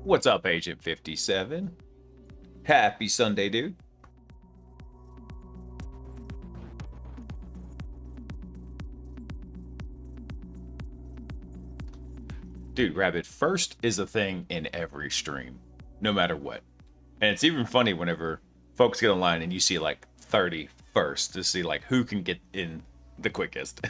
What's up, Agent 57? Happy Sunday, dude. Dude, Rabbit, first is a thing in every stream, no matter what. And it's even funny whenever folks get online and you see like 30 first to see like who can get in the quickest.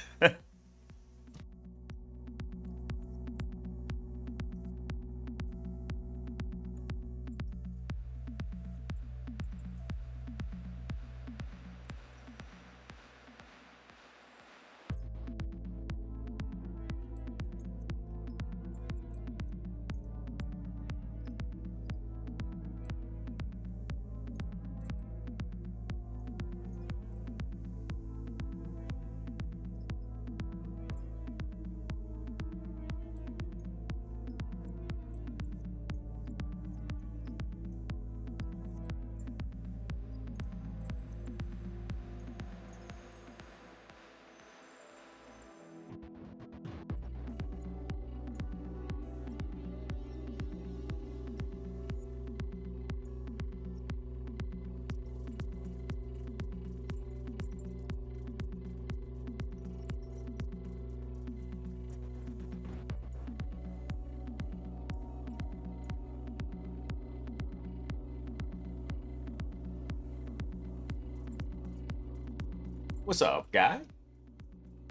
What's up, guy?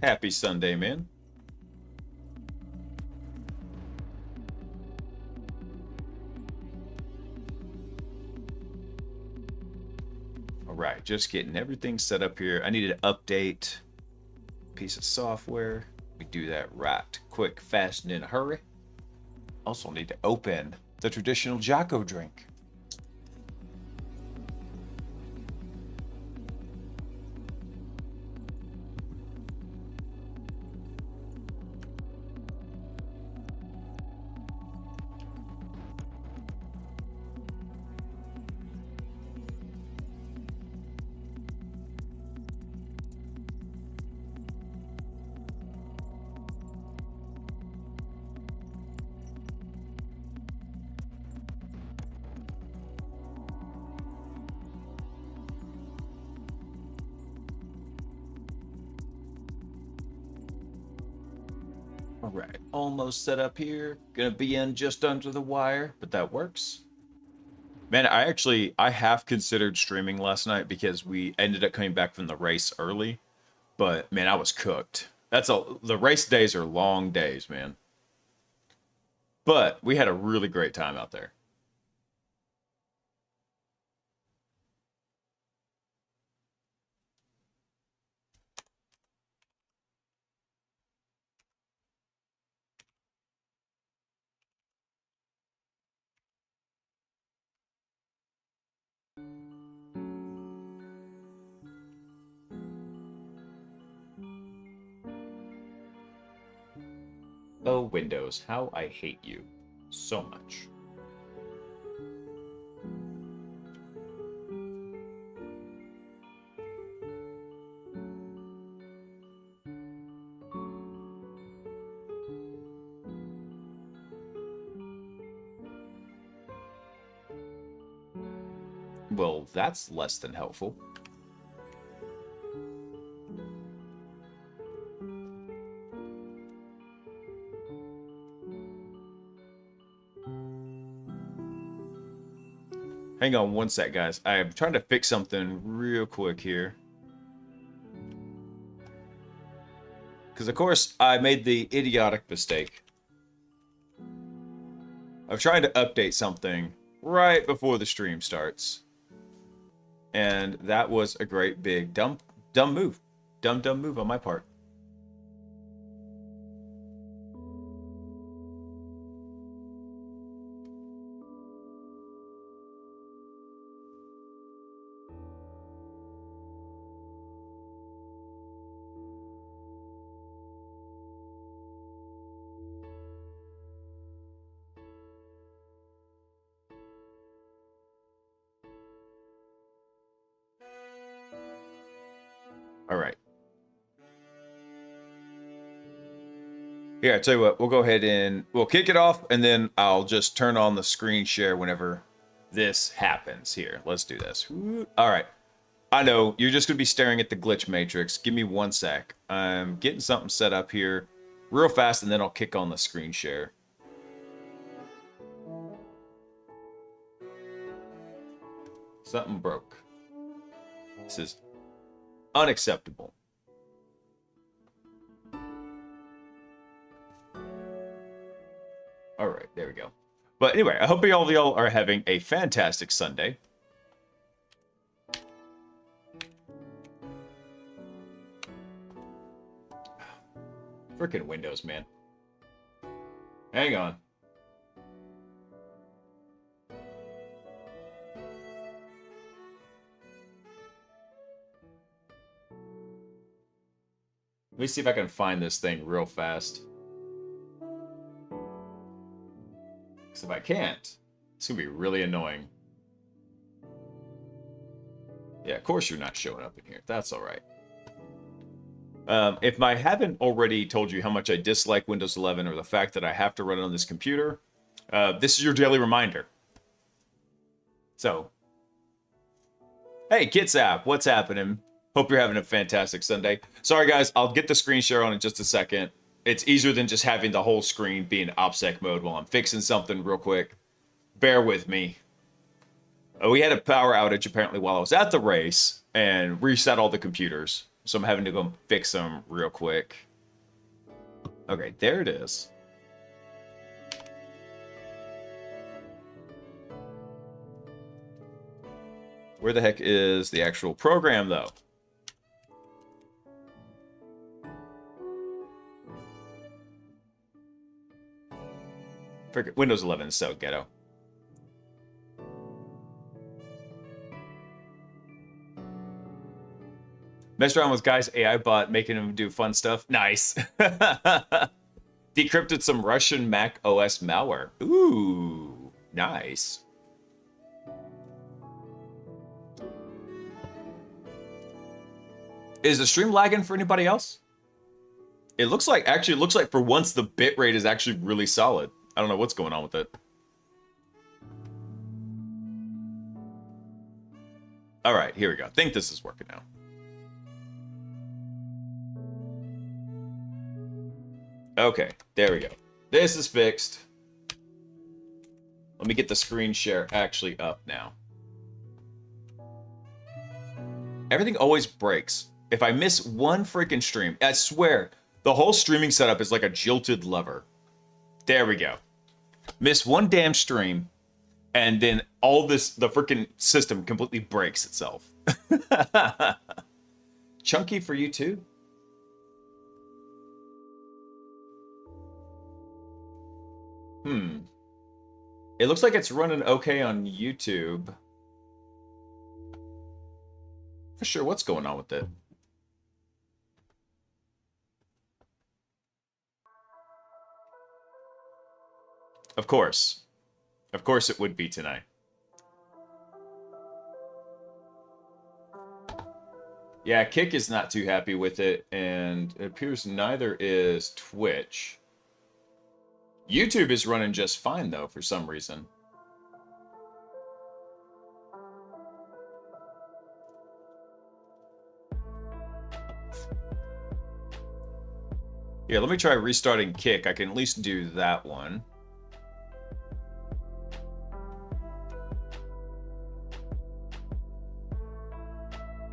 Happy Sunday, man. All right, just getting everything set up here. I need to update a piece of software. We do that right quick, fast, and in a hurry. Also need to open the traditional Jocko drink. All right, almost set up here. Gonna be in just under the wire, but that works. Man, I have considered streaming last night because we ended up coming back from the race early, but man, I was cooked. The race days are long days, man. But we had a really great time out there. Oh, Windows, how I hate you so much. Well, that's less than helpful. Hang on one sec, guys. I'm trying to fix something real quick here. Because, of course, I made the idiotic mistake of trying to update something right before the stream starts. And that was a great big dumb move. Dumb move on my part. All right. Here, I tell you what, we'll go ahead and we'll kick it off, and then I'll just turn on the screen share whenever this happens. Here, let's do this. All right. I know, you're just going to be staring at the glitch matrix. Give me 1 sec. I'm getting something set up here real fast, and then I'll kick on the screen share. Something broke. This is unacceptable. All right, there we go. But anyway, I hope all of y'all are having a fantastic Sunday. Freaking Windows, man. Hang on. Let me see if I can find this thing real fast. Because if I can't, it's going to be really annoying. Yeah, of course you're not showing up in here. That's all right. If I haven't already told you how much I dislike Windows 11 or the fact that I have to run it on this computer, this is your daily reminder. So, hey, Kitsap, what's happening? Hope you're having a fantastic Sunday. Sorry, guys, I'll get the screen share on in just a second. It's easier than just having the whole screen be in OPSEC mode while I'm fixing something real quick. Bear with me. We had a power outage apparently while I was at the race and reset all the computers. So I'm having to go fix them real quick. Okay, there it is. Where the heck is the actual program, though? Forget, Windows 11 is so ghetto. Messed around with Guy's AI bot, making him do fun stuff. Nice. Decrypted some Russian Mac OS malware. Ooh, nice. Is the stream lagging for anybody else? It looks like, actually, it looks like for once the bitrate is actually really solid. I don't know what's going on with it. All right, here we go. I think this is working now. Okay, there we go. This is fixed. Let me get the screen share actually up now. Everything always breaks. If I miss one freaking stream, I swear, the whole streaming setup is like a jilted lever. There we go. Miss one damn stream, and then all this, the freaking system completely breaks itself. Chunky for you too? It looks like it's running okay on YouTube. For sure, what's going on with it? Of course. Of course it would be tonight. Yeah, Kick is not too happy with it, and it appears neither is Twitch. YouTube is running just fine, though, for some reason. Here, let me try restarting Kick. I can at least do that one.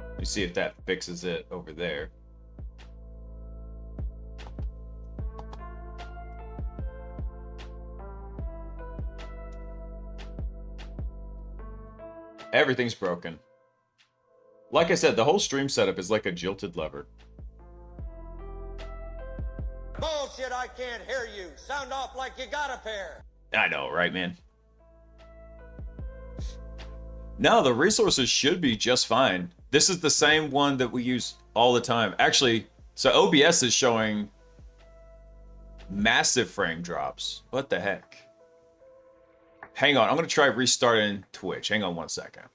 Let me see if that fixes it over there. Everything's broken. Like I said, the whole stream setup is like a jilted lever. Bullshit, I can't hear you. Sound off like you got a pair. I know, right, man? No, the resources should be just fine. This is the same one that we use all the time. Actually, so OBS is showing massive frame drops. What the heck? Hang on, I'm going to try restarting Twitch. Hang on 1 second.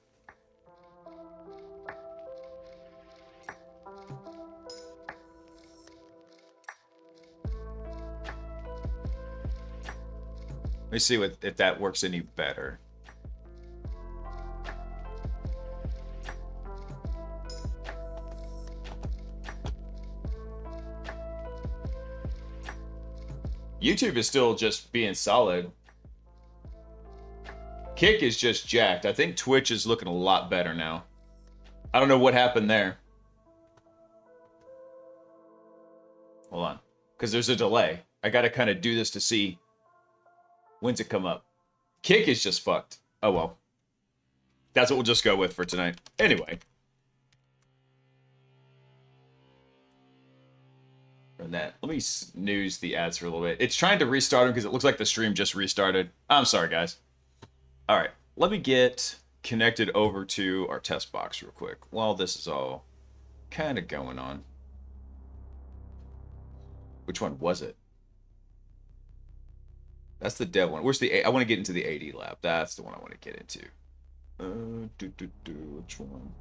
me see if that works any better. YouTube is still just being solid. Kick is just jacked. I think Twitch is looking a lot better now. I don't know what happened there. Hold on. Because there's a delay. I got to kind of do this to see when's it come up. Kick is just fucked. Oh, well. That's what we'll just go with for tonight. Anyway. From that, let me snooze the ads for a little bit. It's trying to restart them because it looks like the stream just restarted. I'm sorry, guys. All right. Let me get connected over to our test box real quick while this is all kind of going on. Which one was it? That's the dev one. Where's the I want to get into the AD lab. That's the one I want to get into. Which one?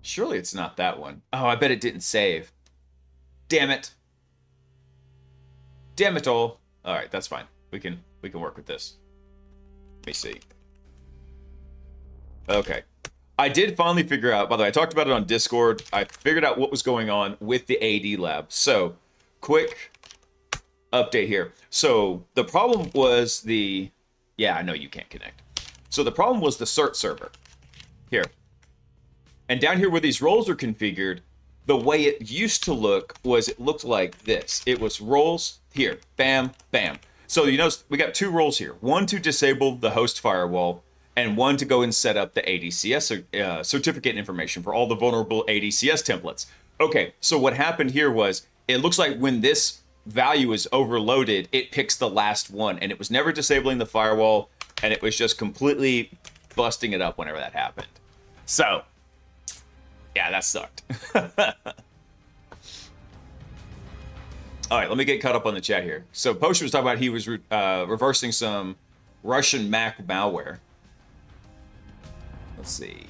Surely it's not that one. Oh, I bet it didn't save. Damn it. Damn it all. All right, that's fine. We can work with this. Let me see. Okay. I did finally figure out, by the way, I talked about it on Discord. I figured out what was going on with the AD lab. So, quick update here. So, the problem was yeah, I know you can't connect. So, the problem was the cert server. Here. And down here where these roles are configured, the way it used to look was it looked like this. It was roles here, bam, bam. So you notice we got two roles here. One to disable the host firewall, and one to go and set up the ADCS certificate information for all the vulnerable ADCS templates. Okay, so what happened here was, it looks like when this value is overloaded, it picks the last one, and it was never disabling the firewall, and it was just completely busting it up whenever that happened. So, yeah, that sucked. All right, let me get caught up on the chat here. So Potion was talking about he was reversing some Russian Mac malware. Let's see.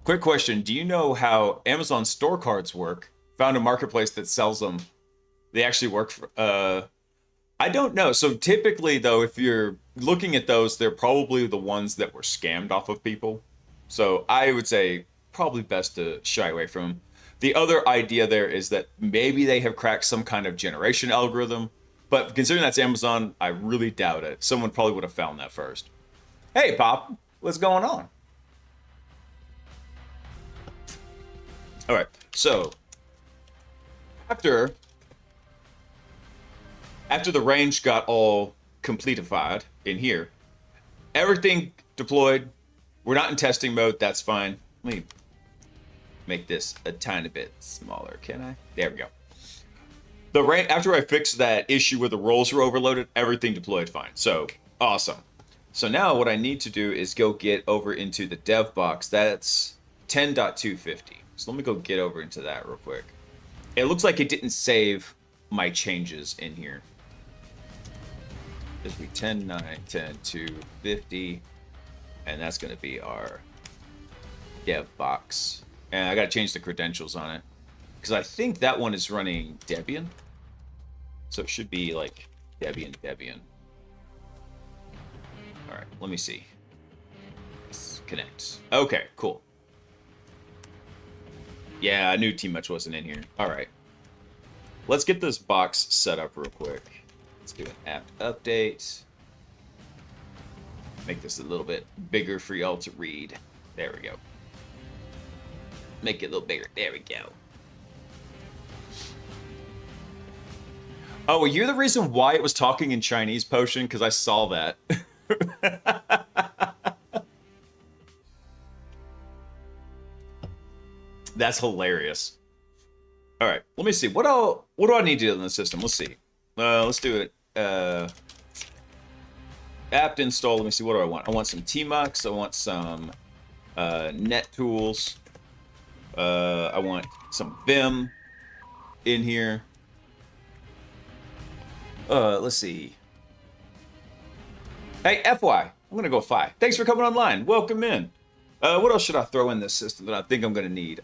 Quick question. Do you know how Amazon store cards work? Found a marketplace that sells them. They actually work for... I don't know. So typically, though, if you're looking at those, they're probably the ones that were scammed off of people. So I would say probably best to shy away from them. The other idea there is that maybe they have cracked some kind of generation algorithm. But considering that's Amazon, I really doubt it. Someone probably would have found that first. Hey, Pop, what's going on? All right. So after the range got all completified in here, everything deployed. We're not in testing mode. That's fine. Let me make this a tiny bit smaller. Can I? There we go. After I fixed that issue where the roles were overloaded, everything deployed fine. So awesome. So now what I need to do is go get over into the dev box. That's 10.250. So let me go get over into that real quick. It looks like it didn't save my changes in here. This will be 10.9, 10.250, and that's going to be our dev box. And I got to change the credentials on it because I think that one is running Debian. So it should be like Debian. All right, let me see. Let's connect. Okay, cool. Yeah, I knew too much wasn't in here. All right. Let's get this box set up real quick. Let's do an app update. Make this a little bit bigger for y'all to read. There we go. Make it a little bigger. There we go. Oh, you're the reason why it was talking in Chinese, Potion? Because I saw that. That's hilarious. All right, let me see. What do I need to do in the system? Let's see. Let's do it. Apt install. Let me see. What do I want? I want some tmux. I want some net tools. I want some Vim in here. Let's see. Hey, FY, I'm gonna go 5. Thanks for coming online. Welcome in. What else should I throw in this system that I think I'm gonna need?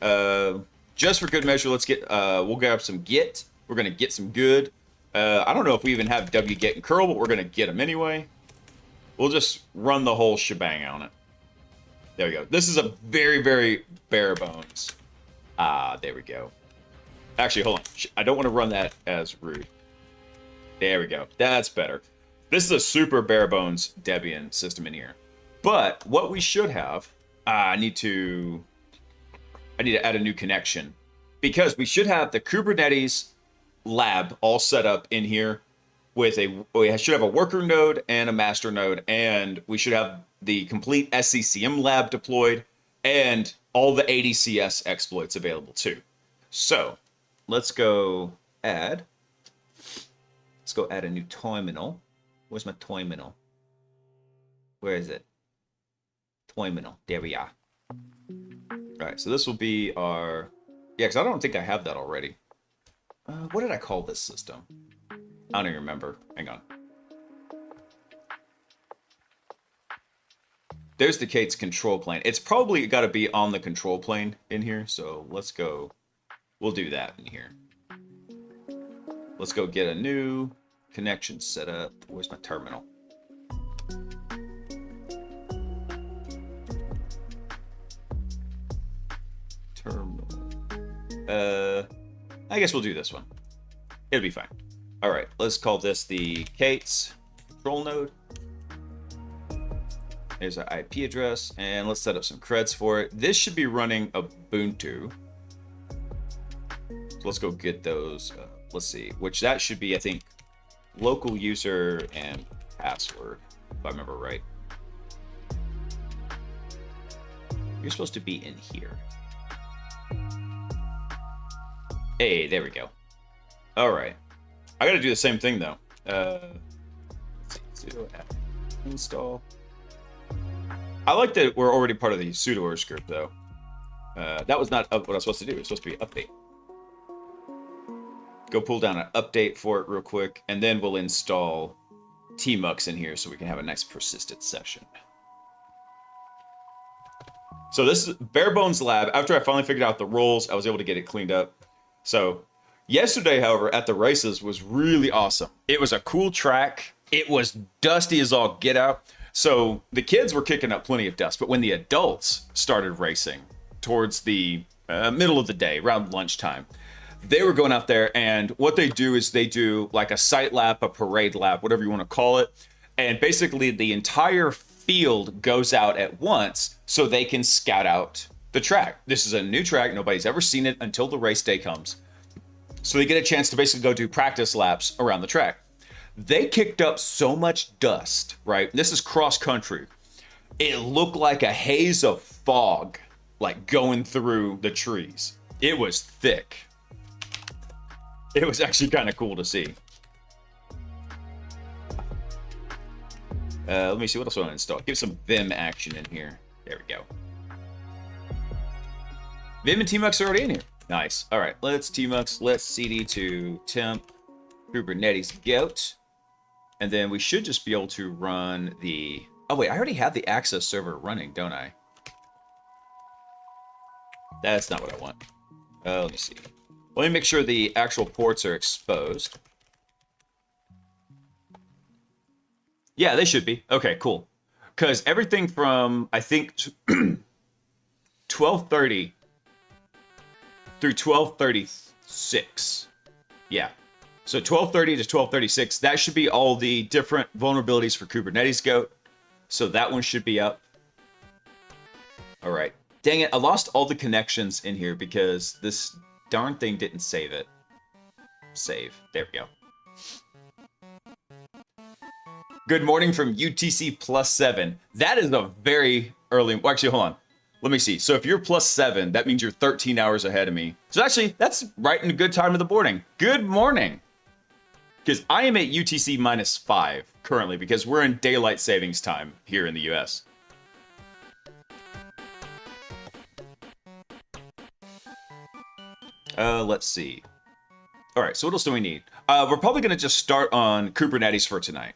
Just for good measure, let's get. We'll grab some Git. We're gonna get some good. I don't know if we even have wget and curl, but we're gonna get them anyway. We'll just run the whole shebang on it. There we go. This is a very, very bare bones. There we go. Actually, hold on. I don't want to run that as root. There we go. That's better. This is a super bare bones Debian system in here. But what we should have, I need to add a new connection, because we should have the Kubernetes lab all set up in here with we should have a worker node and a master node, and we should have the complete SCCM lab deployed and all the ADCS exploits available too. So let's go add a new terminal. Where's my terminal? Where is it? Terminal. There we are. All right, so this will be our... Yeah, because I don't think I have that already. What did I call this system? I don't even remember. Hang on. There's the Kate's control plane. It's probably got to be on the control plane in here, so let's go. We'll do that in here. Let's go get a new connection set up. Where's my terminal? Terminal. I guess we'll do this one. It'll be fine. All right, let's call this the Kate's control node. There's our IP address, and let's set up some creds for it. This should be running Ubuntu. So let's go get those. Let's see, which that should be, I think, local user and password, if I remember right. You're supposed to be in here. Hey, there we go. All right. I got to do the same thing, though. Sudo apt install. I like that we're already part of the sudo script, though. That was not what I was supposed to do. It was supposed to be update. Go pull down an update for it real quick, and then we'll install tmux in here so we can have a nice persistent session. So this is bare bones lab. After I finally figured out the roles, I was able to get it cleaned up. So yesterday, however, at the races was really awesome. It was a cool track. It was dusty as all get out. So the kids were kicking up plenty of dust, but when the adults started racing towards the middle of the day, around lunchtime, they were going out there, and what they do is they do like a sight lap, a parade lap, whatever you want to call it. And basically the entire field goes out at once so they can scout out the track. This is a new track. Nobody's ever seen it until the race day comes. So they get a chance to basically go do practice laps around the track. They kicked up so much dust, right? This is cross country. It looked like a haze of fog, like going through the trees. It was thick. It was actually kind of cool to see. Let me see what else I want to install. Give some Vim action in here. There we go. Vim and tmux are already in here. Nice. All right, let's tmux. Let's cd to temp Kubernetes goat. And then we should just be able to run the... Oh, wait, I already have the access server running, don't I? That's not what I want. Let me see. Let me make sure the actual ports are exposed. Yeah, they should be. Okay, cool. Because everything from, I think, 1230 through 1236. Yeah. So 1230 to 1236, that should be all the different vulnerabilities for Kubernetes Goat. So that one should be up. All right. Dang it, I lost all the connections in here because this darn thing didn't save it. Save. There we go. Good morning from UTC +7. That is a very early... Well, actually, hold on. Let me see. So if you're +7, that means you're 13 hours ahead of me. So actually, that's right in a good time of the morning. Good morning. Because I am at UTC -5 currently because we're in daylight savings time here in the US. Let's see. All right, so what else do we need? We're probably going to just start on Kubernetes for tonight.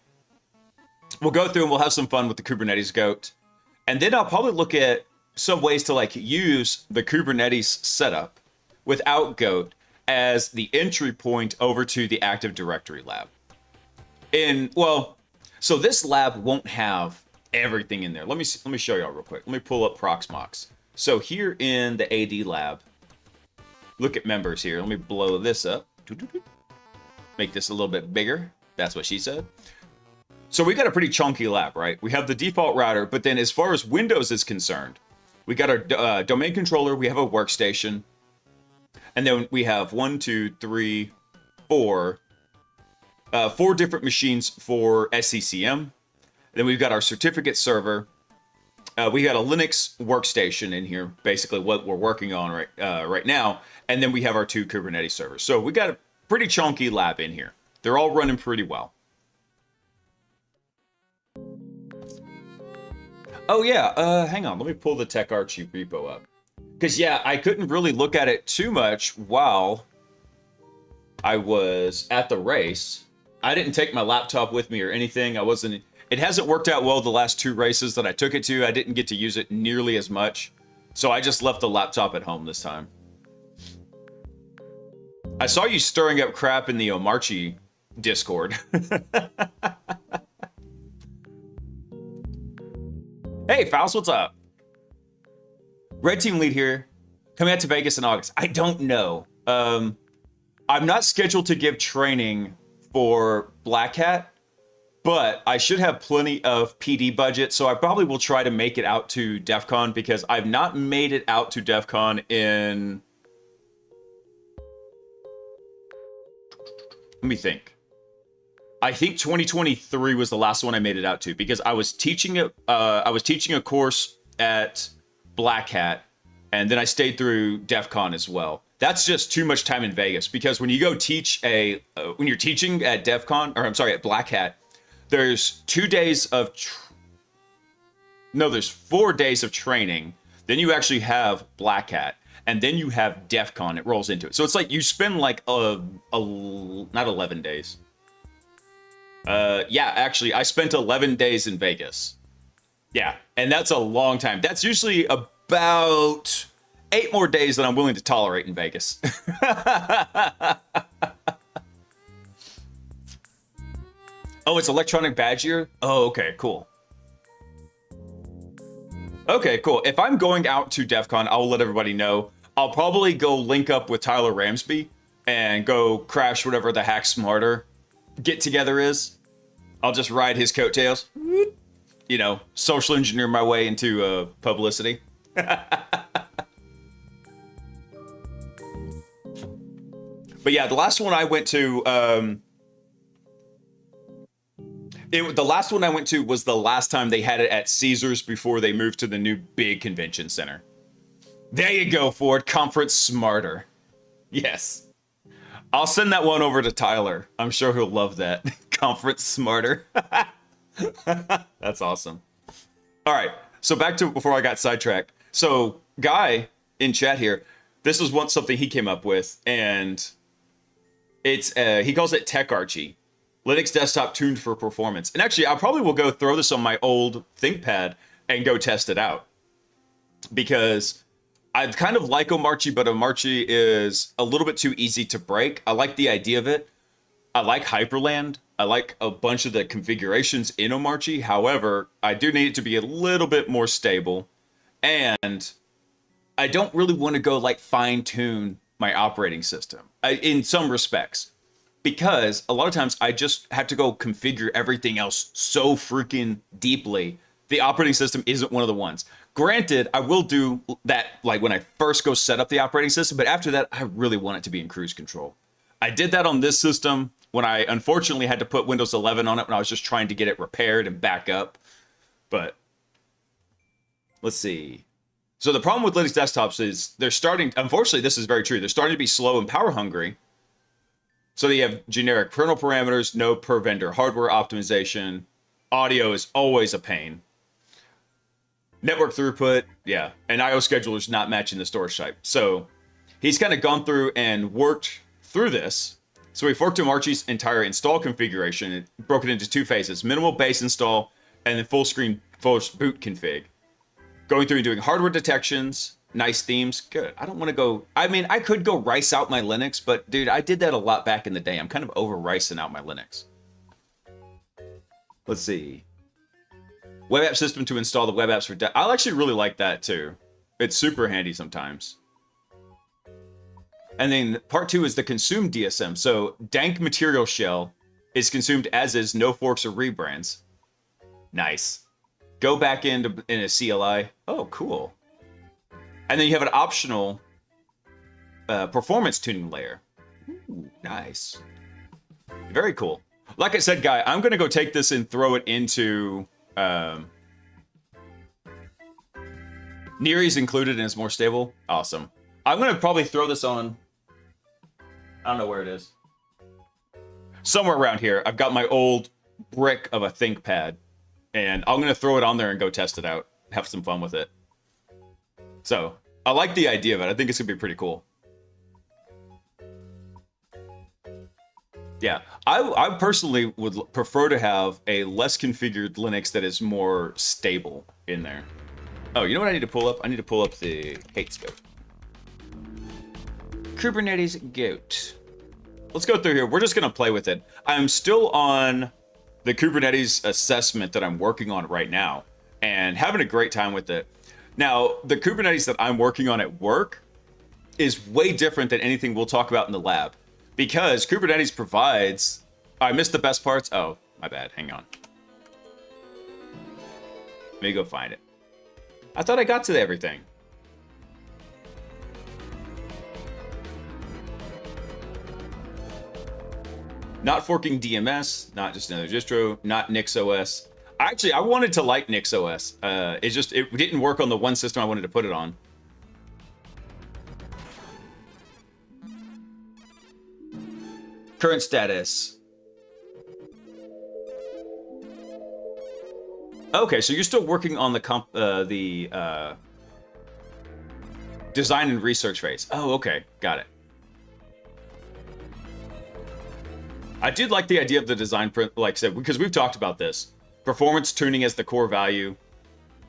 we'll go through and we'll have some fun with the Kubernetes goat. And then I'll probably look at some ways to like use the Kubernetes setup without goat as the entry point over to the Active Directory lab. And well, so this lab won't have everything in there. Let me show y'all real quick. Let me pull up Proxmox. So here in the AD lab, look at members here. Let me blow this up. Make this a little bit bigger. That's what she said. So we got a pretty chunky lab, right? We have the default router, but then as far as Windows is concerned, we got our domain controller, we have a workstation, and then we have 4 different machines for SCCM. Then we've got our certificate server. We got a Linux workstation in here, basically what we're working on right now. And then we have our 2 Kubernetes servers. So we got a pretty chunky lab in here. They're all running pretty well. Oh yeah, hang on. Let me pull the TechArchie repo up. Because yeah, I couldn't really look at it too much while I was at the race. I didn't take my laptop with me or anything. It hasn't worked out well the last 2 races that I took it to. I didn't get to use it nearly as much. So I just left the laptop at home this time. I saw you stirring up crap in the Omarchi Discord. Hey, Faust, what's up? Red Team Lead here. Coming out to Vegas in August. I don't know. I'm not scheduled to give training for Black Hat, but I should have plenty of PD budget, so I probably will try to make it out to DEF CON because I've not made it out to DEF CON in... Let me think. I think 2023 was the last one I made it out to because I was teaching a course at Black Hat, and then I stayed through DEF CON as well. That's just too much time in Vegas because when you go teach when you're teaching at DEF CON, or I'm sorry, at Black Hat, there's 2 days of, there's 4 days of training. Then you actually have Black Hat, and then you have DEF CON. It rolls into it. So it's like you spend like not 11 days. Yeah, actually, I spent 11 days in Vegas. Yeah, and that's a long time. That's usually about 8 more days than I'm willing to tolerate in Vegas. Oh, it's electronic badge year? Oh, okay, cool. Okay, cool. If I'm going out to DEF CON, I'll let everybody know. I'll probably go link up with Tyler Ramsby and go crash whatever the Hack Smarter get together is. I'll just ride his coattails. You know, social engineer my way into publicity. But yeah, the last one I went to, the last one I went to was the last time they had it at Caesars before they moved to the new big convention center. There you go, Ford. Conference Smarter. Yes. I'll send that one over to Tyler. I'm sure he'll love that. Conference Smarter. That's awesome. All right. So back to before I got sidetracked. So Guy in chat here, this was once something he came up with, and it's he calls it TechArchie. Linux desktop tuned for performance. And actually, I probably will go throw this on my old ThinkPad and go test it out. Because I kind of like Omarchi, but Omarchi is a little bit too easy to break. I like the idea of it. I like Hyperland. I like a bunch of the configurations in Omarchi. However, I do need it to be a little bit more stable. And I don't really want to go like fine tune my operating system in some respects. Because a lot of times I just have to go configure everything else so freaking deeply. The operating system isn't one of the ones. Granted, I will do that like when I first go set up the operating system, but after that, I really want it to be in cruise control. I did that on this system when I unfortunately had to put Windows 11 on it when I was just trying to get it repaired and back up. But let's see. So the problem with Linux desktops is they're starting, unfortunately, this is very true. They're starting to be slow and power hungry. So they have generic kernel parameters, no per vendor hardware optimization. Audio is always a pain. Network throughput, yeah. And IO schedulers not matching the storage type. So he's kind of gone through and worked through this. So we forked Archie's entire install configuration and broke it into 2 phases: minimal base install and then full boot config. Going through and doing hardware detections, nice themes. Good. I don't want to go. I mean, I could go rice out my Linux, but dude, I did that a lot back in the day. I'm kind of over ricing out my Linux. Let's see. Web app system to install the web apps for. I actually really like that too. It's super handy sometimes. And then part 2 is the consumed DSM. So dank material shell is consumed as is, no forks or rebrands. Nice. Go back in a CLI. Oh, cool. And then you have an optional performance tuning layer. Ooh, nice. Very cool. Like I said, guy, I'm going to go take this and throw it into... Neari's included and it's more stable. Awesome. I'm going to probably throw this on... I don't know where it is. Somewhere around here. I've got my old brick of a ThinkPad. And I'm going to throw it on there and go test it out. Have some fun with it. So, I like the idea of it. I think it's going to be pretty cool. Yeah, I personally would prefer to have a less configured Linux that is more stable in there. Oh, you know what I need to pull up? I need to pull up the hate scope. Kubernetes goat. Let's go through here. We're just going to play with it. I'm still on the Kubernetes assessment that I'm working on right now and having a great time with it. Now, the Kubernetes that I'm working on at work is way different than anything we'll talk about in the lab because Kubernetes provides... I missed the best parts. Oh, my bad. Hang on. Let me go find it. I thought I got to everything. Not forking DMS, not just another distro, not NixOS. Actually, I wanted to like NixOS. It didn't work on the one system I wanted to put it on. Current status. Okay, so you're still working on the design and research phase. Oh, okay, got it. I did like the idea of the design print, like I said, because we've talked about this. Performance tuning as the core value.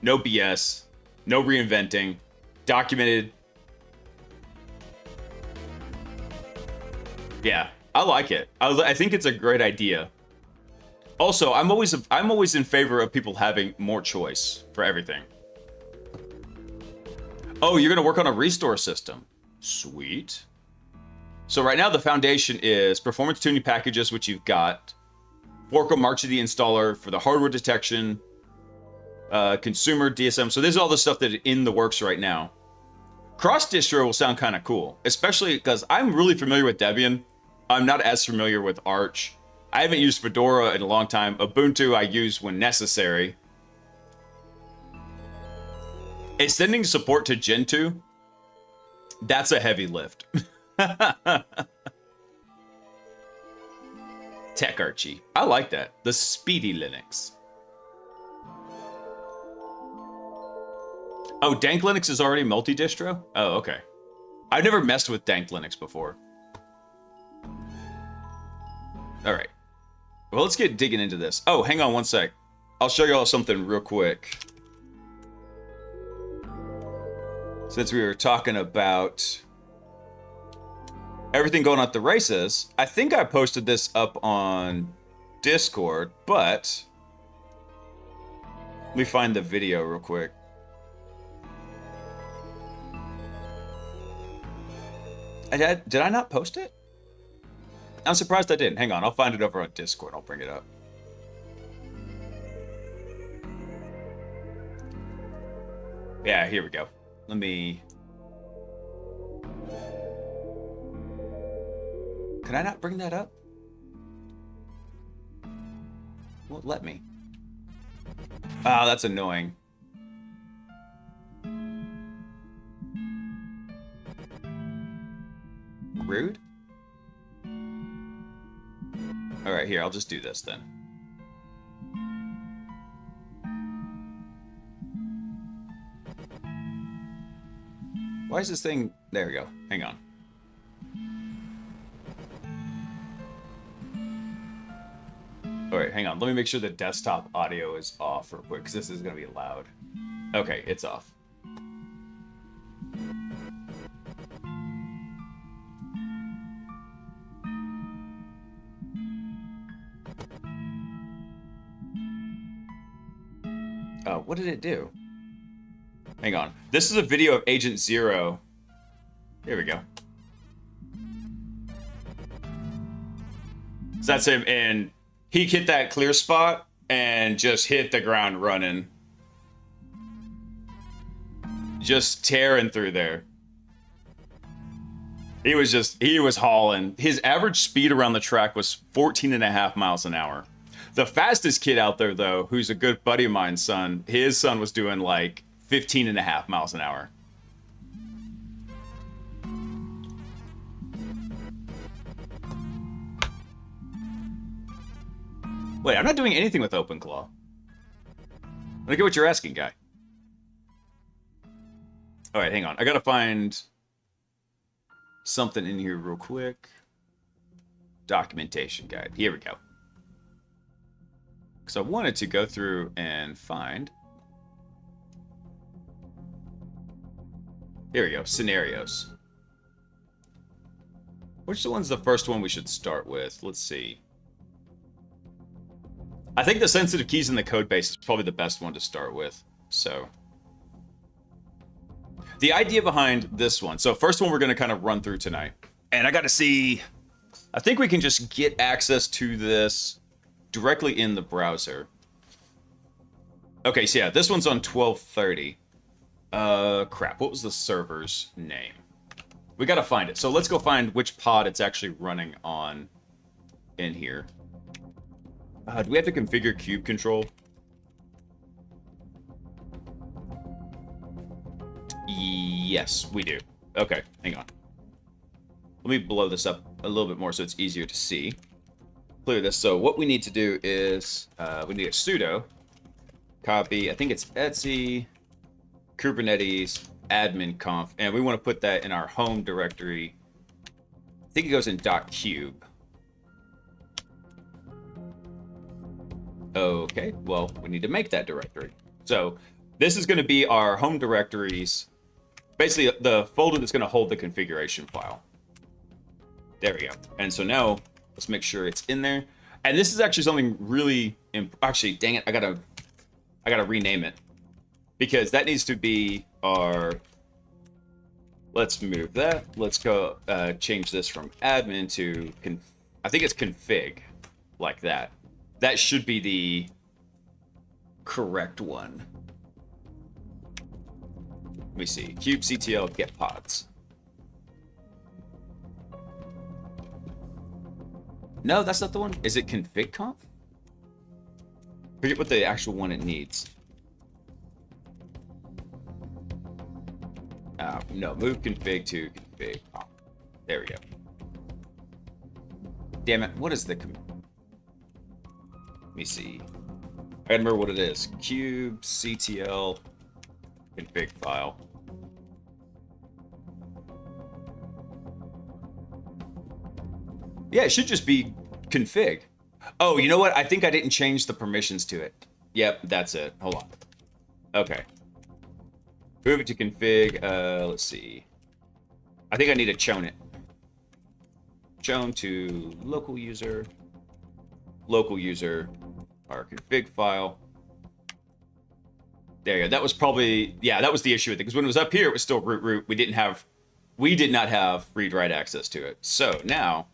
No BS. No reinventing. Documented. Yeah, I like it. I think it's a great idea. Also, I'm always in favor of people having more choice for everything. Oh, you're gonna work on a restore system. Sweet. So right now the foundation is performance tuning packages, which you've got. Fork March of the installer for the hardware detection. Consumer DSM. So this is all the stuff that is in the works right now. Cross distro will sound kind of cool, especially because I'm really familiar with Debian. I'm not as familiar with Arch. I haven't used Fedora in a long time. Ubuntu I use when necessary. Extending support to Gentoo, that's a heavy lift. Tech Archie. I like that. The speedy Linux. Oh, Dank Linux is already multi-distro? Oh, okay. I've never messed with Dank Linux before. All right. Well, let's get digging into this. Oh, hang on one sec. I'll show you all something real quick. Since we were talking about everything going at the races, I think I posted this up on Discord, but let me find the video real quick. Did I not post it? I'm surprised I didn't. Hang on, I'll find it over on Discord. I'll bring it up. Yeah, here we go. Let me... Can I not bring that up? Won't let me. Ah, that's annoying. Rude? Alright, here, I'll just do this then. Why is this thing... There we go. Hang on. right, hang on. Let me make sure the desktop audio is off real quick, because this is going to be loud. Okay, it's off. What did it do? Hang on. This is a video of Agent Zero. Here we go. So that's him, and he hit that clear spot and just hit the ground running. Just tearing through there. He was hauling. His average speed around the track was 14.5 miles an hour. The fastest kid out there, though, who's a good buddy of mine's son, his son was doing like 15.5 miles an hour. Wait, I'm not doing anything with OpenClaw. I don't get what you're asking, guy. All right, hang on. I gotta find something in here real quick. Documentation guide. Here we go. Because I wanted to go through and find. Here we go. Scenarios. Which one's the first one we should start with? Let's see. I think the sensitive keys in the code base is probably the best one to start with. So the idea behind this one. So first one we're going to kind of run through tonight. And I got to see, I think we can just get access to this directly in the browser. Okay, so yeah, this one's on 1230. Crap, what was the server's name? We got to find it. So let's go find which pod it's actually running on in here. Do we have to configure cube control? Yes, we do. Okay, hang on. Let me blow this up a little bit more so it's easier to see. Clear this. So what we need to do is we need a sudo copy. I think it's Etsy Kubernetes admin conf, and we want to put that in our home directory. I think it goes in .cube. Okay, well, we need to make that directory. So this is going to be our home directories, basically the folder that's going to hold the configuration file. There we go. And so now let's make sure it's in there. And this is actually something really actually, dang it, I gotta rename it, because that needs to be our. Let's move that. Let's go change this from admin to I think it's config, like that. That should be the correct one. Let me see. kubectl get pods. No, that's not the one. Is it config conf? Forget what the actual one it needs. No, move config to config conf. There we go. Damn it, what is the... Let me see. I gotta remember what it is. kubectl config file. Yeah, it should just be config. Oh, you know what? I think I didn't change the permissions to it. Yep, that's it. Hold on. Okay. Move it to config. Let's see. I think I need to chown it. Chown to local user, our config file. There you go. That was probably, yeah, that was the issue with it, because when it was up here, it was still root. We did not have read-write access to it. So now,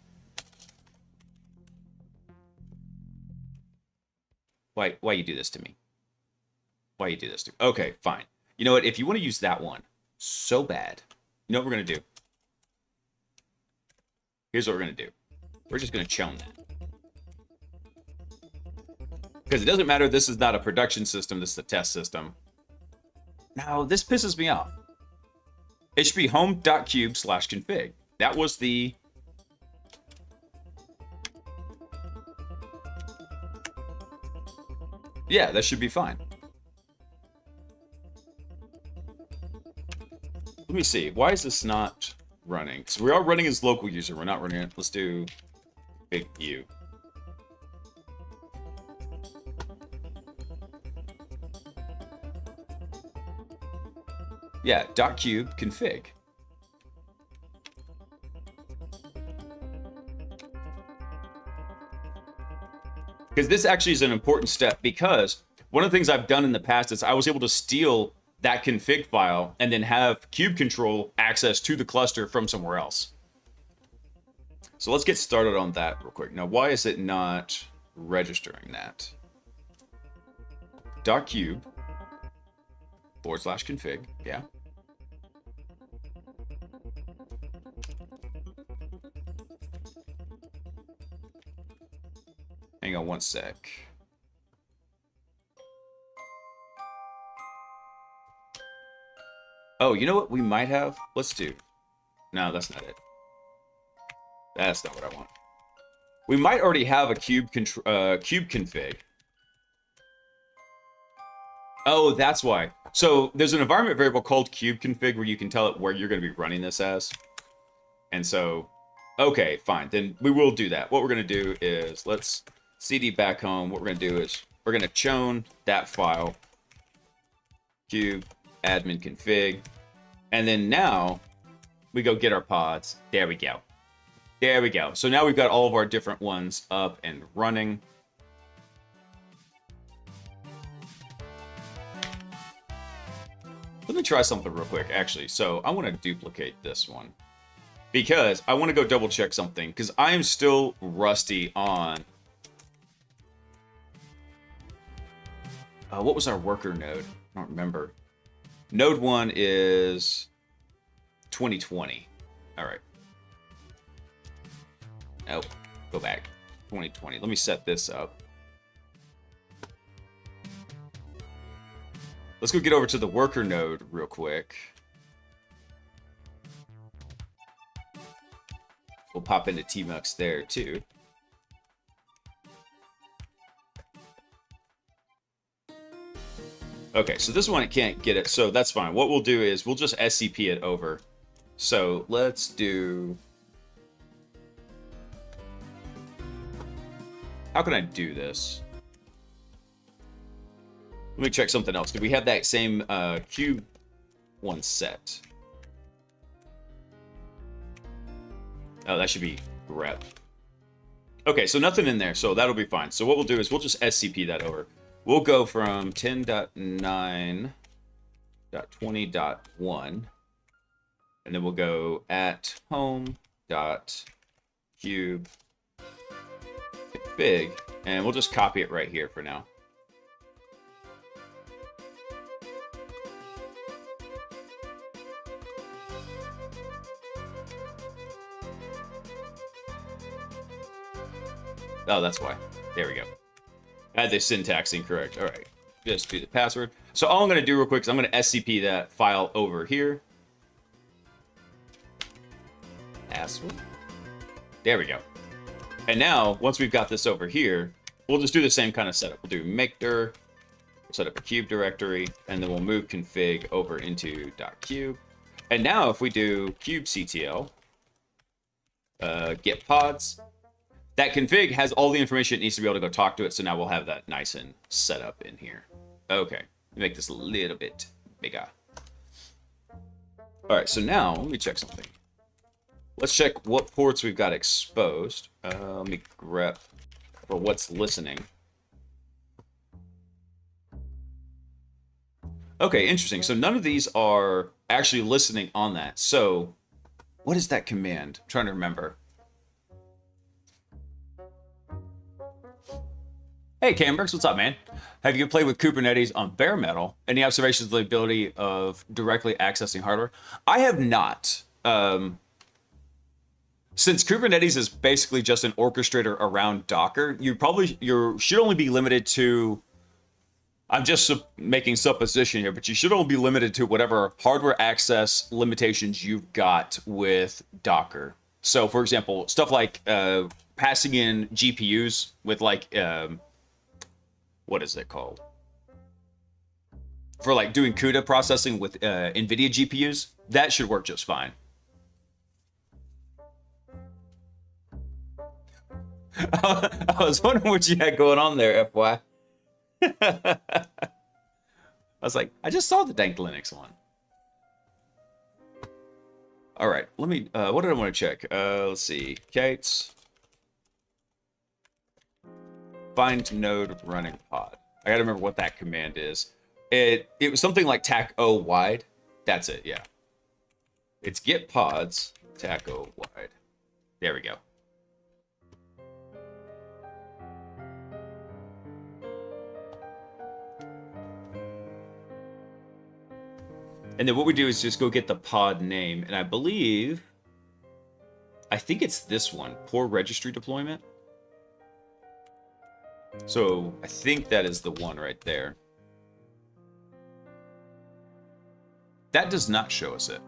why you do this to me? Why you do this to me? Okay, fine. You know what? If you want to use that one so bad, you know what we're going to do? Here's what we're going to do. We're just going to chown that. Because it doesn't matter, this is not a production system, this is a test system. Now, this pisses me off. It should be home.cube/config. That was the... Yeah, that should be fine. Let me see. Why is this not running? So we are running as local user. We're not running it. Let's do big U. Yeah, .cube config. Because this actually is an important step, because one of the things I've done in the past is I was able to steal that config file and then have kube control access to the cluster from somewhere else. So let's get started on that real quick. Now, why is it not registering that? .cube /config, yeah. Hang on one sec. Oh, you know what we might have? Let's do. No, that's not it. That's not what I want. We might already have a kube config. Oh, that's why. So there's an environment variable called kube config where you can tell it where you're going to be running this as. And so, okay, fine. Then we will do that. What we're going to do is let's cd back home. What we're going to do is we're going to chown that file, kube admin config, and then now we go get our pods. There we go. There we go. So now we've got all of our different ones up and running. Let me try something real quick, actually. So I want to duplicate this one because I want to go double check something, because I am still rusty on what was our worker node? I don't remember. Node 1 is 2020. All right. Oh, go back. 2020. Let me set this up. Let's go get over to the worker node real quick. We'll pop into tmux there too. Okay, so this one it can't get it, so that's fine. What we'll do is we'll just SCP it over. So let's do... How can I do this? Let me check something else. Do we have that same cube one set? Oh, that should be grep. Okay, so nothing in there, so that'll be fine. So what we'll do is we'll just SCP that over. We'll go from 10.9.20.1, and then we'll go at home.cube config, and we'll just copy it right here for now. Oh, that's why. There we go. I had the syntax incorrect. All right. Just do the password. So all I'm going to do real quick is I'm going to SCP that file over here. Password. There we go. And now, once we've got this over here, we'll just do the same kind of setup. We'll do make dir, we'll set up a cube directory, and then we'll move config over into .cube. And now if we do kubectl, get pods, that config has all the information it needs to be able to go talk to it, so now we'll have that nice and set up in here. Okay, make this a little bit bigger. All right, so now let me check something. Let's check what ports we've got exposed. Let me grep for what's listening. Okay, interesting. So none of these are actually listening on that. So what is that command? I'm trying to remember. Hey, Camberx, what's up, man? Have you played with Kubernetes on bare metal? Any observations of the ability of directly accessing hardware? I have not. Since Kubernetes is basically just an orchestrator around Docker, you should only be limited to, I'm just making supposition here, but you should only be limited to whatever hardware access limitations you've got with Docker. So, for example, stuff like passing in GPUs with like, what is it called? For like doing CUDA processing with NVIDIA GPUs, that should work just fine. I was wondering what you had going on there, FY. I was like, I just saw the Dank Linux one. All right, let me, what did I want to check? Let's see, Kate's find node running pod. I gotta remember what that command is. It was something like tac o wide. That's it, yeah. It's get pods, tac o wide. There we go. And then what we do is just go get the pod name. And I think it's this one, poor registry deployment. So I think that is the one right there. That does not show us it.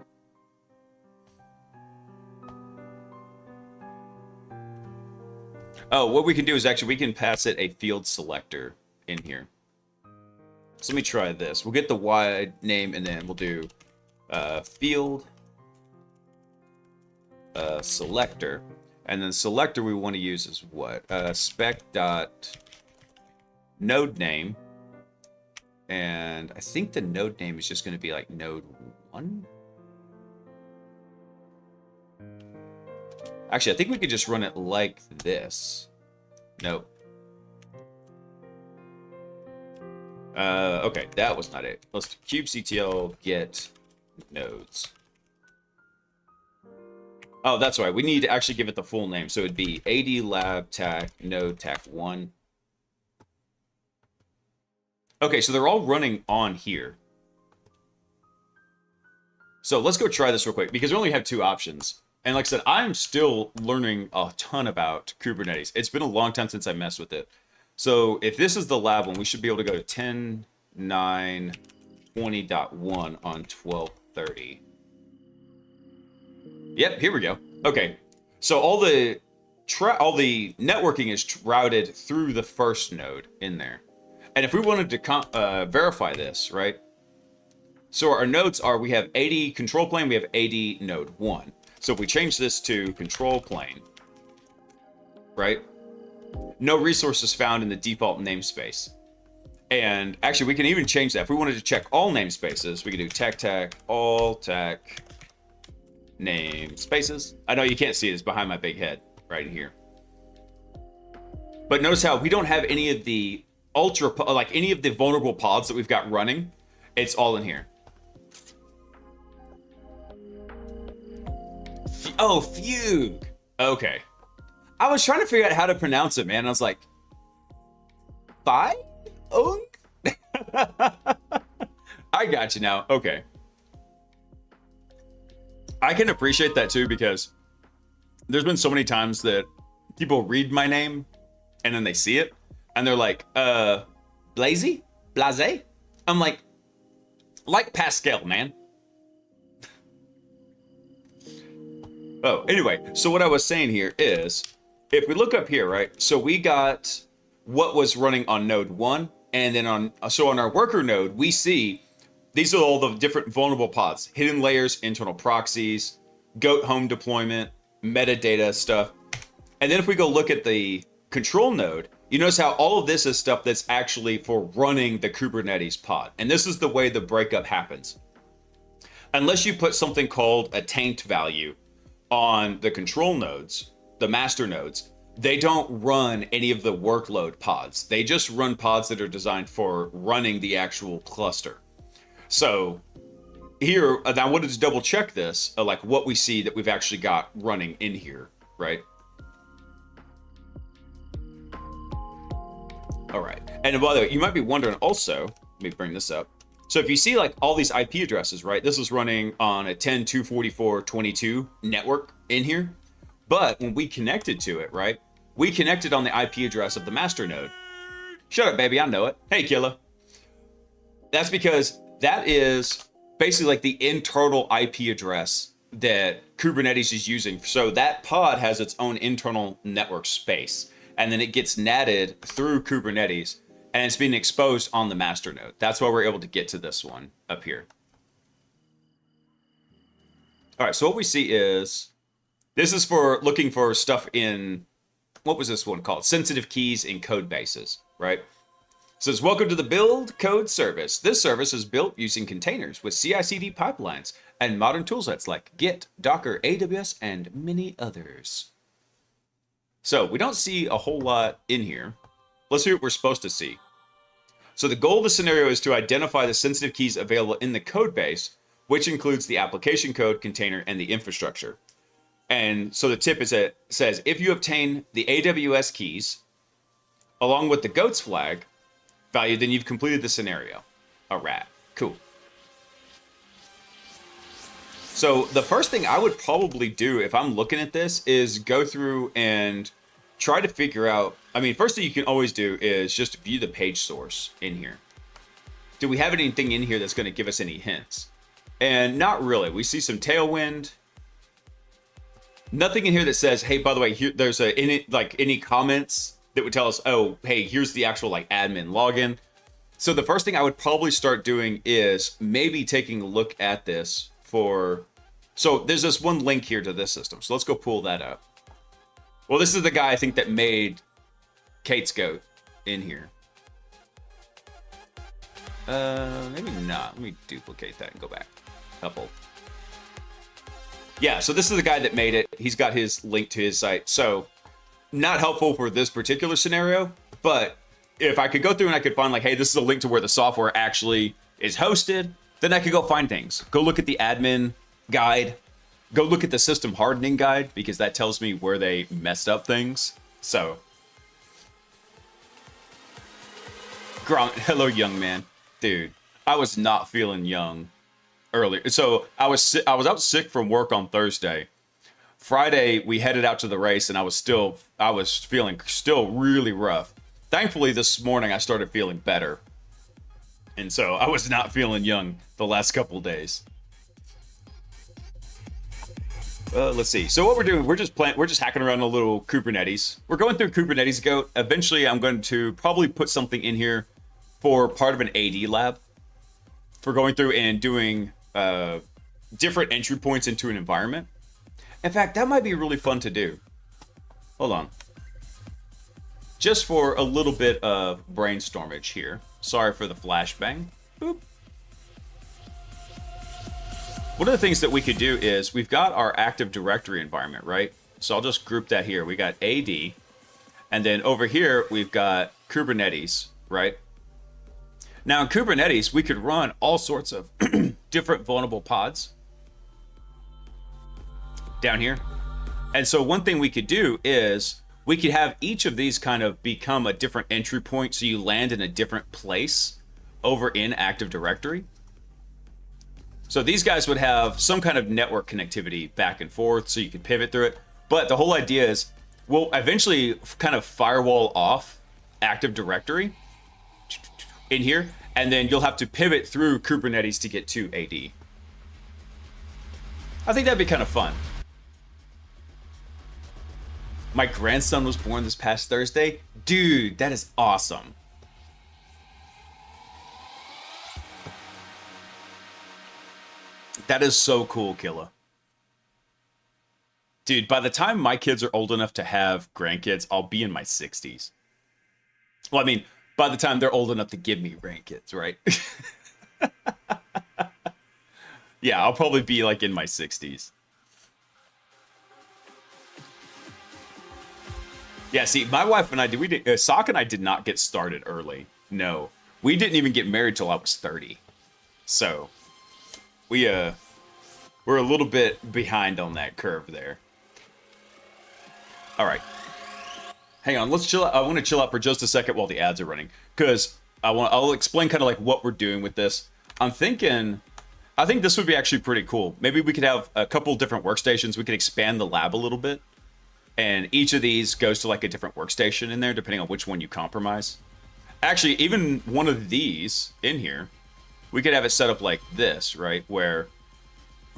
Oh, what we can do is actually we can pass it a field selector in here. So let me try this. We'll get the wide name and then we'll do field selector. And then selector we want to use is what? Spec dot node name. And I think the node name is just going to be like node 1. Actually, I think we could just run it like this. Nope. Okay, that was not it. Let's kubectl get nodes. Oh, that's right. We need to actually give it the full name. So it'd be AD lab tac node tac 1. Okay, so they're all running on here. So let's go try this real quick because we only have 2 options. And like I said, I'm still learning a ton about Kubernetes. It's been a long time since I messed with it. So if this is the lab one, we should be able to go to 10.9.20.1 on 12.30. Yep, here we go. Okay, so all the networking is routed through the first node in there. And if we wanted to verify this, right? So our nodes are, we have AD control plane, we have AD node 1. So if we change this to control plane, right? No resources found in the default namespace. And actually, we can even change that. If we wanted to check all namespaces, we could do tac all tac namespaces. I know you can't see it. It's behind my big head right here. But notice how we don't have any of the any of the vulnerable pods that we've got running. It's all in here. Oh, Fugue. Okay. I was trying to figure out how to pronounce it, man. I was like, I got you now. Okay. I can appreciate that too because there's been so many times that people read my name and then they see it and they're like, Blaise? Blaise? I'm like Pascal, man. Oh, anyway, so what I was saying here is, if we look up here, right, so we got what was running on node 1, and then on our worker node, we see these are all the different vulnerable pods, hidden layers, internal proxies, goat home deployment, metadata stuff. And then if we go look at the control node, you notice how all of this is stuff that's actually for running the Kubernetes pod. And this is the way the breakup happens. Unless you put something called a taint value on the control nodes, the master nodes, they don't run any of the workload pods. They just run pods that are designed for running the actual cluster. So here, I wanted to double check this, like what we see that we've actually got running in here, right? All right. And by the way, you might be wondering also, let me bring this up. So if you see like all these IP addresses, right? This is running on a 10.244.22 network in here. But when we connected to it, right? We connected on the IP address of the master node. Shut up, baby. I know it. Hey, killer. That's because that is basically like the internal IP address that Kubernetes is using. So that pod has its own internal network space. And then it gets natted through Kubernetes. And it's being exposed on the master node. That's why we're able to get to this one up here. All right, so what we see is, this is for looking for stuff in, what was this one called? Sensitive keys in code bases, right? says, welcome to the Build Code Service. This service is built using containers with CI/CD pipelines and modern toolsets like Git, Docker, AWS, and many others. So we don't see a whole lot in here. Let's see what we're supposed to see. So the goal of the scenario is to identify the sensitive keys available in the code base, which includes the application code, container, and the infrastructure. And so the tip is that it says, if you obtain the AWS keys along with the goats flag value, then you've completed the scenario. All right, cool. So the first thing I would probably do if I'm looking at this is go through and try to figure out, I mean, first thing you can always do is just view the page source in here. Do we have anything in here that's going to give us any hints? And not really. We see some tailwind. Nothing in here that says, hey, by the way, here, there's any comments that would tell us, oh, hey, here's the actual like admin login. So the first thing I would probably start doing is maybe taking a look at this for, so there's this one link here to this system. So let's go pull that up. Well, this is the guy I think that made Kate's goat in here. Maybe not. Let me duplicate that and go back. Couple. Yeah, so this is the guy that made it. He's got his link to his site. So not helpful for this particular scenario, but if I could go through and I could find like, hey, this is a link to where the software actually is hosted, then I could go find things. Go look at the admin guide. Go look at the system hardening guide, because that tells me where they messed up things. So, hello, young man. Dude, I was not feeling young earlier. So I was out sick from work on Thursday. Friday, we headed out to the race, and I was feeling still really rough. Thankfully, this morning I started feeling better. And so I was not feeling young the last couple days. Let's see. So what we're doing, we're just hacking around a little Kubernetes. We're going through Kubernetes Goat. Eventually, I'm going to probably put something in here for part of an AD lab for going through and doing different entry points into an environment. In fact, that might be really fun to do. Hold on. Just for a little bit of brainstormage here. Sorry for the flashbang. Boop. One of the things that we could do is we've got our Active Directory environment, right? So I'll just group that here. We got AD, and then over here we've got Kubernetes, right? Now in Kubernetes, we could run all sorts of different vulnerable pods down here. And so one thing we could do is we could have each of these kind of become a different entry point, so you land in a different place over in Active Directory. So these guys would have some kind of network connectivity back and forth, so you could pivot through it. But the whole idea is we'll eventually kind of firewall off Active Directory in here, and then you'll have to pivot through Kubernetes to get to AD. I think that'd be kind of fun. My grandson was born this past Thursday. Dude, that is awesome. That is so cool, Killa. Dude, by the time my kids are old enough to have grandkids, I'll be in my 60s. Well, I mean, by the time they're old enough to give me grandkids, right? Yeah, I'll probably be like in my 60s. Yeah, see, my wife and I, Sock and I did not get started early. No, we didn't even get married till I was 30. So, we're a little bit behind on that curve there. All right. Hang on, let's chill out. I want to chill out for just a second while the ads are running, because I'll explain kind of like what we're doing with this. I think this would be actually pretty cool. Maybe we could have a couple different workstations. We could expand the lab a little bit, and each of these goes to like a different workstation in there, depending on which one you compromise. Actually, even one of these in here, we could have it set up like this, right? Where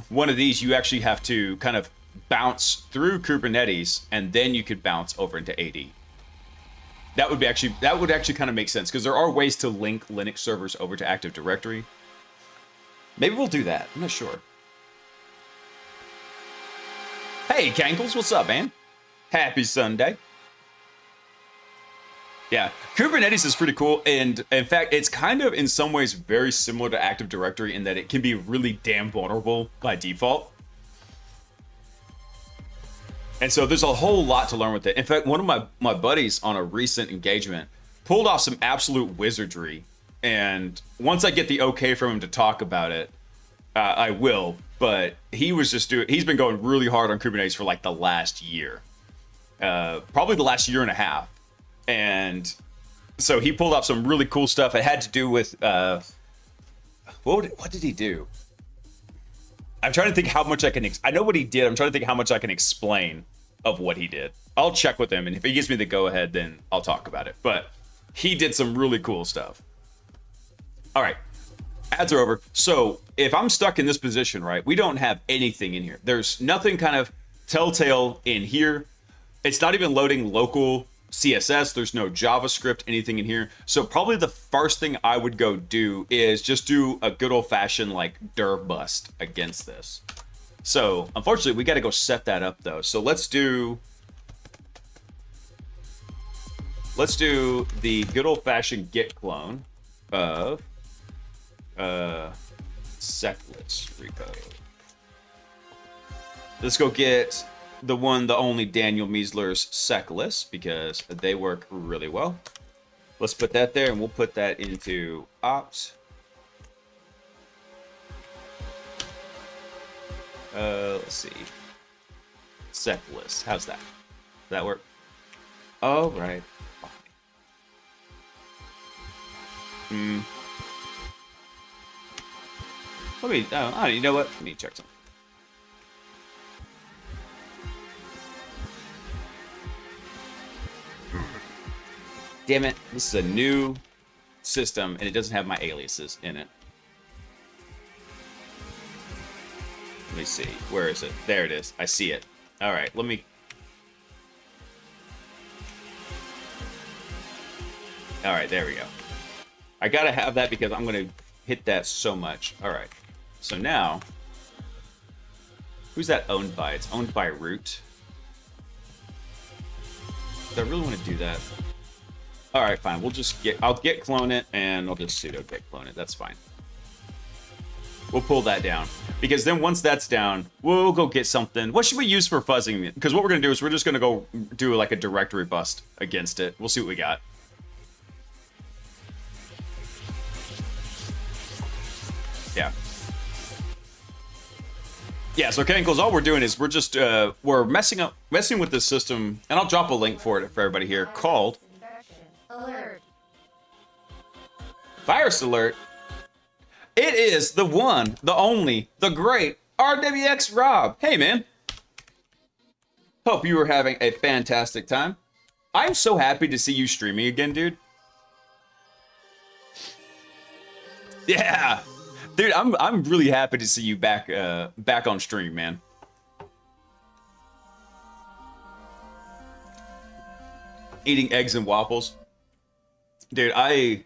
one of these, you actually have to kind of bounce through Kubernetes, and then you could bounce over into AD. That would actually kind of make sense, because there are ways to link Linux servers over to Active Directory. Maybe we'll do that. I'm not sure. Hey, Cankles, what's up, man? Happy Sunday. Yeah, Kubernetes is pretty cool, and in fact, it's kind of in some ways very similar to Active Directory in that it can be really damn vulnerable by default. And so there's a whole lot to learn with it. In fact, one of my buddies on a recent engagement pulled off some absolute wizardry, and once I get the okay from him to talk about it, I will. But he's been going really hard on Kubernetes for like the last year, probably the last year and a half. And so he pulled off some really cool stuff. It had to do with what did he do? I'm trying to think how much I can. I know what he did. I'm trying to think how much I can explain of what he did. I'll check with him, and if he gives me the go ahead, then I'll talk about it. But he did some really cool stuff. All right, ads are over. So if I'm stuck in this position, right, we don't have anything in here. There's nothing kind of telltale in here. It's not even loading local CSS. There's no JavaScript, anything in here. So probably the first thing I would go do is just do a good old-fashioned like dir bust against this. So unfortunately, we got to go set that up though. So let's do the good old-fashioned git clone of seclist repo. Let's go get the one, the only Daniel Miesler's seclist because they work really well. Let's put that there, and we'll put that into opt. Let's see. Seclist. How's that? Does that work? Oh, right. Let me. You know what? Let me check something. Damn it, this is a new system and it doesn't have my aliases in it. Let me see, where is it? There it is, I see it. All right, let me... All right, there we go. I gotta have that because I'm gonna hit that so much. All right, so now, who's that owned by? It's owned by root. Do I really want to do that? All right, fine. I'll git clone it, and I'll just sudo git clone it. That's fine. We'll pull that down. Because then once that's down, we'll go get something. What should we use for fuzzing? Because what we're going to do is we're just going to go do like a directory bust against it. We'll see what we got. Yeah. Yeah, so Cankles, all we're doing is we're just, we're messing with this system, and I'll drop a link for it for everybody here, called... Alert. Virus alert. It is the one, the only, the great RWX Rob. Hey, man. Hope you were having a fantastic time. I'm so happy to see you streaming again, dude. Yeah. Dude, I'm really happy to see you back on stream, man. Eating eggs and waffles. Dude, I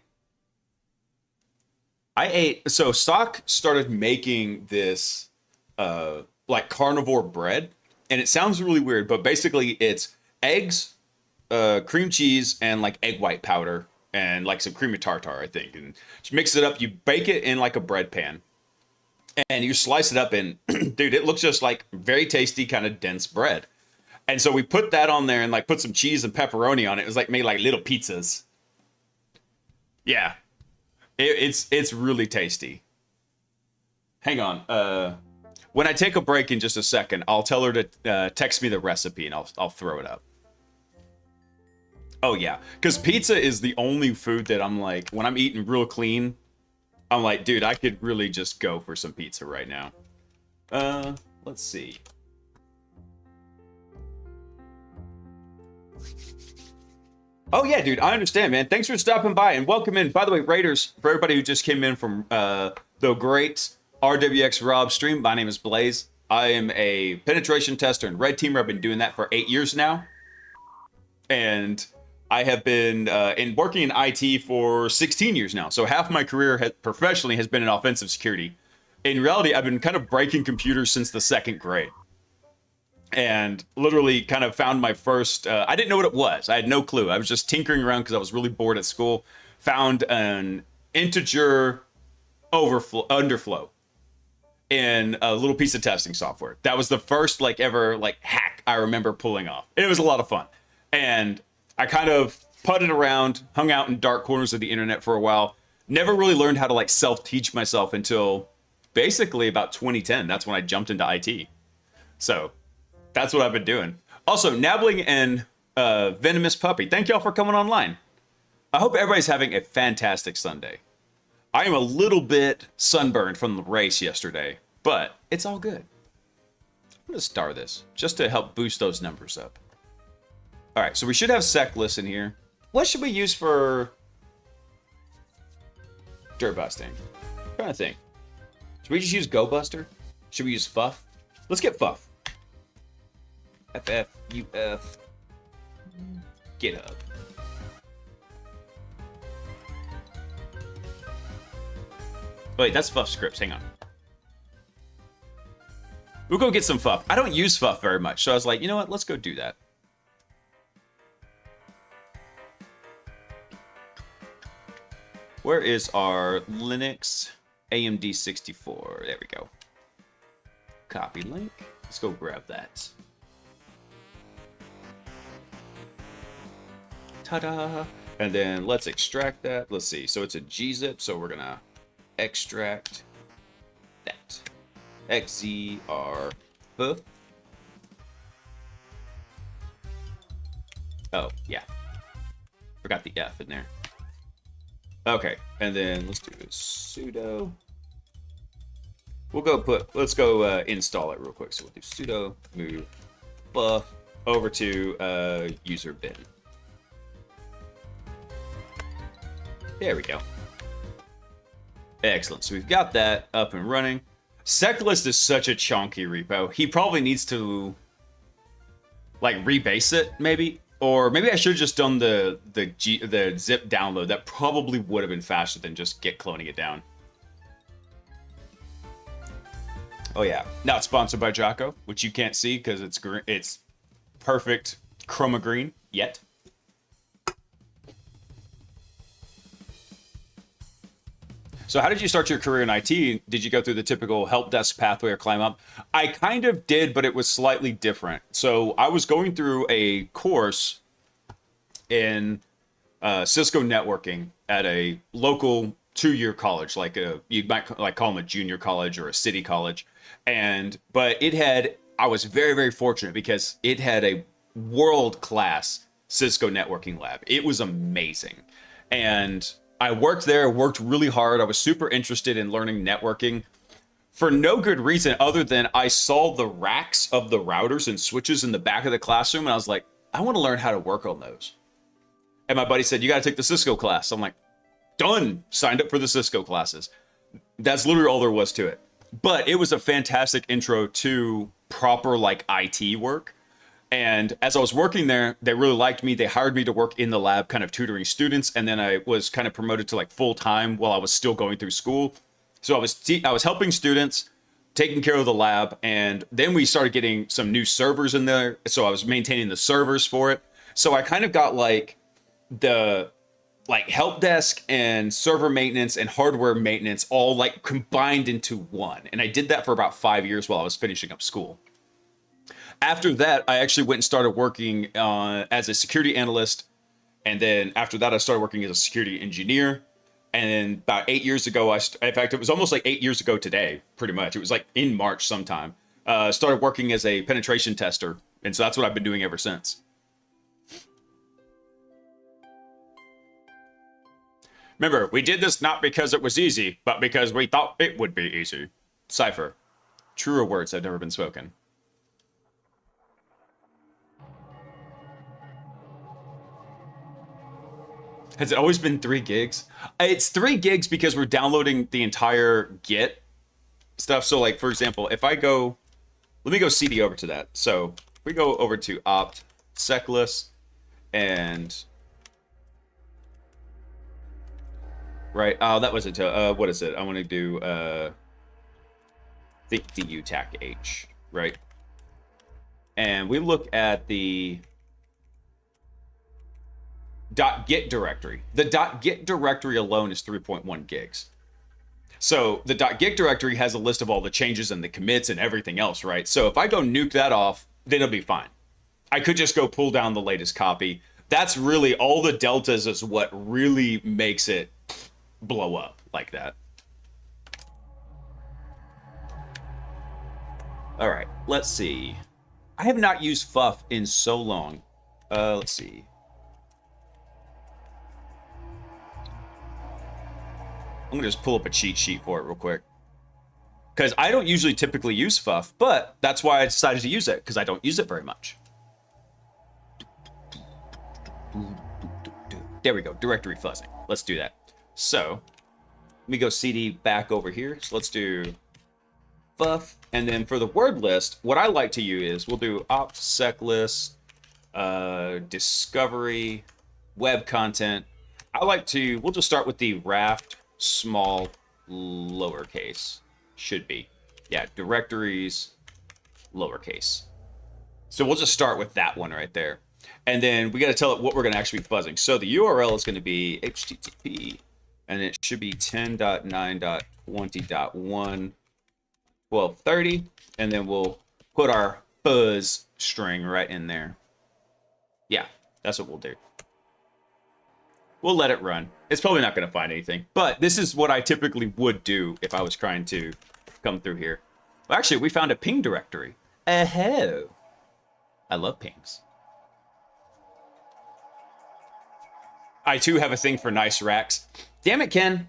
ate, so Sock started making this like carnivore bread, and it sounds really weird, but basically it's eggs, cream cheese, and like egg white powder, and like some cream of tartar, I think. And you mix it up, you bake it in like a bread pan, and you slice it up, and dude, it looks just like very tasty, kind of dense bread. And so we put that on there and like put some cheese and pepperoni on it. It was like made like little pizzas. Yeah, it's really tasty. Hang on. When I take a break in just a second, I'll tell her to text me the recipe and I'll throw it up. Oh yeah, because pizza is the only food that I'm like, when I'm eating real clean, I'm like, dude, I could really just go for some pizza right now. Let's see. Oh yeah, dude, I understand, man. Thanks for stopping by and welcome in. By the way, Raiders, for everybody who just came in from the great RWX Rob stream, my name is Blaise. I am a penetration tester and red teamer. I've been doing that for 8 years now. And I have been working in IT for 16 years now. So half my career professionally has been in offensive security. In reality, I've been kind of breaking computers since the 2nd grade. and literally kind of found my first. I didn't know what it was. I had no clue. I was just tinkering around because I was really bored at school. Found an integer underflow in a little piece of testing software. That was the first like ever like hack I remember pulling off. It was a lot of fun, and I kind of putted around, hung out in dark corners of the internet for a while. Never really learned how to like self-teach myself until basically about 2010. That's when I jumped into IT. So that's what I've been doing. Also, Nabbling and Venomous Puppy, thank y'all for coming online. I hope everybody's having a fantastic Sunday. I am a little bit sunburned from the race yesterday, but it's all good. I'm going to star this just to help boost those numbers up. All right, so we should have sec list in here. What should we use for dirt busting? I'm trying to think. Should we just use Go Buster? Should we use Fuff? Let's get Fuff. FFUF. GitHub. Wait, that's Fuff scripts. Hang on. We'll go get some Fuff. I don't use Fuff very much, so I was like, you know what? Let's go do that. Where is our Linux AMD 64? There we go. Copy link. Let's go grab that. Ta-da! And then let's extract that. Let's see. So it's a gzip, so we're gonna extract that. XZR. Oh, yeah. Forgot the F in there. Okay, and then let's do sudo. Let's go install it real quick. So we'll do sudo move buff over to user bin. There we go. Excellent. So we've got that up and running. Seclist is such a chunky repo. He probably needs to like rebase it, maybe. Or maybe I should have just done the zip download. That probably would have been faster than just git cloning it down. Oh yeah. Now it's sponsored by Jocko, which you can't see because it's green. It's perfect chroma green yet. So how did you start your career in IT? Did you go through the typical help desk pathway or climb up? I kind of did, but it was slightly different. So I was going through a course in Cisco networking at a local 2-year college, like you might like call them a junior college or a city college. But I was very, very fortunate because it had a world-class Cisco networking lab. It was amazing. And I worked there, worked really hard. I was super interested in learning networking for no good reason other than I saw the racks of the routers and switches in the back of the classroom. And I was like, I want to learn how to work on those. And my buddy said, you got to take the Cisco class. I'm like, done. Signed up for the Cisco classes. That's literally all there was to it. But it was a fantastic intro to proper like IT work. And as I was working there, they really liked me. They hired me to work in the lab, kind of tutoring students. And then I was kind of promoted to like full time while I was still going through school. So I was helping students, taking care of the lab. And then we started getting some new servers in there. So I was maintaining the servers for it. So I kind of got like the like help desk and server maintenance and hardware maintenance all like combined into one. And I did that for about 5 years while I was finishing up school. After that, I actually went and started working as a security analyst. And then after that, I started working as a security engineer. And then about 8 years ago, in fact, it was almost like 8 years ago today, pretty much. It was like in March sometime. Started working as a penetration tester. And so that's what I've been doing ever since. Remember, we did this not because it was easy, but because we thought it would be easy. Cypher. Truer words have never been spoken. Has it always been 3 gigs? It's 3 gigs because we're downloading the entire Git stuff. So like, for example, if I go, let me go CD over to that. So we go over to opt seclist and right. Oh, that was it. What is it? I want to do think du tac h, right? and we look at the .git directory. The .git directory alone is 3.1 gigs. So the .git directory has a list of all the changes and the commits and everything else, right? So if I go nuke that off, then it'll be fine. I could just go pull down the latest copy. That's really all the deltas is what really makes it blow up like that. All right, let's see. I have not used FUF in so long. Let's see. I'm gonna just pull up a cheat sheet for it real quick. Because I don't usually typically use FUF, but that's why I decided to use it, because I don't use it very much. There we go, directory fuzzing. Let's do that. So, let me go CD back over here. So let's do FUF. And then for the word list, what I like to use is we'll do opt sec list, discovery, web content. We'll just start with the raft small lowercase. Should be. Yeah, directories lowercase. So we'll just start with that one right there. And then we got to tell it what we're going to actually be fuzzing. So the URL is going to be http, and it should be 10.9.20.1.1230, and then we'll put our fuzz string right in there. Yeah, that's what we'll do. We'll let it run. It's probably not going to find anything, but this is what I typically would do if I was trying to come through here. Well, actually, we found a ping directory. Oh, I love pings. I too have a thing for nice racks. Damn it, Ken.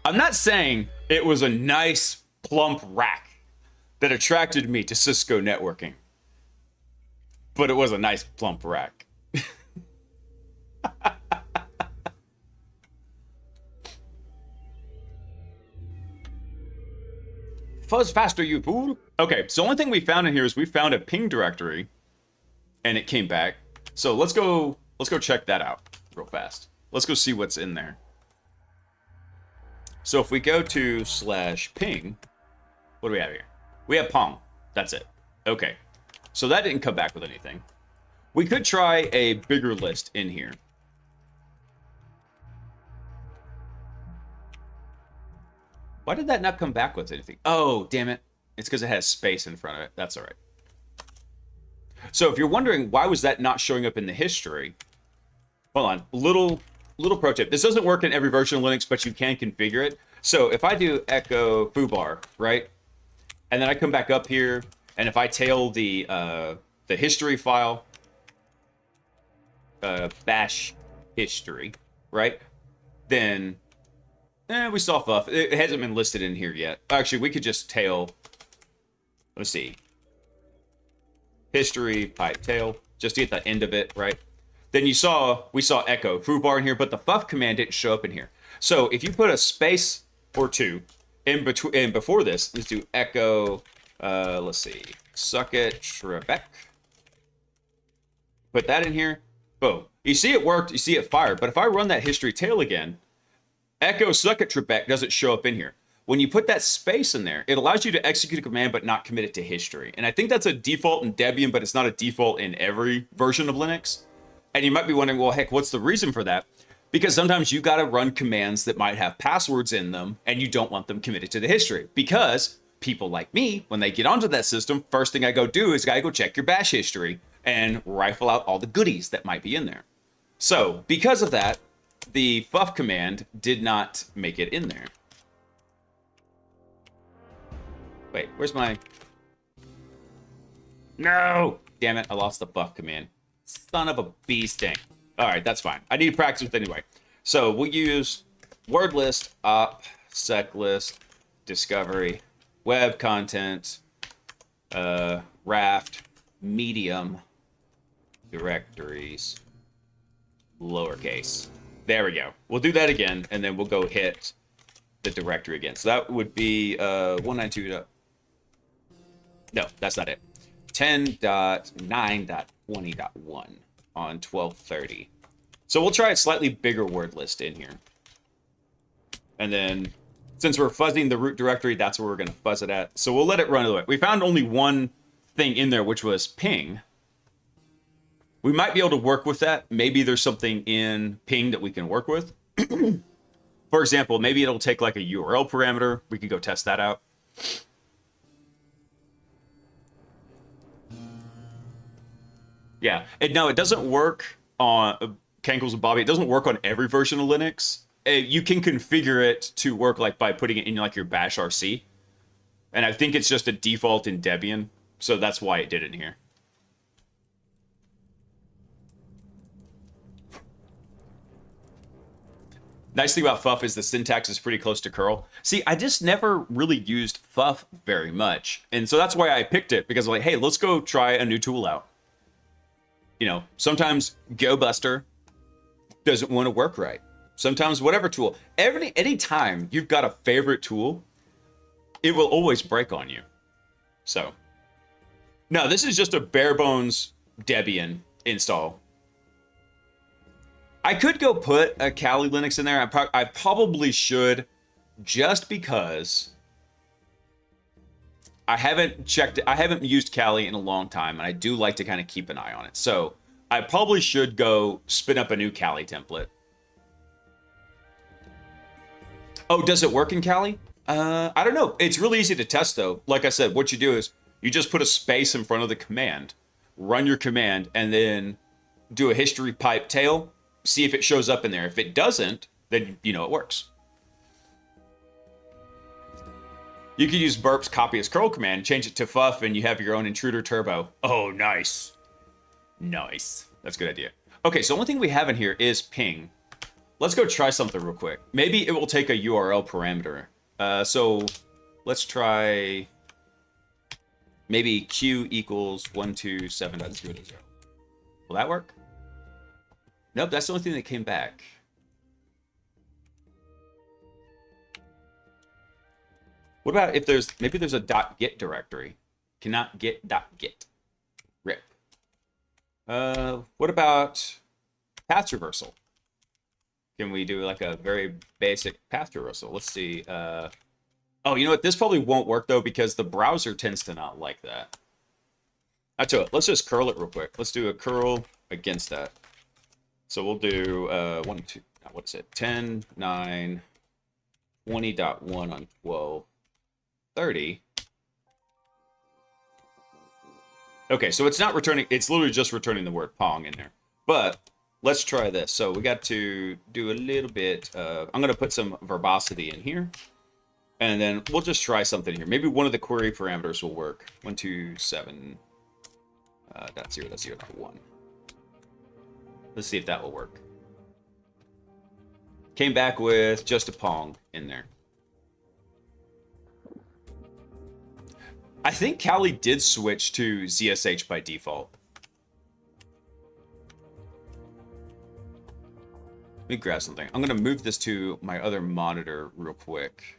I'm not saying it was a nice plump rack that attracted me to Cisco networking, but it was a nice plump rack. Fuzz faster, you fool. Okay, so the only thing we found in here is we found a ping directory, and it came back. So let's go check that out real fast. Let's go see what's in there. So if we go to /ping, what do we have here? We have Pong. That's it. Okay. So that didn't come back with anything. We could try a bigger list in here. Why did that not come back with anything? Oh, damn it. It's because it has space in front of it. That's all right. So if you're wondering why was that not showing up in the history, hold on. Little pro tip. This doesn't work in every version of Linux, but you can configure it. So if I do echo foobar, right? And then I come back up here, and if I tail the history file, bash history, right? Then we saw FUF. It hasn't been listed in here yet. Actually, we could just tail. Let's see. History pipe tail, just to get the end of it, right? Then we saw echo foobar in here, but the FUF command didn't show up in here. So if you put a space or two in between and before this, let's do echo. Let's see, suck it Trebek. Put that in here. Boom. You see it worked. You see it fired. But if I run that history tail again, echo suck it Trebek doesn't show up in here. When you put that space in there, it allows you to execute a command but not commit it to history. And I think that's a default in Debian, but it's not a default in every version of Linux. And you might be wondering, well, heck, what's the reason for that? Because sometimes you got to run commands that might have passwords in them and you don't want them committed to the history. Because people like me, when they get onto that system, first thing I go do is I go check your bash history and rifle out all the goodies that might be in there. So because of that, the FUF command did not make it in there. Wait, where's my... No! Damn it, I lost the FUF command. Son of a bee sting. Alright, that's fine. I need to practice with it anyway. So we'll use word list, op, sec list, discovery, web content, raft, medium, directories, lowercase. There we go. We'll do that again, and then we'll go hit the directory again. So that would be 192. No, that's not it. 10.9.20.1 on 1230. So we'll try a slightly bigger word list in here. And then Since we're fuzzing the root directory, that's where we're going to fuzz it at. So we'll let it run away. We found only one thing in there, which was ping. We might be able to work with that. Maybe there's something in ping that we can work with. For example, maybe it'll take like a URL parameter. We can go test that out. Yeah, no, it doesn't work on Cankles and Bobby. It doesn't work on every version of Linux. You can configure it to work like by putting it in like your bash RC. And I think it's just a default in Debian. So that's why it did it in here. Nice thing about Fuff is the syntax is pretty close to curl. See, I just never really used Fuff very much. And so that's why I picked it, because I'm like, hey, let's go try a new tool out. You know, sometimes GoBuster doesn't want to work right. Sometimes whatever tool. Any time you've got a favorite tool, it will always break on you. So, no, this is just a bare bones Debian install. I could go put a Kali Linux in there. I probably should, just because I haven't checked it. I haven't used Kali in a long time, and I do like to kind of keep an eye on it. So I probably should go spin up a new Kali template. Oh, does it work in Kali? I don't know. It's really easy to test, though. Like I said, what you do is you just put a space in front of the command, run your command, and then do a history pipe tail. See if it shows up in there. If it doesn't, then you know it works. You could use burp's copy as curl command, change it to fuff, and you have your own intruder turbo. Oh, nice. Nice. That's a good idea. Okay, so the only thing we have in here is ping. Let's go try something real quick. Maybe it will take a URL parameter. So let's try maybe q equals 127.0.0. Will that work? Nope, that's the only thing that came back. What about if maybe there's a .git directory? Cannot get .git. Rip. What about path traversal? Can we do like a very basic path traversal? Let's see. Oh, you know what? This probably won't work though, because the browser tends to not like that. I tell you what, let's just curl it real quick. Let's do a curl against that. So we'll do 10, 9, 20.1 on 12, 30. Okay, so it's not returning, it's literally just returning the word Pong in there. But let's try this. So we got to do a little bit of, I'm going to put some verbosity in here. And then we'll just try something here. Maybe one of the query parameters will work. 127.0.0.1. Let's see if that will work. Came back with just a Pong in there. I think Kali did switch to ZSH by default. Let me grab something. I'm going to move this to my other monitor real quick.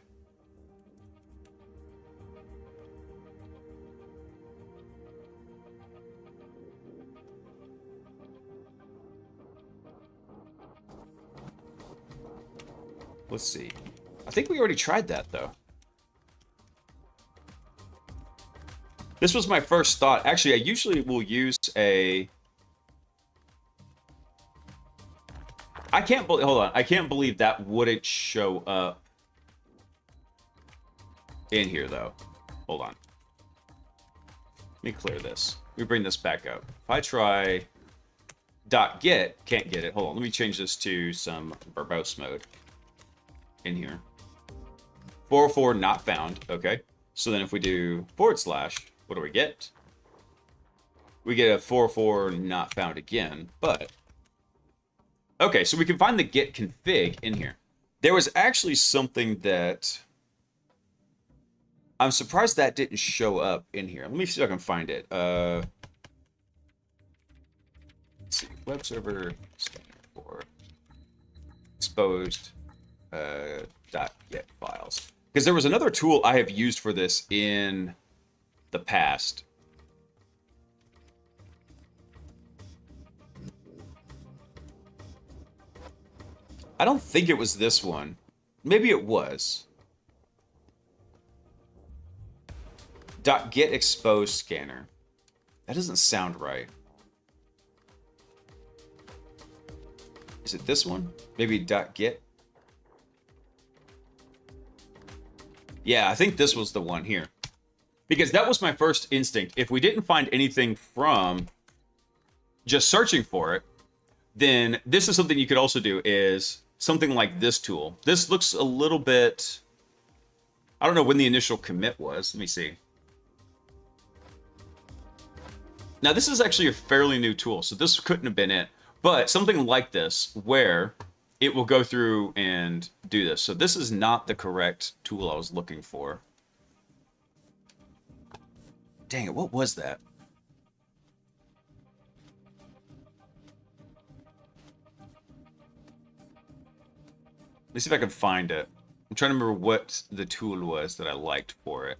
Let's see. I think we already tried that, though. This was my first thought. Actually, I usually will use a... I can't believe... Hold on. I can't believe that wouldn't show up in here, though. Hold on. Let me clear this. Let me bring this back up. If I try .get, can't get it. Hold on. Let me change this to some verbose mode. In here. 404 not found. Okay. So then if we do /, what do we get? We get a 404 not found again, but okay, so we can find the git config in here. There was actually something that I'm surprised that didn't show up in here. Let me see if I can find it. Let's see. Web server standard for exposed .get files, because there was another tool I have used for this in the past. I don't think it was this one. Maybe it was. .get expose scanner. That doesn't sound right. Is it this one? Maybe .get? Yeah, I think this was the one here. Because that was my first instinct. If we didn't find anything from just searching for it, then this is something you could also do, is something like this tool. This looks a little bit... I don't know when the initial commit was. Let me see. Now, this is actually a fairly new tool, so this couldn't have been it. But something like this, where it will go through and do this. So this is not the correct tool I was looking for. Dang it, what was that? Let me see if I can find it. I'm trying to remember what the tool was that I liked for it.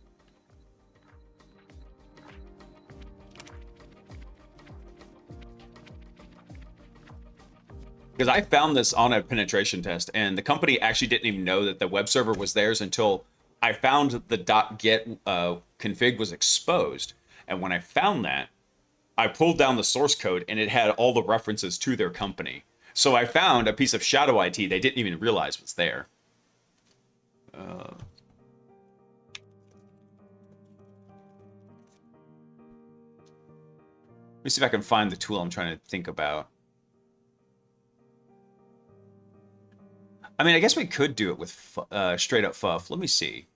Because I found this on a penetration test, and the company actually didn't even know that the web server was theirs until I found the .get config was exposed. And when I found that, I pulled down the source code, and it had all the references to their company. So I found a piece of shadow IT they didn't even realize was there. Let me see if I can find the tool I'm trying to think about. I mean, I guess we could do it with straight up FUF. Let me see.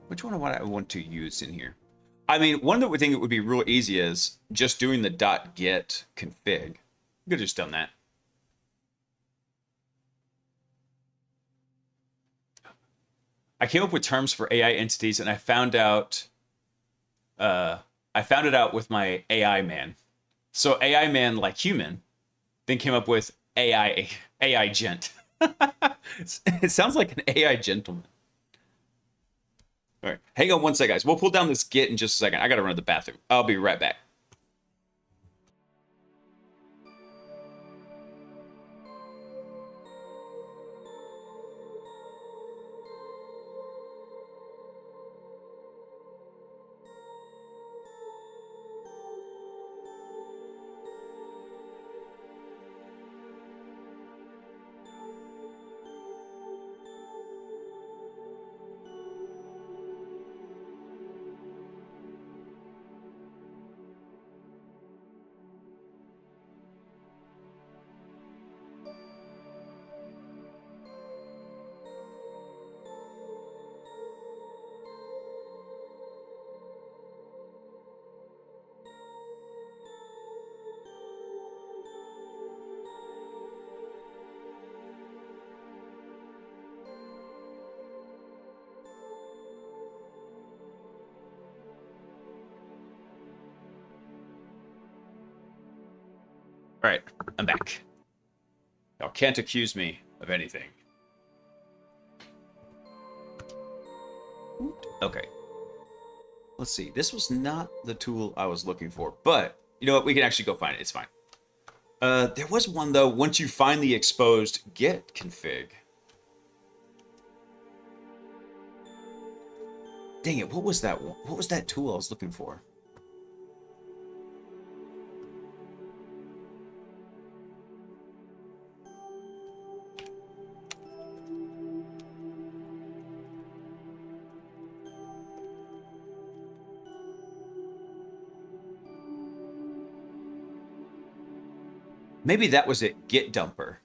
Which one do I want to use in here? I mean, one that we think it would be real easy is just doing the .get config. We could have just done that. I came up with terms for AI entities, and I found out... I found it out with my AI man. So AI man, like human, then came up with AI gent. It sounds like an AI gentleman. All right, hang on one sec, guys. We'll pull down this Git in just a second. I gotta run to the bathroom. I'll be right back. All right, I'm back. Y'all can't accuse me of anything. Okay. Let's see. This was not the tool I was looking for, but you know what? We can actually go find it. It's fine. There was one, though, once you find the exposed Git config. Dang it, what was that one? What was that tool I was looking for? Maybe that was it, Git Dumper.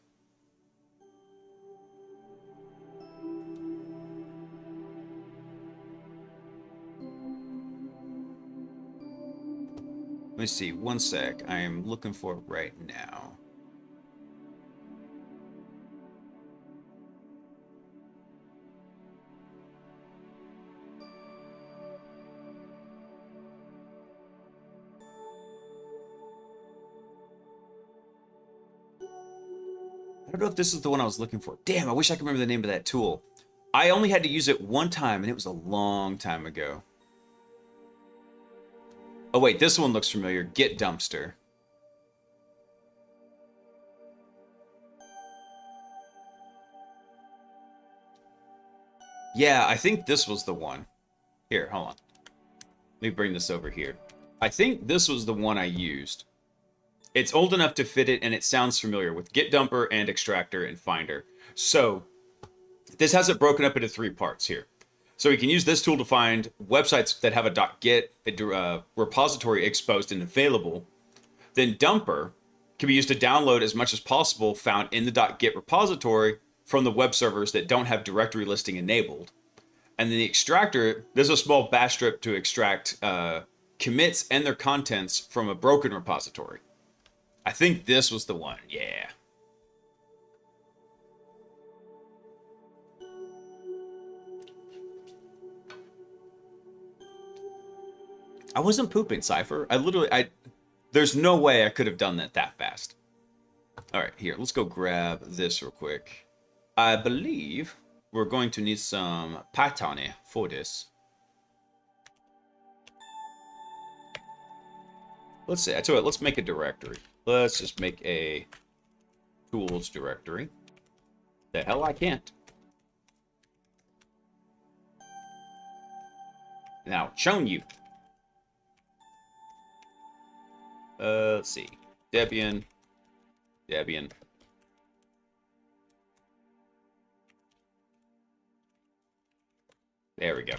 Let me see, one sec. I am looking for it right now. I don't know if this is the one I was looking for. Damn, I wish I could remember the name of that tool. I only had to use it one time, and it was a long time ago. Oh, wait, this one looks familiar. Git Dumpster. Yeah, I think this was the one. Here, hold on. Let me bring this over here. I think this was the one I used. It's old enough to fit it, and it sounds familiar with Git Dumper and Extractor and Finder. So this has it broken up into 3 parts here. So you can use this tool to find websites that have a .git repository exposed and available. Then Dumper can be used to download as much as possible found in the .git repository from the web servers that don't have directory listing enabled. And then the Extractor, there's a small bash script to extract commits and their contents from a broken repository. I think this was the one, yeah. I wasn't pooping, Cypher. There's no way I could have done that fast. All right, here, let's go grab this real quick. I believe we're going to need some Python for this. Let's see, I tell you what, let's make a directory. Let's just make a tools directory. The hell I can't. Now, shown you. Let's see. Debian. There we go.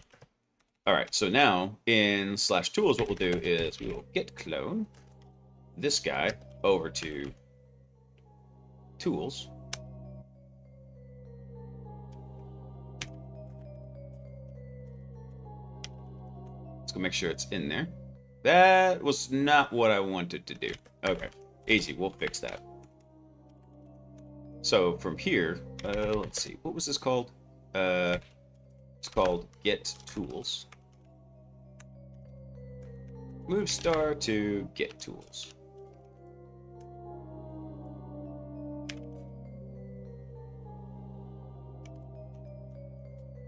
All right, so now in /tools, what we'll do is we will git clone this guy over to tools. Let's go make sure it's in there. That was not what I wanted to do. Okay, easy, we'll fix that. So from here, let's see, what was this called? It's called Get Tools. Move star to Get Tools.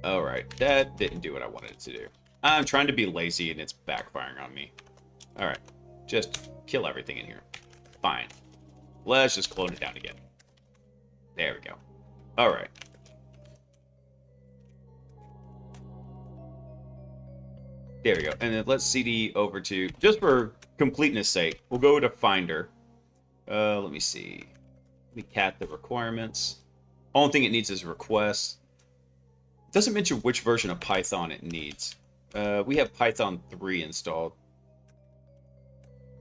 All right, that didn't do what I wanted it to do. I'm trying to be lazy and it's backfiring on me. All right, just kill everything in here. Fine. Let's just clone it down again. There we go. All right. There we go. And then let's CD over to, just for completeness sake, we'll go to Finder. Let me see. Let me cat the requirements. Only thing it needs is requests. It doesn't mention which version of Python it needs. We have Python 3 installed.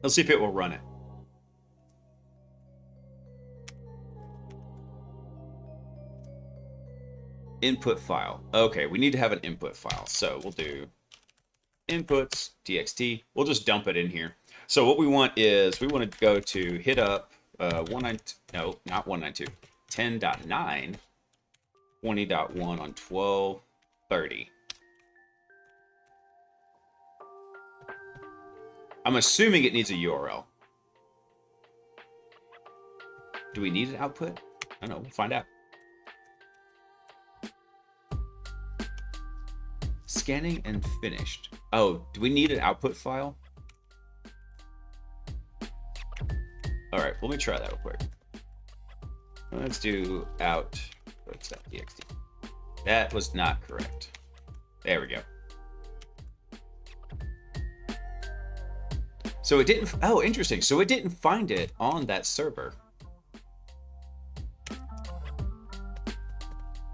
Let's see if it will run it. Input file. Okay, we need to have an input file. So we'll do inputs, txt. We'll just dump it in here. So what we want is, we want to go to hit up 10.9, 20.1 on 12:30. I'm assuming it needs a URL. Do we need an output? I don't know, we'll find out. Scanning and finished. Oh, do we need an output file? All right, let me try that real quick. Let's do out. What's that? txt. That was not correct. There we go. So it didn't. Oh, interesting. So it didn't find it on that server.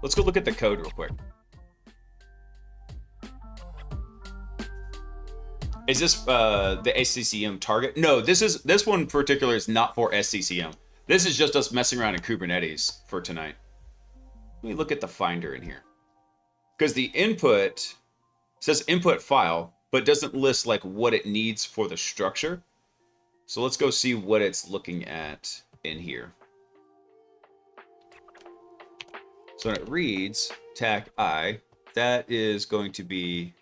Let's go look at the code real quick. Is this the SCCM target? No, this one in particular is not for SCCM. This is just us messing around in Kubernetes for tonight. Let me look at the Finder in here. Because the input says input file, but doesn't list like what it needs for the structure. So let's go see what it's looking at in here. So when it reads tag I, that is going to be,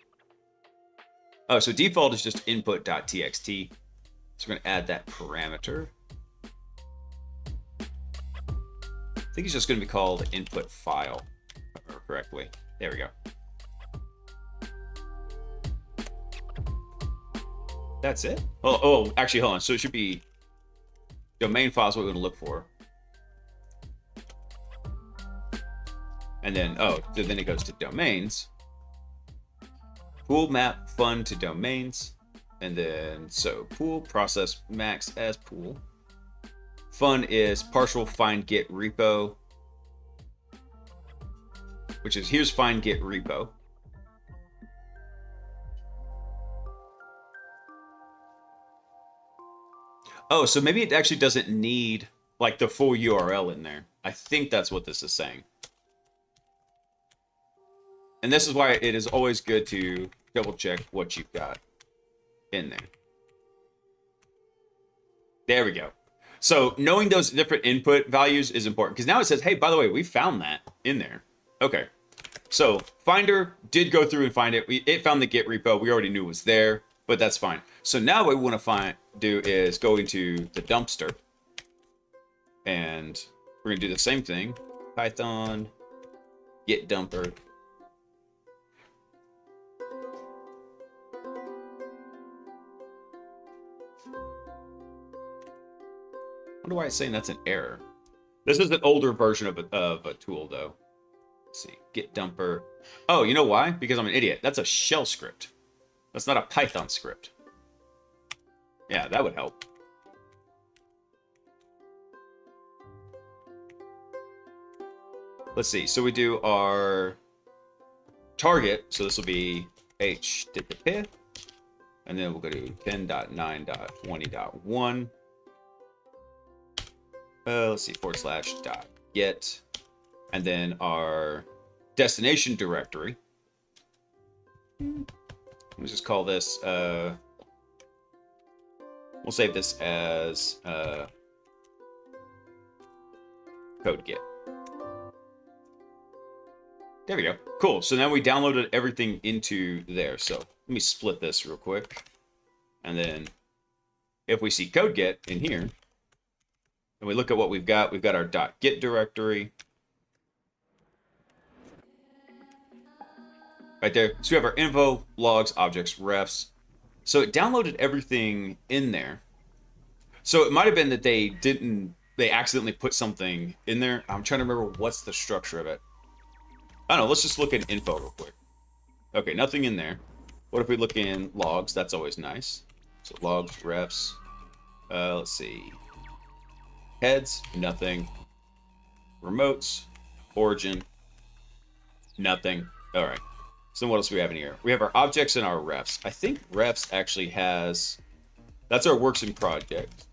oh, so default is just input.txt. So we're going to add that parameter. I think it's just going to be called input file, if I remember correctly. There we go. That's it? Oh, actually, hold on. So it should be domain file is what we're going to look for. And then, oh, so then it goes to domains. Pool map fun to domains. And then, so pool process max as pool. Fun is partial find get repo, which is here's find get repo. Oh, so maybe it actually doesn't need like the full URL in there. I think that's what this is saying. And this is why it is always good to double check what you've got in there. There we go. So knowing those different input values is important because now it says, hey, by the way, we found that in there. Okay. So Finder did go through and find it. It found the Git repo. We already knew it was there, but that's fine. So now what we want to do is go into the dumpster. And we're going to do the same thing. Python, git dumper. I wonder why it's saying that's an error. This is an older version of a tool, though. Let's see, git dumper. Oh, you know why? Because I'm an idiot. That's a shell script. That's not a Python script. Yeah, that would help. Let's see. So we do our target. So this will be http. And then we'll go to 10.9.20.1. Let's see, /.get. And then our destination directory. Let's just call this, we'll save this as code get. There we go. Cool. So now we downloaded everything into there. So let me split this real quick. And then if we see code get in here, and we look at what we've got our .git directory. Right there. So we have our info, logs, objects, refs. So it downloaded everything in there. So it might have been that they accidentally put something in there. I'm trying to remember what's the structure of it. I don't know. Let's just look at info real quick. Okay, nothing in there. What if we look in logs? That's always nice. So logs, refs. Let's see. Heads, nothing. Remotes, origin, nothing. All right. So what else do we have in here? We have our objects and our refs. I think refs actually has, that's our works in project.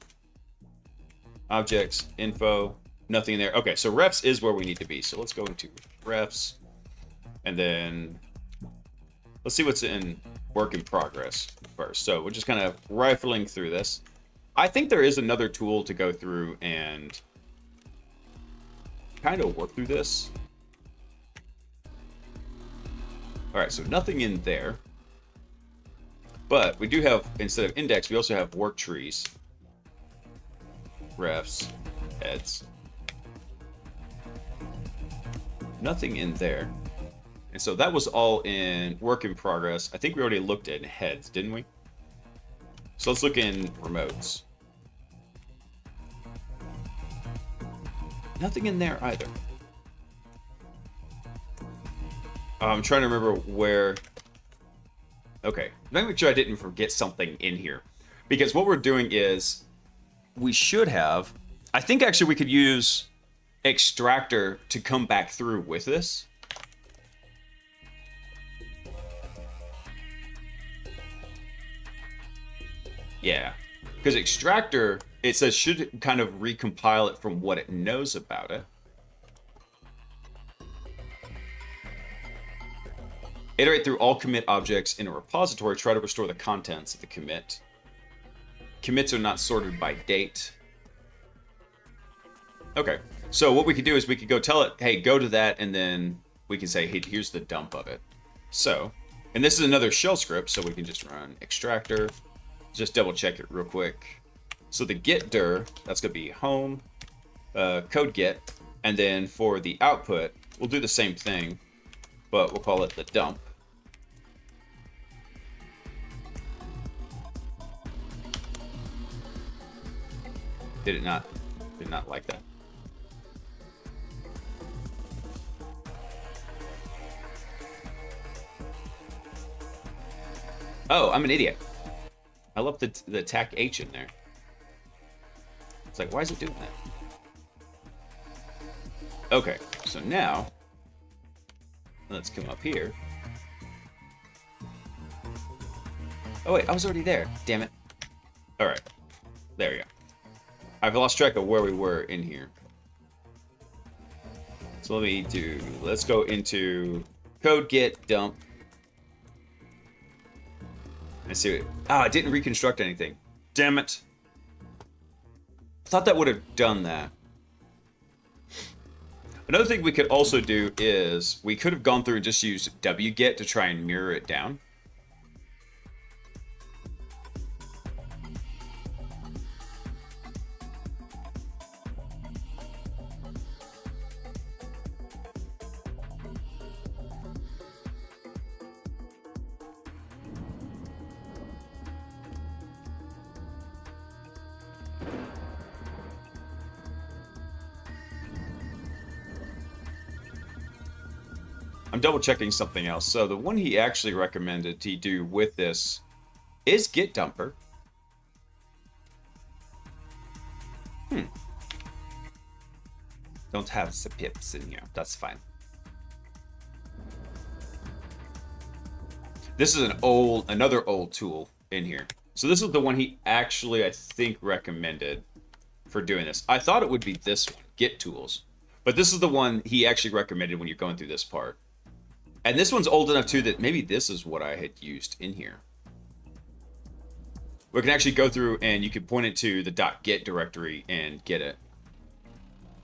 Objects, info, nothing in there. Okay, so refs is where we need to be. So let's go into refs. And then let's see what's in work in progress first. So we're just kind of rifling through this. I think there is another tool to go through and kind of work through this. All right, so nothing in there. But we do have, instead of index, we also have work trees. Refs, heads. Nothing in there. And so that was all in work in progress. I think we already looked at heads, didn't we? So let's look in remotes. Nothing in there either. I'm trying to remember where. Okay, let me make sure I didn't forget something in here. Because what we're doing is we should have, I think actually we could use extractor to come back through with this. Yeah, because extractor, it says should kind of recompile it from what it knows about it. Iterate through all commit objects in a repository. Try to restore the contents of the commit. Commits are not sorted by date. Okay, so what we could do is we could go tell it, hey, go to that, and then we can say, hey, here's the dump of it. So, and this is another shell script, so we can just run extractor. Just double check it real quick. So the get dir, that's gonna be home, code get, and then for the output, we'll do the same thing, but we'll call it the dump. Did it not like that? Oh, I'm an idiot. I left the tac H in there. It's like, why is it doing that? Okay, so now, let's come up here. Oh wait, I was already there. Damn it. All right, there we go. I've lost track of where we were in here. So let's go into code get dump. I see. I didn't reconstruct anything. Damn it. I thought that would have done that. Another thing we could also do is we could have gone through and just used wget to try and mirror it down. I'm double checking something else. So the one he actually recommended to do with this is Git Dumper. Don't have the pips in here. That's fine. This is another old tool in here. So this is the one he actually, I think, recommended for doing this. I thought it would be this one, Git Tools. But this is the one he actually recommended when you're going through this part. And this one's old enough, too, that maybe this is what I had used in here. We can actually go through and you can point it to the .git directory and get it.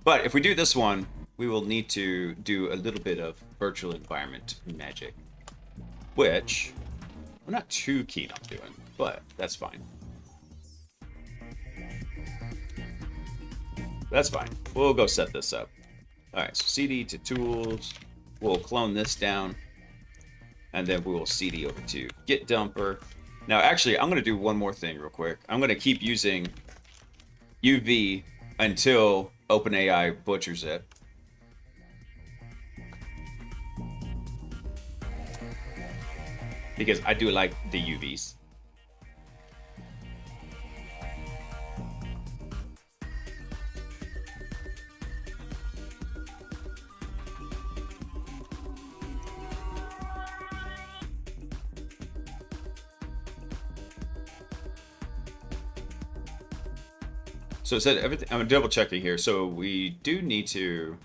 But if we do this one, we will need to do a little bit of virtual environment magic, which I'm not too keen on doing, but that's fine. That's fine. We'll go set this up. All right, so CD to tools. We'll clone this down, and then we will CD over to Git Dumper. Now, actually, I'm going to do one more thing real quick. I'm going to keep using UV until OpenAI butchers it. Because I do like the UVs. So it said everything. I'm double checking here. So we do need to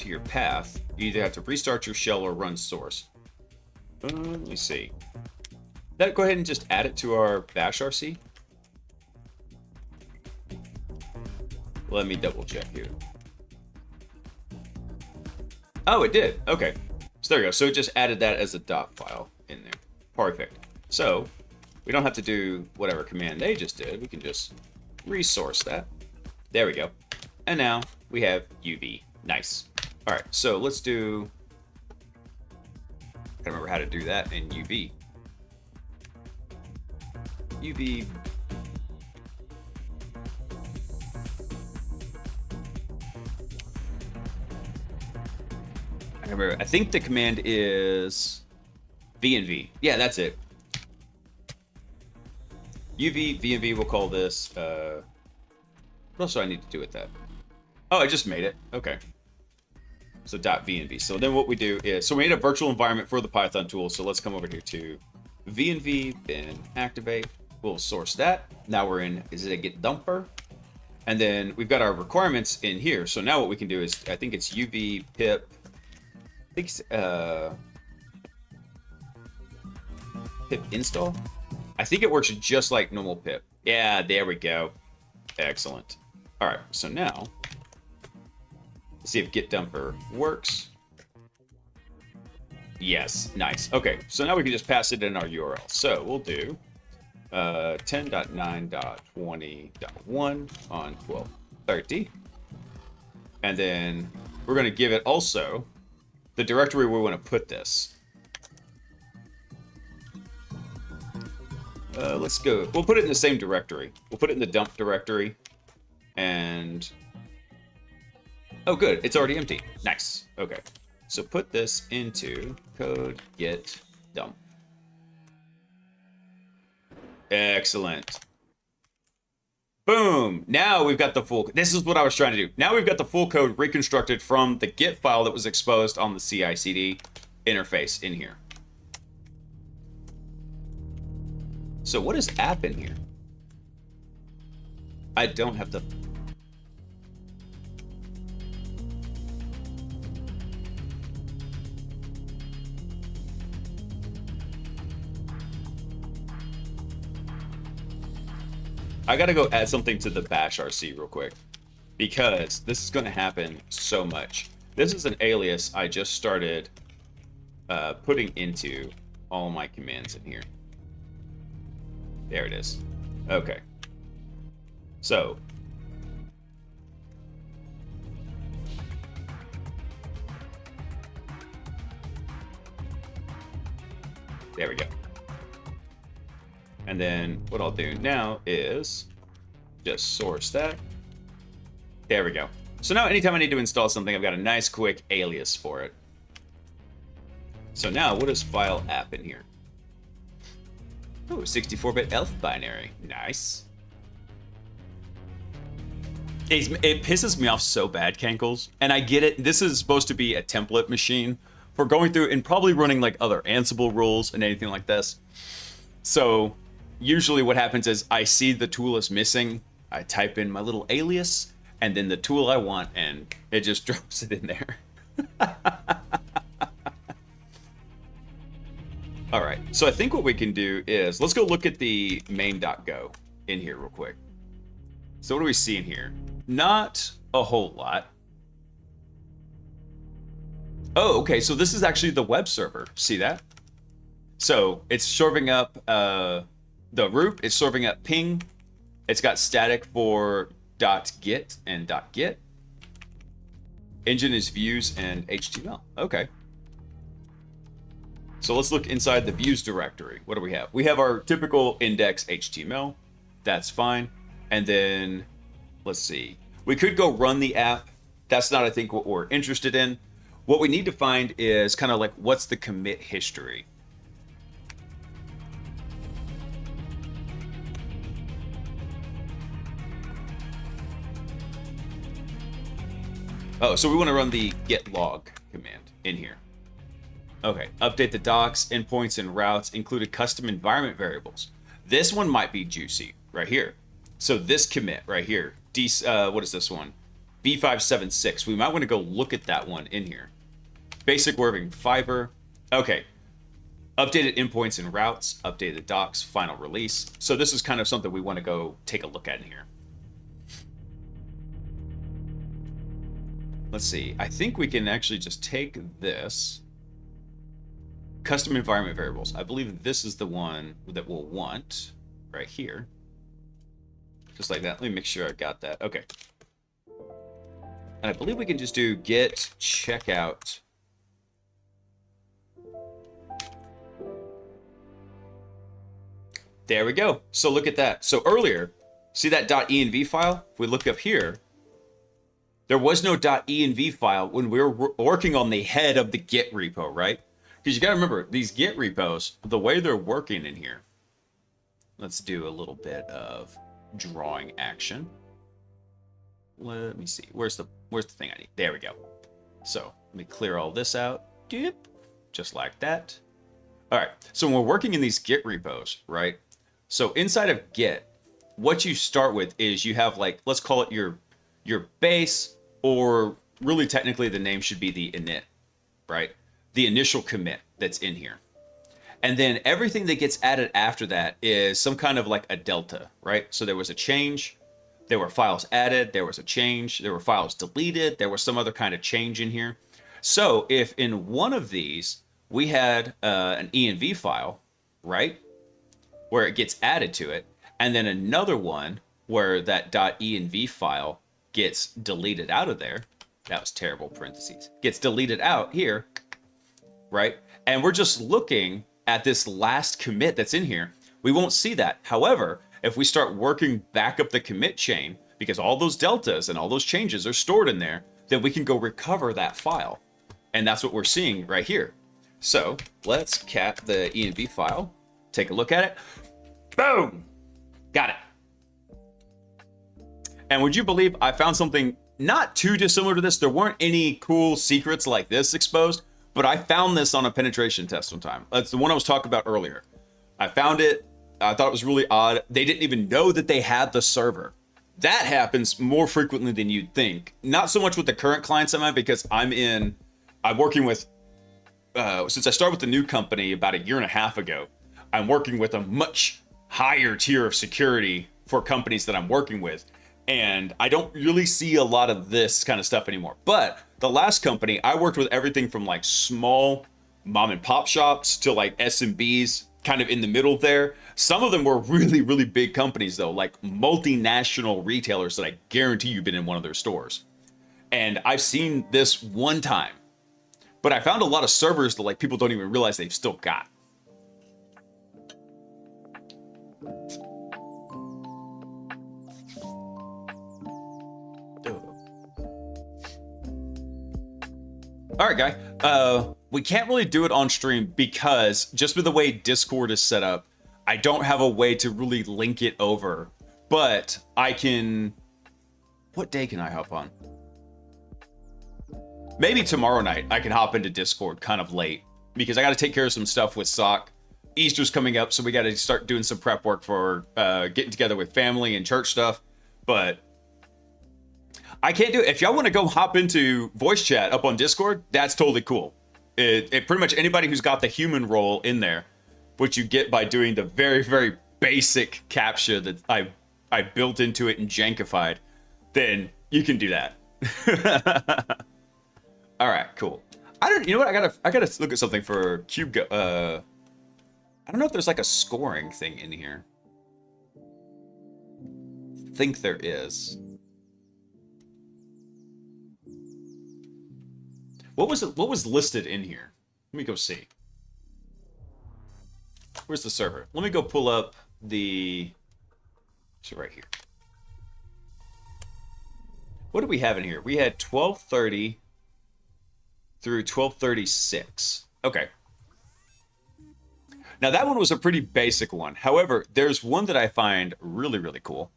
your path, you either have to restart your shell or run source. Let me see. That go ahead and just add it to our bash RC. Let me double check here. Oh, it did. Okay. So there we go. So it just added that as a dot file in there. Perfect. So we don't have to do whatever command they just did. We can just resource that. There we go. And now we have UV. Nice. All right. So let's do. I don't remember how to do that in UV. UV. I think the command is V&V. Yeah, that's it. UV, V&V, we'll call this, what else do I need to do with that? Oh, I just made it. Okay. So .V&V. So then what we do is, so we made a virtual environment for the Python tool. So let's come over here to V&V, then activate. We'll source that. Now we're in, is it a Git Dumper? And then we've got our requirements in here. So now what we can do is, I think it's UV pip, I think pip install. I think it works just like normal pip. Yeah, there we go. Excellent. All right, so now let's see if Git Dumper works. Yes, nice. Okay, so now we can just pass it in our URL. So we'll do 10.9.20.1 on 1230. And then we're going to give it also the directory we want to put this. Let's go. We'll put it in the same directory. We'll put it in the dump directory. And oh, good. It's already empty. Nice. Okay. So put this into code git dump. Excellent. Boom. Now we've got the full... This is what I was trying to do. Now we've got the full code reconstructed from the Git file that was exposed on the CI/CD interface in here. So what is app in here? I don't have the... I gotta go add something to the bash RC real quick, because this is gonna happen so much. This is an alias I just started putting into all my commands in here. There it is. Okay. So. There we go. And then what I'll do now is just source that. There we go. So now anytime I need to install something, I've got a nice quick alias for it. So now what is file app in here? Oh, 64-bit ELF binary. Nice. It pisses me off so bad, Cankles. And I get it. This is supposed to be a template machine for going through and probably running like other Ansible rules and anything like this. So usually what happens is I see the tool is missing. I type in my little alias and then the tool I want, and it just drops it in there. All right, so I think what we can do is, let's go look at the main.go in here real quick. So what do we see in here? Not a whole lot. Oh, okay, so this is actually the web server. See that? So it's serving up the root, it's serving up ping. It's got static for .git and .git. Engine is views and HTML. Okay. So let's look inside the views directory. What do we have? We have our typical index HTML. That's fine. And then let's see. We could go run the app. That's not, I think, what we're interested in. What we need to find is kind of like, what's the commit history? Oh, so we want to run the git log command in here. Okay, update the docs, endpoints, and routes, included custom environment variables. This one might be juicy right here. So this commit right here, what is this one? B576. We might want to go look at that one in here. Basic working fiber. Okay. Updated endpoints and routes, updated docs, final release. So this is kind of something we want to go take a look at in here. Let's see. I think we can actually just take this. Custom environment variables. I believe this is the one that we'll want right here. Just like that. Let me make sure I got that. Okay. And I believe we can just do git checkout. There we go. So look at that. So earlier, see that .env file? If we look up here, there was no .env file when we were working on the head of the Git repo, right? Because you got to remember, these Git repos, the way they're working in here. Let's do a little bit of drawing action. Let me see. Where's the thing I need? There we go. So let me clear all this out. Doop. Just like that. All right. So when we're working in these Git repos, right? So inside of Git, what you start with is you have like, let's call it your base, or really technically the name should be the init, right? The initial commit that's in here. And then everything that gets added after that is some kind of like a delta, right? So there was a change, there were files added, there was a change, there were files deleted, there was some other kind of change in here. So if in one of these we had an env file, right, where it gets added to it, and then another one where that .env file gets deleted out of there, that was terrible, parentheses, gets deleted out here, right? And we're just looking at this last commit that's in here. We won't see that. However, if we start working back up the commit chain, because all those deltas and all those changes are stored in there, then we can go recover that file. And that's what we're seeing right here. So let's cat the env file, take a look at it. Boom. Got it. And would you believe I found something not too dissimilar to this? There weren't any cool secrets like this exposed, but I found this on a penetration test one time. That's the one I was talking about earlier. I found it. I thought it was really odd. They didn't even know that they had the server. That happens more frequently than you'd think. Not so much with the current clients I'm at, because I'm working with, since I started with the new company about a year and a half ago, I'm working with a much higher tier of security for companies that I'm working with. And I don't really see a lot of this kind of stuff anymore. But the last company, I worked with everything from like small mom and pop shops to like SMBs, kind of in the middle there. Some of them were really, really big companies though, like multinational retailers that I guarantee you've been in one of their stores. And I've seen this one time, but I found a lot of servers that like people don't even realize they've still got. All right, guy. We can't really do it on stream because just with the way Discord is set up, I don't have a way to really link it over. But I can... What day can I hop on? Maybe tomorrow night I can hop into Discord kind of late because I got to take care of some stuff with Sock. Easter's coming up, so we got to start doing some prep work for getting together with family and church stuff. But I can't do it. If y'all want to go hop into voice chat up on Discord, that's totally cool. It pretty much anybody who's got the human role in there, which you get by doing the very, very basic CAPTCHA that I built into it and jankified, then you can do that. All right, cool. You know what? I gotta look at something for Cube. I don't know if there's like a scoring thing in here. I think there is. What was listed in here? Let me go see. Where's the server? Let me go pull up the... So right here. What do we have in here? We had 12:30 through 12:36. Okay. Now that one was a pretty basic one. However, there's one that I find really, really cool.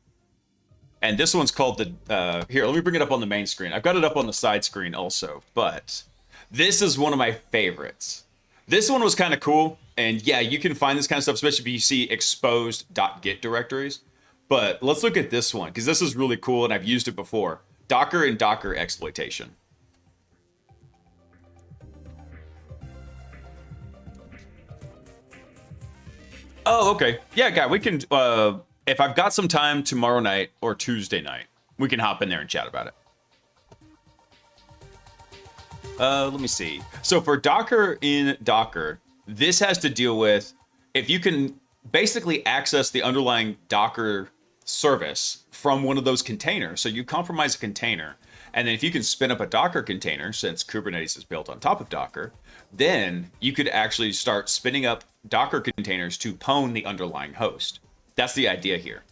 And this one's called the... here, let me bring it up on the main screen. I've got it up on the side screen also, but... This is one of my favorites. This one was kind of cool. And yeah, you can find this kind of stuff, especially if you see exposed.git directories. But let's look at this one, because this is really cool and I've used it before. Docker and Docker exploitation. Oh, okay. Yeah, guy, we can, if I've got some time tomorrow night or Tuesday night, we can hop in there and chat about it. Let me see. So for Docker in Docker, this has to deal with if you can basically access the underlying Docker service from one of those containers. So you compromise a container, and then if you can spin up a Docker container, since Kubernetes is built on top of Docker, then you could actually start spinning up Docker containers to pwn the underlying host. That's the idea here.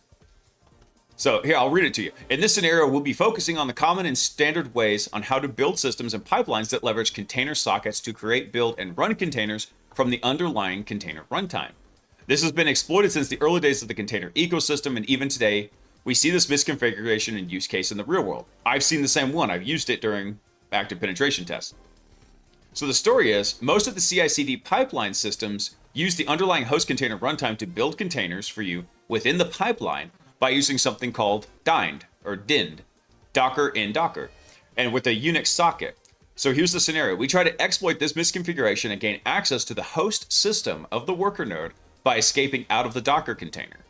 So here, I'll read it to you. In this scenario, we'll be focusing on the common and standard ways on how to build systems and pipelines that leverage container sockets to create, build, and run containers from the underlying container runtime. This has been exploited since the early days of the container ecosystem, and even today, we see this misconfiguration and use case in the real world. I've seen the same one. I've used it during active penetration tests. So the story is, most of the CI/CD pipeline systems use the underlying host container runtime to build containers for you within the pipeline by using something called DIND, or DIND, Docker in Docker, and with a Unix socket. So here's the scenario. We try to exploit this misconfiguration and gain access to the host system of the worker node by escaping out of the Docker container.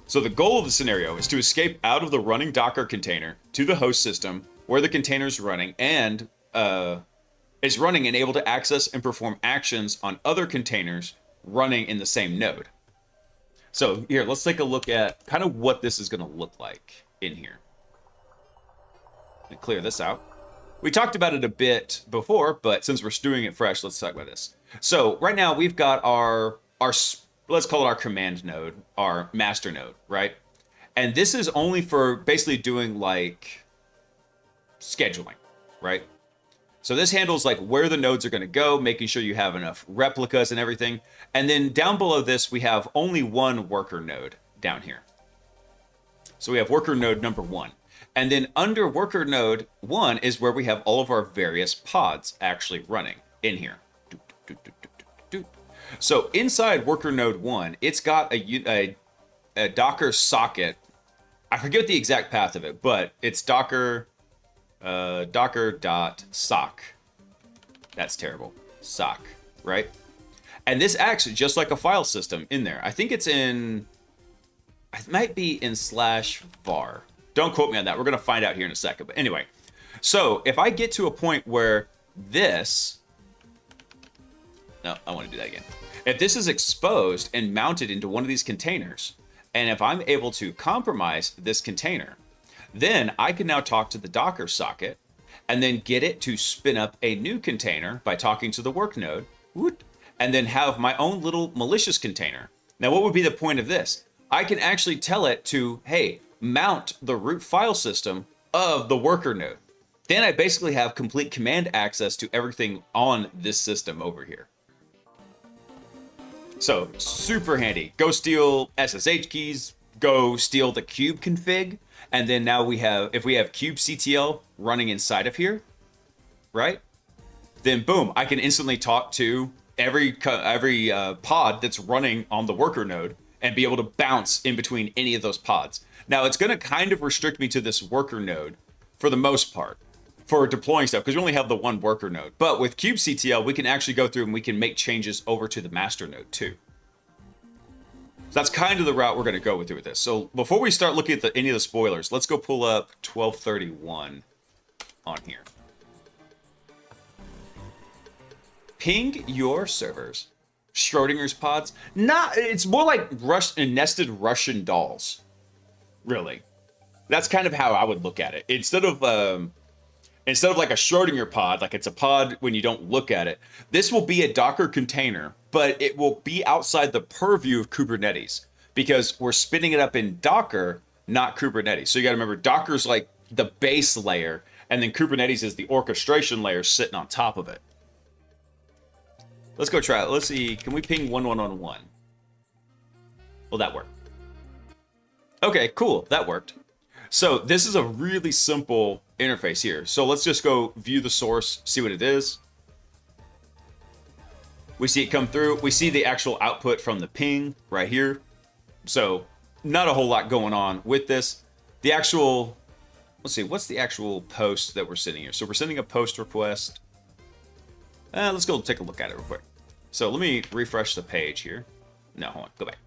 So the goal of the scenario is to escape out of the running Docker container to the host system where the container is running and able to access and perform actions on other containers running in the same node. So here, let's take a look at kind of what this is going to look like in here. Let me clear this out. We talked about it a bit before, but since we're doing it fresh, let's talk about this. So right now we've got our let's call it our command node, our master node, right? And this is only for basically doing like scheduling, right? So this handles like where the nodes are going to go, making sure you have enough replicas and everything. And then down below this, we have only one worker node down here. So we have worker node number 1. And then under worker node 1 is where we have all of our various pods actually running in here. So inside worker node 1, it's got a Docker socket. I forget the exact path of it, but it's docker docker.sock. That's terrible. Sock, right? And this acts just like a file system in there. I think it's in, it might be in /var. Don't quote me on that. We're going to find out here in a second. But anyway, so if I get to a point where this, no, I want to do that again. If this is exposed and mounted into one of these containers, and if I'm able to compromise this container, then I can now talk to the Docker socket and then get it to spin up a new container by talking to the work node, and then have my own little malicious container. Now, what would be the point of this? I can actually tell it to, hey, mount the root file system of the worker node. Then I basically have complete command access to everything on this system over here. So super handy. Go steal SSH keys, go steal the kube config. And then now we have, if we have kubectl running inside of here, right? Then boom, I can instantly talk to every pod that's running on the worker node and be able to bounce in between any of those pods. Now it's going to kind of restrict me to this worker node for the most part for deploying stuff because we only have the one worker node. But with kubectl, we can actually go through and we can make changes over to the master node too. So that's kind of the route we're going to go with this. So before we start looking at any of the spoilers, let's go pull up 1231 on here. Ping your servers. Schrodinger's pods. It's more like nested Russian dolls. Really. That's kind of how I would look at it. Instead of like a Schrodinger pod, like it's a pod when you don't look at it, this will be a Docker container, but it will be outside the purview of Kubernetes because we're spinning it up in Docker, not Kubernetes. So you got to remember, Docker's like the base layer, and then Kubernetes is the orchestration layer sitting on top of it. Let's go try it. Let's see. Can we ping 1111? Will that work? Okay, cool. That worked. So this is a really simple interface here. So let's just go view the source, see what it is. We see it come through. We see the actual output from the ping right here. So not a whole lot going on with this. The actual, let's see, what's the actual post that we're sending here? So we're sending a post request. Let's go take a look at it real quick. So let me refresh the page here. No, hold on, go back.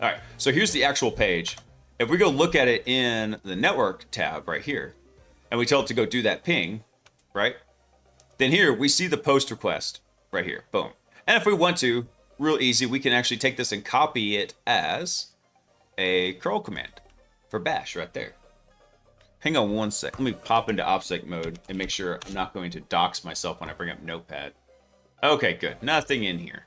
All right, so here's the actual page. If we go look at it in the network tab right here, and we tell it to go do that ping, right? Then here we see the post request right here, boom. And if we want to, real easy, we can actually take this and copy it as a curl command for bash right there. Hang on one sec. Let me pop into OPSEC mode and make sure I'm not going to dox myself when I bring up Notepad. Okay, good. Nothing in here.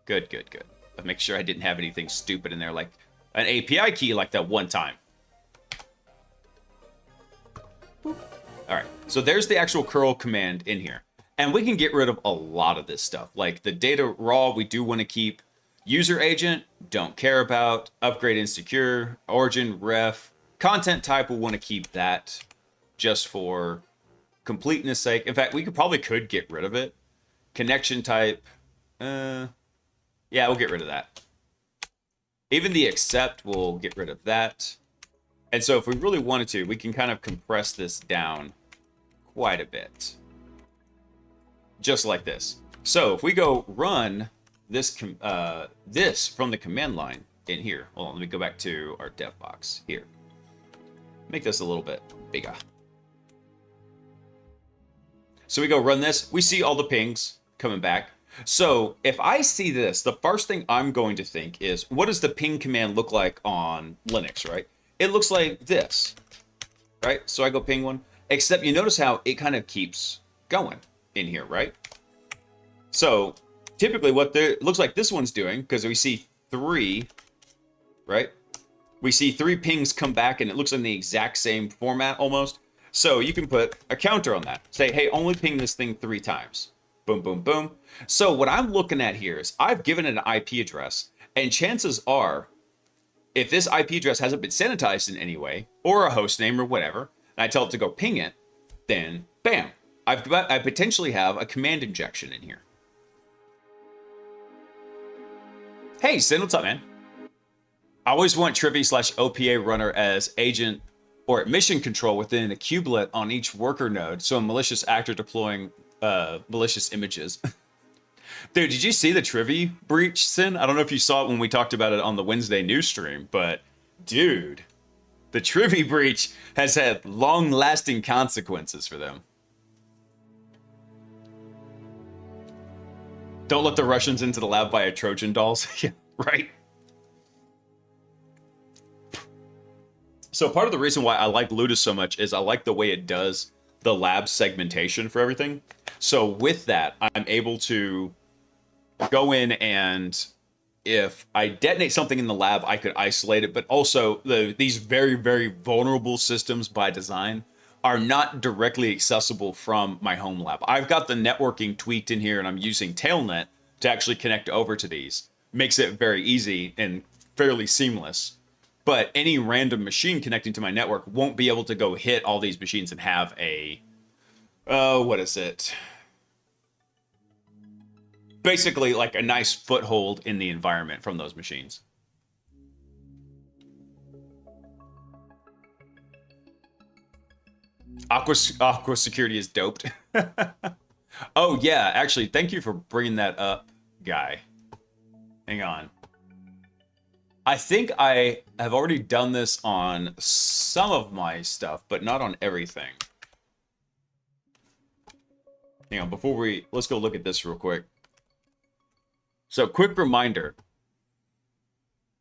Good, good, good. I'll make sure I didn't have anything stupid in there like an API key like that one time. Boop. All right, so there's the actual curl command in here. And we can get rid of a lot of this stuff. Like the data raw, we do want to keep. User agent, don't care about. Upgrade and secure. Origin, ref. Content type, we'll want to keep that just for completeness sake. In fact, we probably could get rid of it. Connection type, yeah, we'll get rid of that. Even the accept, we'll get rid of that. And so if we really wanted to, we can kind of compress this down quite a bit. Just like this. So if we go run this this from the command line in here. Hold on, let me go back to our dev box here. Make this a little bit bigger. So we go run this. We see all the pings coming back. So if I see this, the first thing I'm going to think is, what does the ping command look like on Linux, right? It looks like this, right? So I go ping one, except you notice how it kind of keeps going in here, right? So typically what it looks like this one's doing, because we see 3, right? We see 3 pings come back and it looks in the exact same format almost. So you can put a counter on that. Say, hey, only ping this thing 3 times. Boom, boom, boom. So what I'm looking at here is I've given it an IP address, and chances are, if this IP address hasn't been sanitized in any way, or a host name or whatever, and I tell it to go ping it, then bam, I potentially have a command injection in here. Hey, Sin, what's up, man? I always want Trivy/OPA runner as agent or at mission control within a kubelet on each worker node, so a malicious actor deploying malicious images. Dude, did you see the Trivy breach, Sin? I don't know if you saw it when we talked about it on the Wednesday news stream, but dude, the Trivy breach has had long-lasting consequences for them. Don't let the Russians into the lab via Trojan dolls. Yeah, right. So part of the reason why I like Ludus so much is I like the way it does the lab segmentation for everything. So with that, I'm able to go in and if I detonate something in the lab, I could isolate it. But also these very, very vulnerable systems by design are not directly accessible from my home lab. I've got the networking tweaked in here and I'm using Tailnet to actually connect over to these. Makes it very easy and fairly seamless. But any random machine connecting to my network won't be able to go hit all these machines and have a, what is it? Basically like a nice foothold in the environment from those machines. Aqua security is doped. Oh yeah, actually, thank you for bringing that up, guy. Hang on. I think I have already done this on some of my stuff, but not on everything. Hang on, let's go look at this real quick. So, quick reminder.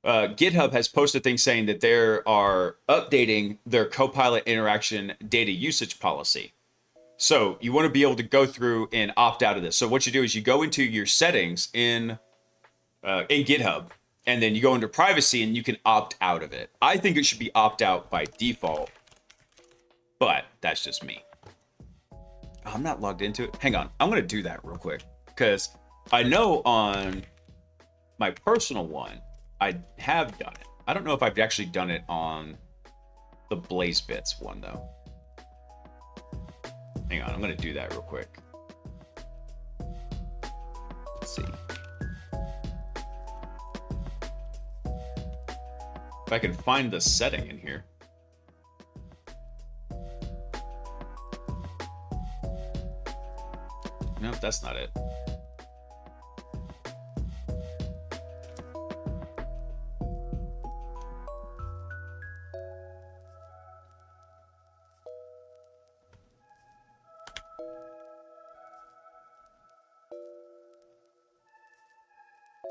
GitHub has posted things saying that they are updating their Copilot interaction data usage policy. So you want to be able to go through and opt out of this. So what you do is you go into your settings in GitHub, and then you go into privacy and you can opt out of it. I think it should be opt out by default, but that's just me. I'm not logged into it. Hang on, I'm going to do that real quick because I know on my personal one, I have done it. I don't know if I've actually done it on the Blaise Bits one though. Hang on, I'm gonna do that real quick. Let's see. If I can find the setting in here. Nope, that's not it.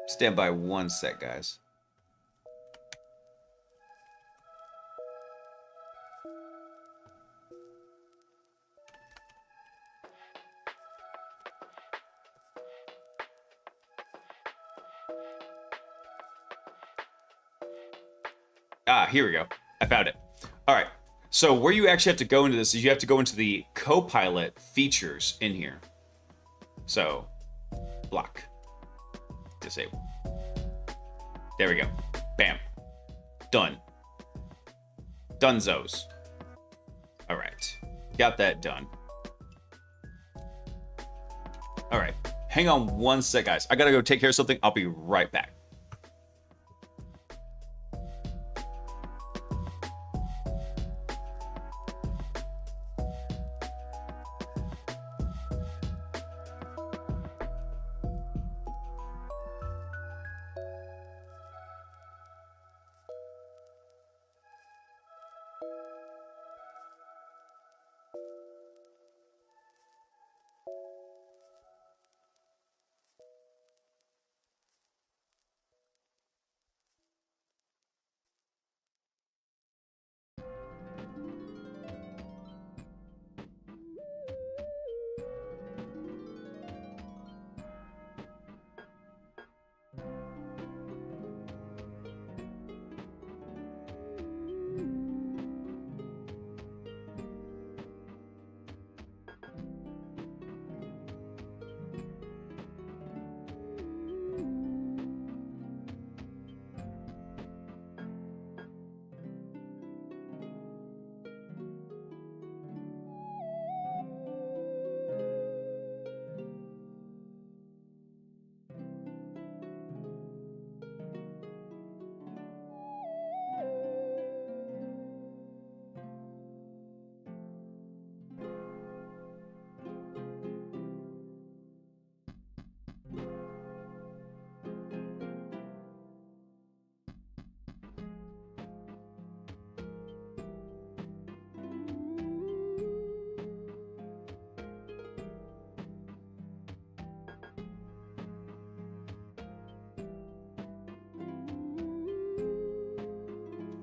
Stand by one sec, guys. Ah, here we go. I found it. All right. So where you actually have to go into this is you have to go into the Copilot features in here. So, block. Disable. There we go. Bam. Done. Dunzos. All right. Got that done. All right. Hang on one sec, guys. I gotta go take care of something. I'll be right back.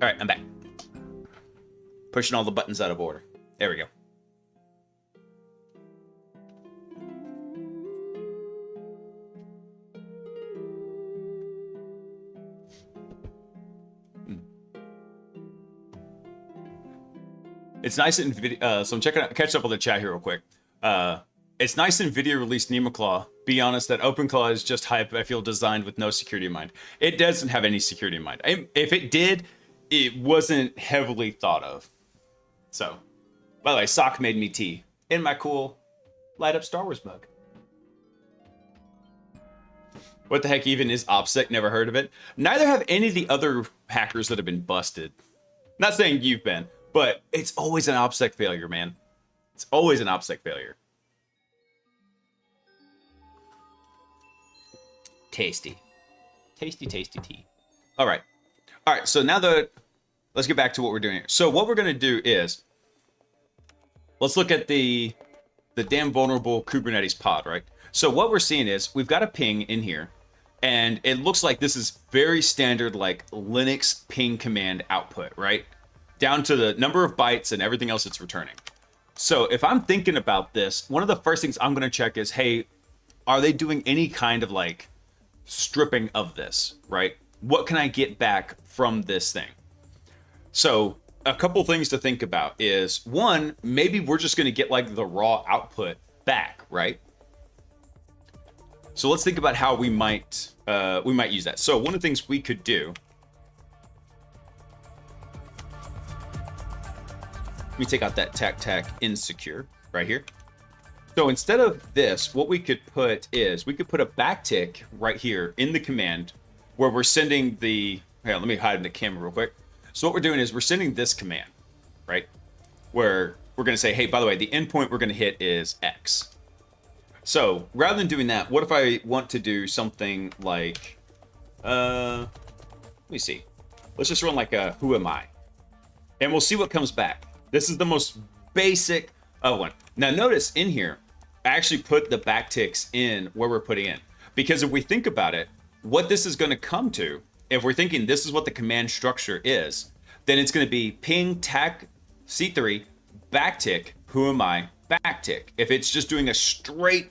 All right, I'm back. Pushing all the buttons out of order. There we go. It's nice in video. So I'm catch up on the chat here real quick. It's nice NVIDIA released NemoClaw. Be honest, that OpenClaw is just hype. I feel designed with no security in mind. It doesn't have any security in mind. If it did, it wasn't heavily thought of. So, by the way, Sock made me tea in my cool light up Star Wars mug. What the heck even is OPSEC? Never heard of it. Neither have any of the other hackers that have been busted. Not saying you've been, but it's always an OPSEC failure, man. It's always an OPSEC failure. Tasty. Tasty, tasty tea. All right. All right, so now let's get back to what we're doing here. So what we're going to do is, let's look at the damn vulnerable Kubernetes pod, right? So what we're seeing is, we've got a ping in here, and it looks like this is very standard, like Linux ping command output, right? Down to the number of bytes and everything else it's returning. So if I'm thinking about this, one of the first things I'm going to check is, hey, are they doing any kind of like stripping of this, right? What can I get back from this thing? So a couple things to think about is, one, maybe we're just going to get like the raw output back, right? So let's think about how we might use that. So one of the things we could do, let me take out that tac insecure right here. So instead of this, what we could put is, we could put a backtick right here in the command where we're sending the, here, let me hide in the camera real quick. So what we're doing is we're sending this command, right? Where we're going to say, hey, by the way, the endpoint we're going to hit is X. So rather than doing that, what if I want to do something like, let me see. Let's just run like a who am I? And we'll see what comes back. This is the most basic one. Now notice in here, I actually put the backticks in where we're putting in. Because if we think about it, what this is going to come to, if we're thinking this is what the command structure is, then it's going to be ping tac C3 backtick who am I backtick. If it's just doing a straight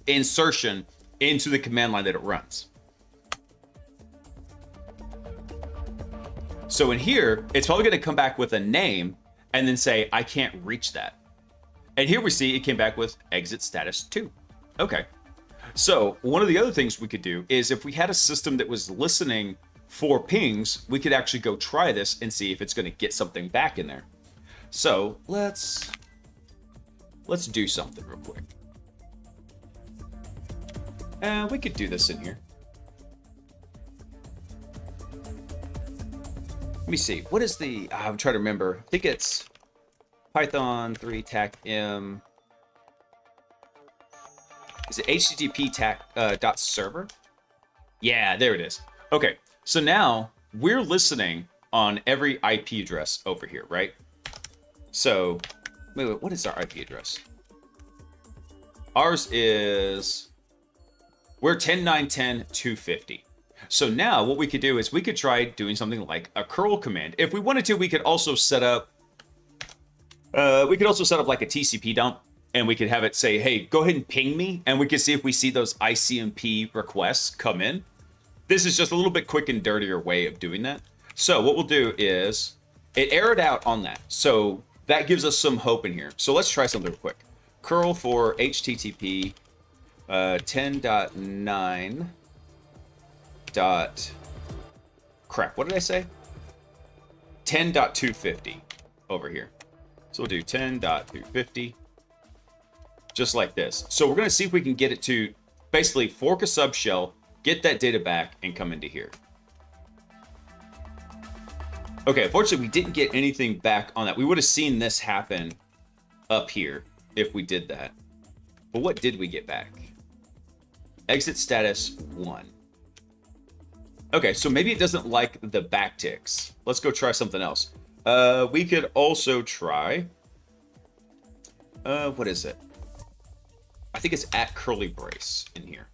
insertion into the command line that it runs. So in here, it's probably going to come back with a name and then say, I can't reach that. And here we see it came back with exit status 2. Okay. So one of the other things we could do is, if we had a system that was listening for pings, we could actually go try this and see if it's going to get something back in there. So let's do something real quick. We could do this in here. Let me see. What is the, I'm trying to remember. I think it's Python 3 tac m. Is it HTTP dot server? Yeah, there it is. Okay, so now we're listening on every IP address over here, right? So, wait, what is our IP address? Ours is, we're 10.9.10.250. So now what we could do is we could try doing something like a curl command. If we wanted to, we could also set up, like a TCP dump, and we could have it say, hey, go ahead and ping me, and we can see if we see those ICMP requests come in. This is just a little bit quick and dirtier way of doing that. So what we'll do is, it errored out on that. So that gives us some hope in here. So let's try something real quick. Curl for HTTP 10.9 dot, crap, what did I say? 10.250 over here. So we'll do 10.250, just like this. So we're going to see if we can get it to basically fork a subshell, get that data back, and come into here. Okay, unfortunately, we didn't get anything back on that. We would have seen this happen up here if we did that. But what did we get back? Exit status 1. Okay, so maybe it doesn't like the backticks. Let's go try something else. We could also try, what is it? I think it's at curly brace in here.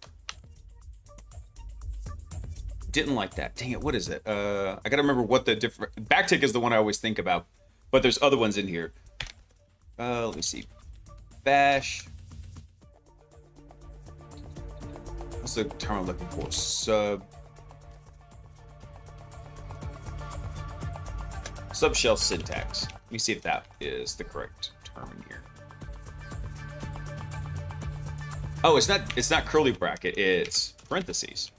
Didn't like that. Dang it, what is it? I gotta remember what the different... Backtick is the one I always think about, but there's other ones in here. Let me see. Bash. What's the term I'm looking for? Subshell syntax. Let me see if that is the correct term in here. Oh, it's not curly bracket, it's parentheses.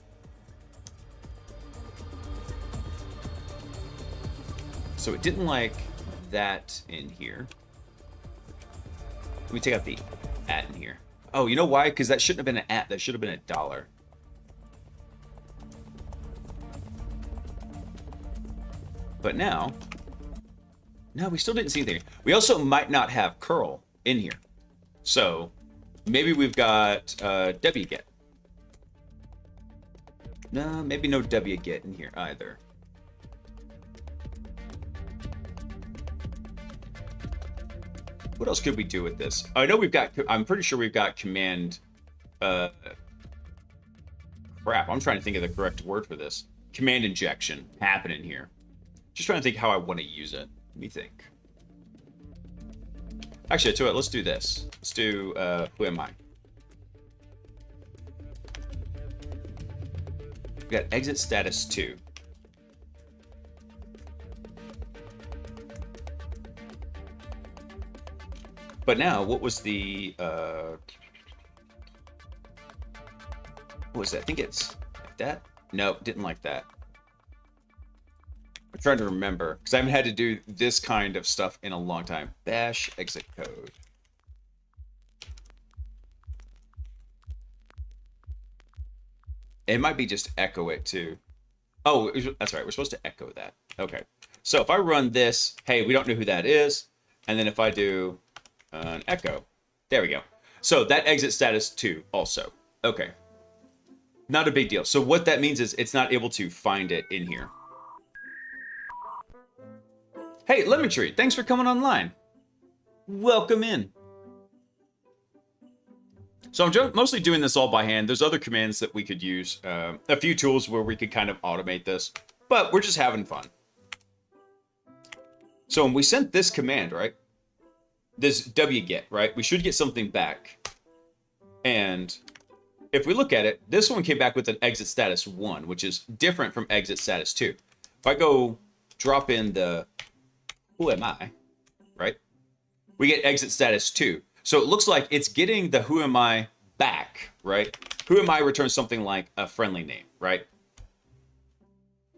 So it didn't like that in here. Let me take out the at in here. Oh, you know why? Because that shouldn't have been an at, that should have been a dollar. But now, no, we still didn't see anything. We also might not have curl in here. So maybe we've got wget. No, maybe no wget in here either. What else could we do with this? I know we've got, I'm pretty sure we've got command, crap, I'm trying to think of the correct word for this. Command injection happening here. Just trying to think how I want to use it. Let me think. Actually, I tell you what, let's do this. Let's do, who am I? We got exit status 2. But now, what was the, what was that? I think it's like that? No, didn't like that. I'm trying to remember, because I haven't had to do this kind of stuff in a long time. Bash exit code. It might be just echo it too. Oh, that's right. We're supposed to echo that. Okay. So if I run this, hey, we don't know who that is. And then if I do an echo, there we go. So that exit status 2 also. Okay. Not a big deal. So what that means is it's not able to find it in here. Hey, Lemon Tree, thanks for coming online. Welcome in. So I'm mostly doing this all by hand. There's other commands that we could use. A few tools where we could kind of automate this. But we're just having fun. So when we sent this command, right? This wget, right? We should get something back. And if we look at it, this one came back with an exit status 1, which is different from exit status 2. If I go drop in the who am I, right? We get exit status 2. So it looks like it's getting the who am I back, right? Who am I returns something like a friendly name, right?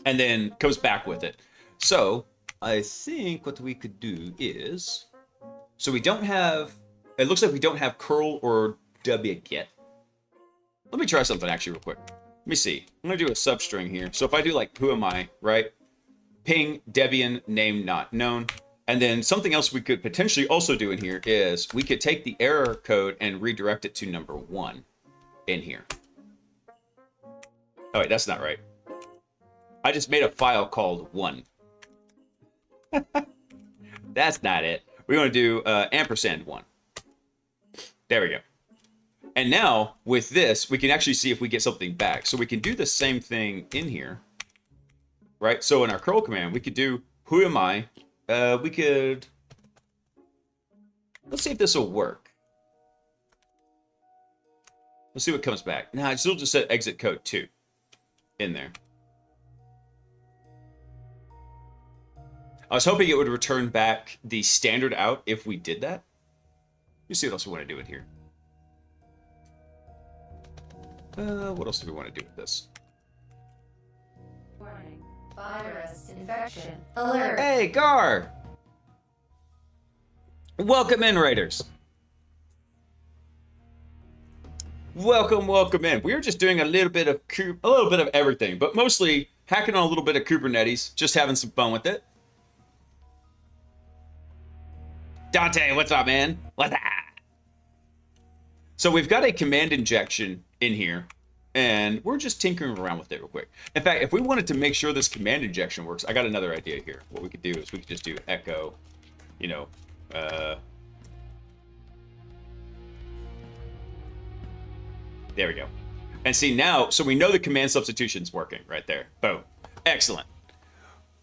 And then comes back with it. So I think what we could do is, so we don't have, it looks like we don't have curl or wget. Let me try something actually real quick. Let me see. I'm gonna do a substring here. So if I do like who am I, right? Ping Debian name not known. And then something else we could potentially also do in here is we could take the error code and redirect it to number 1 in here. Oh wait, that's not right. I just made a file called 1. That's not it. We're going to do &1. There we go. And now with this, we can actually see if we get something back. So we can do the same thing in here, right? So in our curl command, we could do who am I? We could, let's see if this will work. Let's see what comes back. Nah, I still just said exit code 2 in there. I was hoping it would return back the standard out if we did that. Let me see what else we want to do in here. What else do we want to do with this? Warning. Virus infection alert. Hey, Gar! Welcome in, Raiders. Welcome, welcome in. We are just doing a little bit of everything, but mostly hacking on a little bit of Kubernetes, just having some fun with it. Dante, what's up, man? What's up? So we've got a command injection in here, and we're just tinkering around with it real quick. In fact, if we wanted to make sure this command injection works, I got another idea here. What we could do is we could just do echo, you know, there we go. And see now, so we know the command substitution's working right there. Boom. Excellent.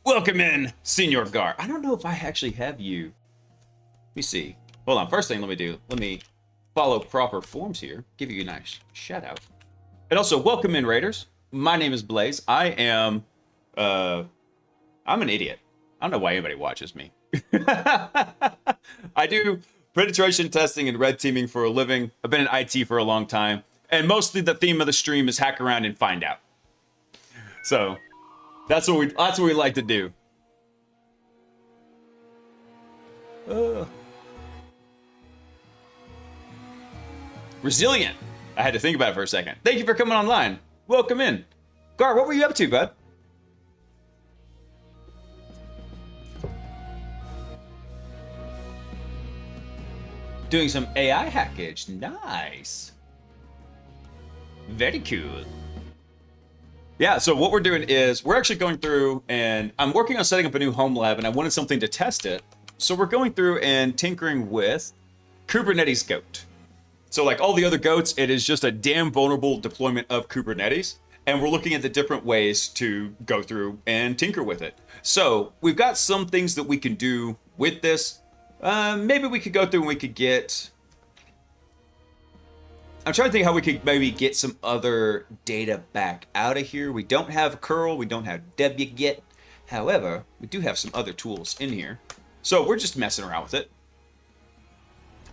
Welcome in, Senor Gar. I don't know if I actually have you. Let me see. Hold on. First thing let me follow proper forms here. Give you a nice shout out. And also, welcome in, Raiders. My name is Blaise. I'm an idiot. I don't know why anybody watches me. I do penetration testing and red teaming for a living. I've been in IT for a long time. And mostly the theme of the stream is hack around and find out. So that's what we like to do. Resilient. I had to think about it for a second. Thank you for coming online. Welcome in. Gar, what were you up to, bud? Doing some AI hackage. Nice. Very cool. Yeah, so what we're doing is we're actually going through and I'm working on setting up a new home lab and I wanted something to test it. So we're going through and tinkering with Kubernetes Goat. So like all the other goats, it is just a damn vulnerable deployment of Kubernetes. And we're looking at the different ways to go through and tinker with it. So we've got some things that we can do with this. Maybe we could go through and we could get... I'm trying to think how we could maybe get some other data back out of here. We don't have curl, we don't have wget. However, we do have some other tools in here. So we're just messing around with it.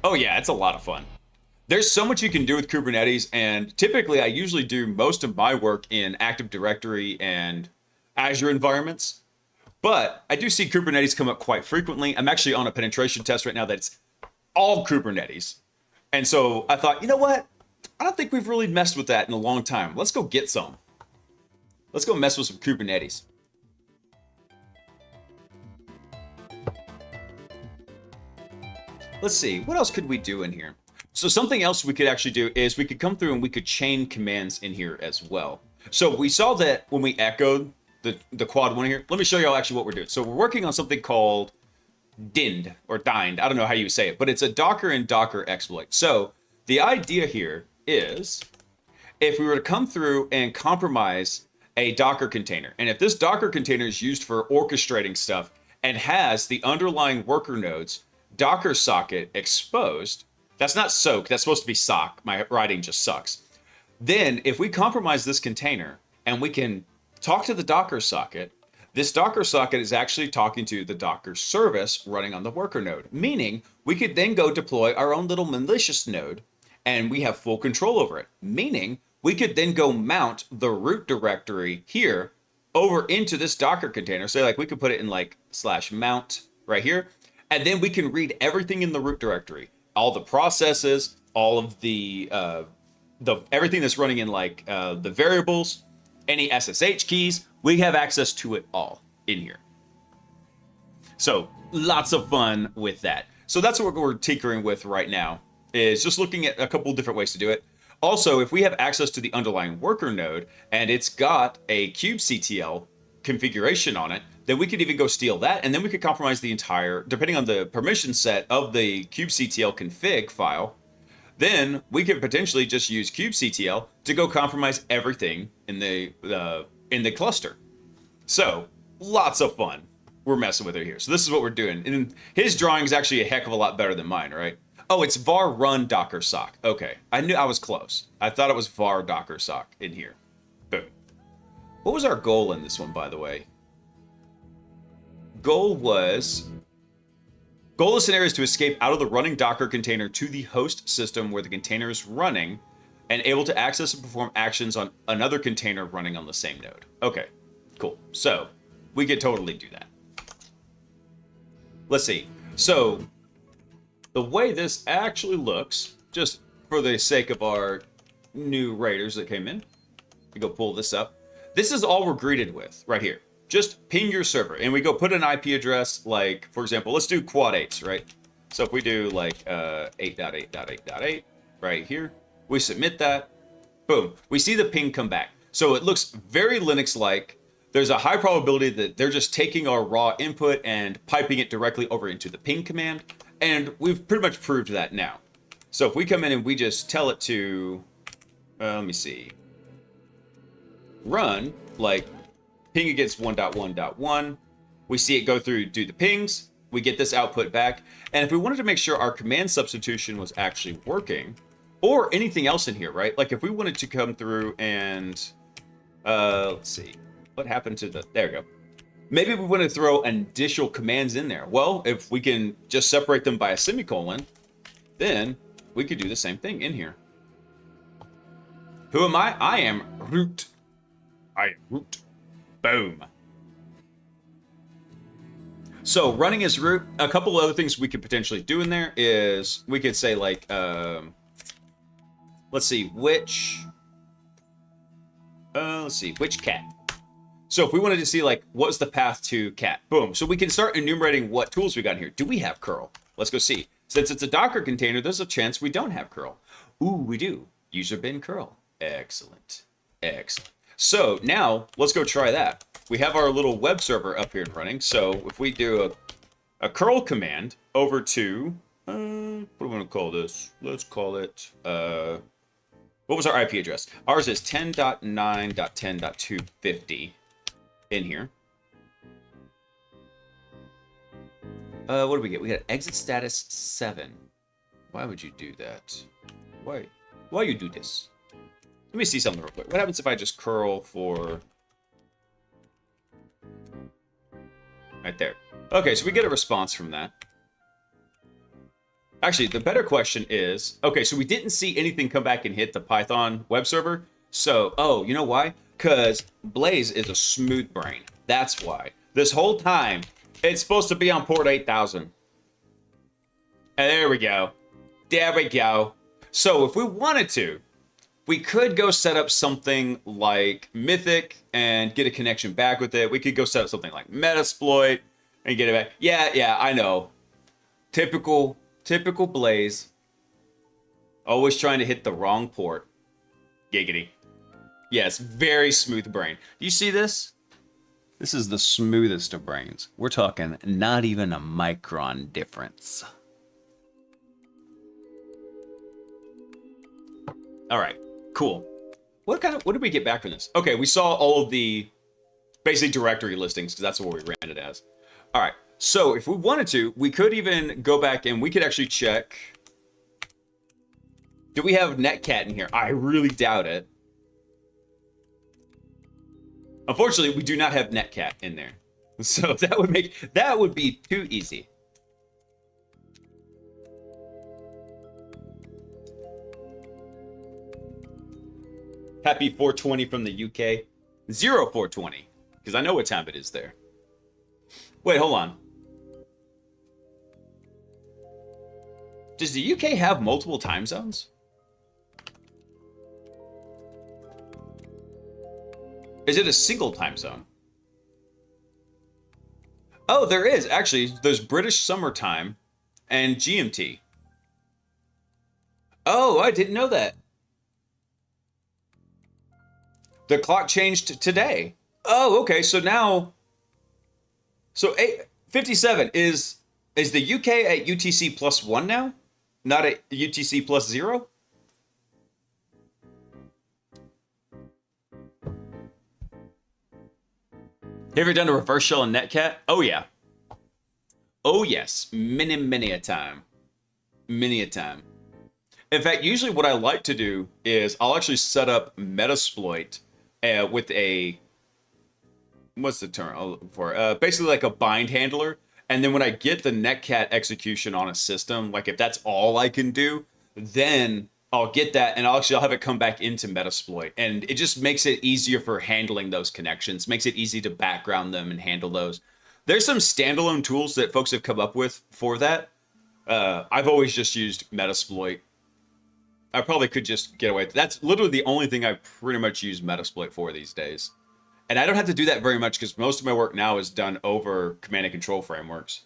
Oh yeah, it's a lot of fun. There's so much you can do with Kubernetes, and typically I usually do most of my work in Active Directory and Azure environments. But I do see Kubernetes come up quite frequently. I'm actually on a penetration test right now that's all Kubernetes. And so I thought, you know what? I don't think we've really messed with that in a long time. Let's go get some. Let's go mess with some Kubernetes. Let's see, what else could we do in here? So something else we could actually do is we could come through and we could chain commands in here as well. So we saw that when we echoed the quad one here. Let me show you all actually what we're doing. So we're working on something called dind or dind. I don't know how you say it, but it's a Docker and Docker exploit. So the idea here is if we were to come through and compromise a Docker container, and if this Docker container is used for orchestrating stuff and has the underlying worker nodes Docker socket exposed, that's not soak, that's supposed to be sock. My writing just sucks. Then if we compromise this container and we can talk to the Docker socket, this Docker socket is actually talking to the Docker service running on the worker node, meaning we could then go deploy our own little malicious node and we have full control over it, meaning we could then go mount the root directory here over into this Docker container. So like we could put it in like /mount right here, and then we can read everything in the root directory, all the processes, all of the everything that's running in like the variables, any SSH keys, we have access to it all in here. So lots of fun with that. So that's what we're tinkering with right now, is just looking at a couple different ways to do it. Also, if we have access to the underlying worker node and it's got a kubectl configuration on it, then we could even go steal that, and then we could compromise the entire, depending on the permission set of the kubectl config file, then we could potentially just use kubectl to go compromise everything in the cluster. So lots of fun. We're messing with it here. So this is what we're doing. And his drawing is actually a heck of a lot better than mine, right? Oh, it's var run docker sock. Okay, I knew I was close. I thought it was var docker sock in here. Boom. What was our goal in this one, by the way? Goal of the scenario is to escape out of the running Docker container to the host system where the container is running and able to access and perform actions on another container running on the same node. Okay, cool. So we could totally do that. Let's see. So the way this actually looks, just for the sake of our new raiders that came in, we go pull this up. This is all we're greeted with right here. Just ping your server, and we go put an IP address, like, for example, let's do quad 8s, right? So if we do like 8.8.8.8 right here, we submit that, boom, we see the ping come back. So it looks very Linux-like. There's a high probability that they're just taking our raw input and piping it directly over into the ping command, and we've pretty much proved that now. So if we come in and we just tell it to, let me see, run like ping against 1.1.1. We see it go through, do the pings. We get this output back. And if we wanted to make sure our command substitution was actually working, or anything else in here, right? Like if we wanted to come through and, let's see, what happened to the, there we go. Maybe we want to throw additional commands in there. Well, if we can just separate them by a semicolon, then we could do the same thing in here. Who am I? I am root. I am root. Boom. So running as root, a couple other things we could potentially do in there is we could say like, let's see, which cat. So if we wanted to see like, what's the path to cat? Boom. So we can start enumerating what tools we got in here. Do we have curl? Let's go see. Since it's a Docker container, there's a chance we don't have curl. Ooh, we do. User bin curl. Excellent. Excellent. So now let's go try that. We have our little web server up here and running. So if we do a curl command over to, what do we want to call this? Let's call it, what was our IP address? Ours is 10.9.10.250 in here. What do we get? We got exit status 7. Why would you do that? Why you do this? Let me see something real quick. What happens if I just curl for... Right there. Okay, so we get a response from that. Actually, the better question is... Okay, so we didn't see anything come back and hit the Python web server. So, oh, you know why? Because Blaise is a smooth brain. That's why. This whole time, it's supposed to be on port 8000. And there we go. There we go. So if we wanted to, we could go set up something like Mythic and get a connection back with it. We could go set up something like Metasploit and get it back. Yeah, I know. Typical Blaise. Always trying to hit the wrong port. Giggity. Yes, very smooth brain. You see this? This is the smoothest of brains. We're talking not even a micron difference. All right, cool. What did we get back from this? Okay, we saw all of the basic directory listings because that's what we ran it as. All right, so if we wanted to, we could even go back and we could actually check. Do we have netcat in here? I really doubt it. Unfortunately, we do not have netcat in there. So that would be too easy. Happy 420 from the UK. 0420, because I know what time it is there. Wait, hold on. Does the UK have multiple time zones? Is it a single time zone? Oh, there is. Actually, there's British summertime and GMT. Oh, I didn't know that. The clock changed today. Oh, okay. So now... So 57 is the UK at UTC +1 now? Not at UTC +0? You ever done a reverse shell in netcat? Oh, yeah. Oh, yes. Many a time. Many a time. In fact, usually what I like to do is I'll actually set up Metasploit with a... What's the term I'm looking for? Basically like a bind handler. And then when I get the netcat execution on a system, like if that's all I can do, then I'll get that and I'll have it come back into Metasploit. And it just makes it easier for handling those connections. Makes it easy to background them and handle those. There's some standalone tools that folks have come up with for that. I've always just used Metasploit. I probably could just get away with it. That's literally the only thing I pretty much use Metasploit for these days. And I don't have to do that very much because most of my work now is done over command and control frameworks.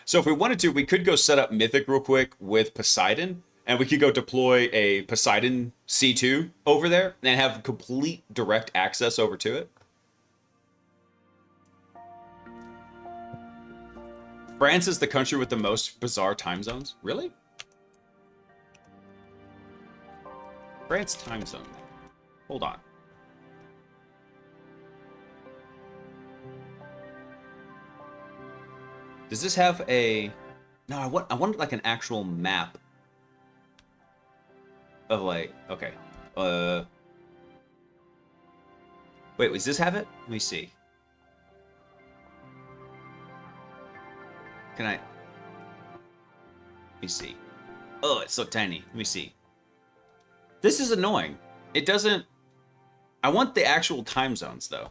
So if we wanted to, we could go set up Mythic real quick with Poseidon. And we could go deploy a Poseidon C2 over there and have complete direct access over to it. France is the country with the most bizarre time zones. Really? France time zone. Hold on. Does this have a... No, I want like an actual map of like... Okay. Wait, does this have it? Let me see. Can I... Let me see. Oh, it's so tiny. Let me see. This is annoying. It doesn't... I want the actual time zones, though.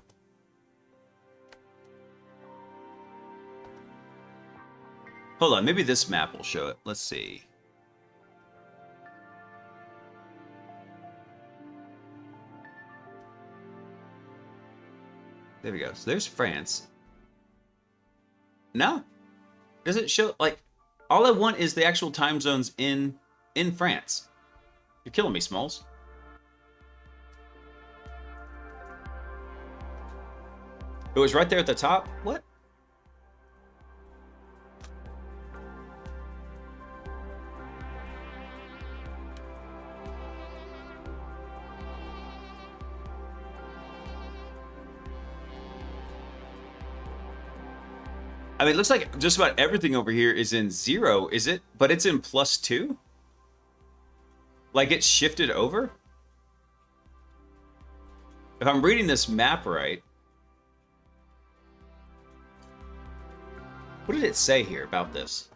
Hold on, maybe this map will show it. Let's see. There we go. So there's France. No. Does it show, like, all I want is the actual time zones in France. You're killing me, Smalls. It was right there at the top? What? I mean, it looks like just about everything over here is in 0, is it? But it's in +2? Like it's shifted over? If I'm reading this map right... What did it say here about this?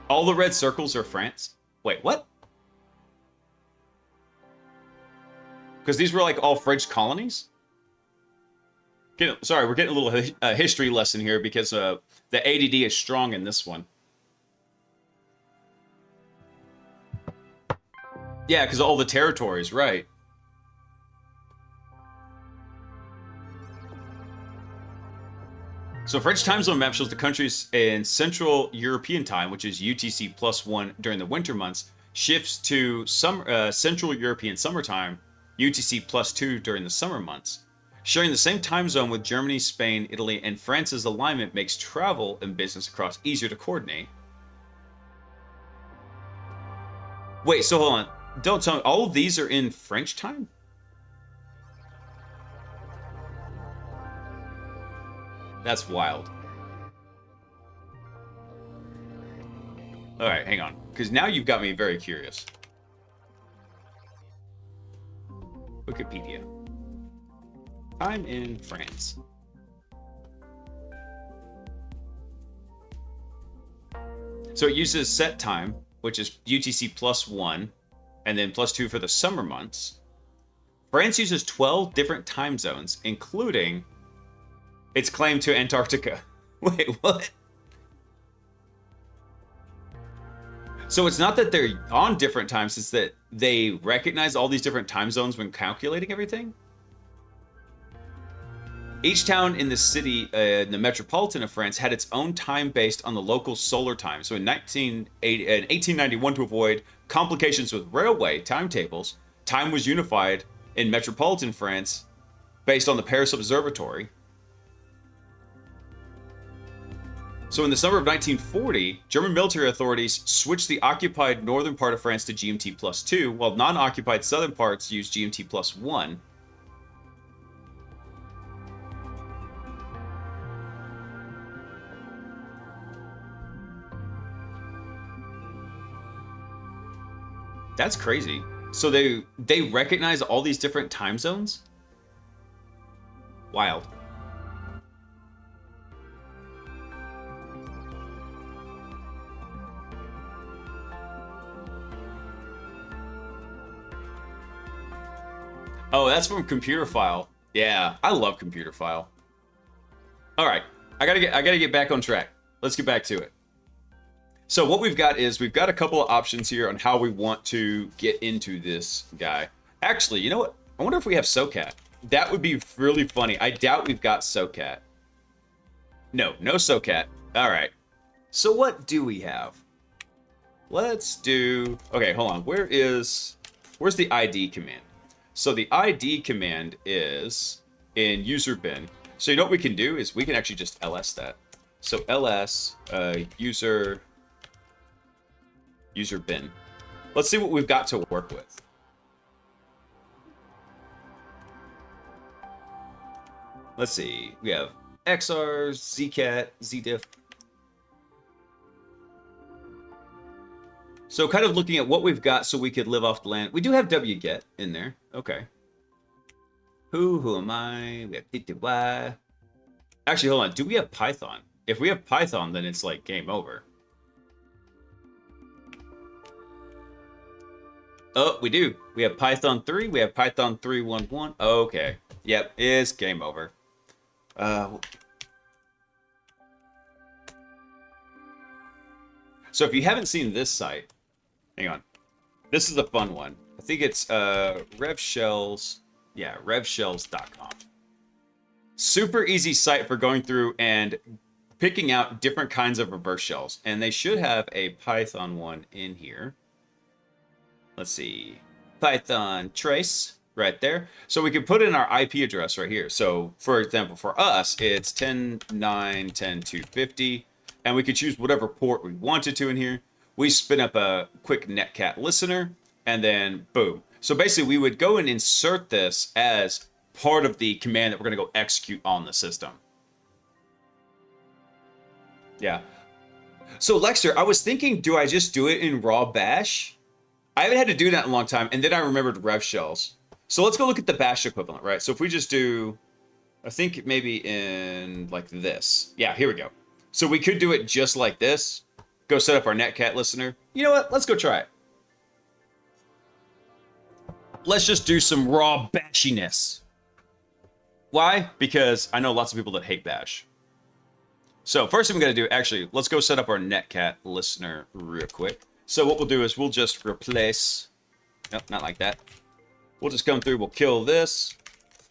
All the red circles are France? Wait, what? Because these were like all French colonies? Sorry, we're getting a little history lesson here because the ADD is strong in this one. Yeah, because all the territories, right. So French time zone map shows the countries in Central European time, which is UTC +1 during the winter months, shifts to Central European summertime, UTC +2 during the summer months. Sharing the same time zone with Germany, Spain, Italy, and France's alignment makes travel and business across easier to coordinate. Wait, so hold on. Don't tell me, all of these are in French time? That's wild. Alright, hang on. Because now you've got me very curious. Wikipedia. Time in France. So it uses set time, which is UTC +1, and then +2 for the summer months. France uses 12 different time zones, including its claim to Antarctica. Wait, what? So it's not that they're on different times, it's that they recognize all these different time zones when calculating everything? Each town in the city, the metropolitan of France, had its own time based on the local solar time. So in 1891, to avoid complications with railway timetables, time was unified in metropolitan France based on the Paris Observatory. So in the summer of 1940, German military authorities switched the occupied northern part of France to GMT +2, while non-occupied southern parts used GMT +1. That's crazy. So they recognize all these different time zones? Wild. Oh, that's from Computer File. Yeah, I love Computer File. All right, I gotta get back on track. Let's get back to it. So what we've got is we've got a couple of options here on how we want to get into this guy. Actually, you know what? I wonder if we have SOCAT. That would be really funny. I doubt we've got SOCAT. No SOCAT. All right. So what do we have? Let's do... Okay, hold on. Where's the ID command? So the ID command is in user bin. So you know what we can do is we can actually just ls that. So ls user bin. Let's see what we've got to work with. Let's see. We have XR, Zcat, Zdiff. So kind of looking at what we've got so we could live off the land. We do have wget in there. Okay. Who am I? We have TTY. Actually, hold on. Do we have Python? If we have Python, then it's like game over. Oh, we do. We have Python 3. We have Python 3.11. Okay. Yep, it's game over. So if you haven't seen this site, hang on. This is a fun one. I think it's RevShells. Yeah, RevShells.com. Super easy site for going through and picking out different kinds of reverse shells. And they should have a Python one in here. Let's see. Python trace right there. So we can put in our IP address right here. So for example, for us, it's 10.9.10.250. And we could choose whatever port we wanted to in here. We spin up a quick netcat listener and then boom. So basically we would go and insert this as part of the command that we're going to go execute on the system. Yeah. So Lexter, I was thinking, do I just do it in raw bash? I haven't had to do that in a long time. And then I remembered rev shells. So let's go look at the bash equivalent, right? So if we just do, I think maybe in like this. Yeah, here we go. So we could do it just like this. Go set up our netcat listener. You know what? Let's go try it. Let's just do some raw bashiness. Why? Because I know lots of people that hate bash. So first thing we got to do, actually, let's go set up our netcat listener real quick. So what we'll do is we'll just replace, nope, not like that. We'll just come through, we'll kill this,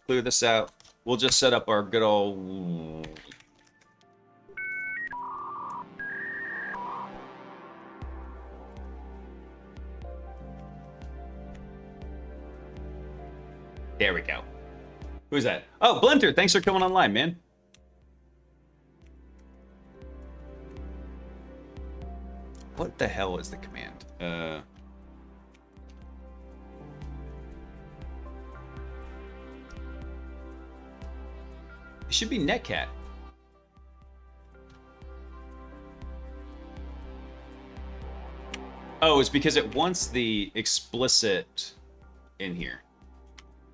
clear this out. We'll just set up our good old... There we go. Who's that? Oh, Blinter, thanks for coming online, man. What the hell is the command? It should be netcat. Oh, it's because it wants the explicit in here.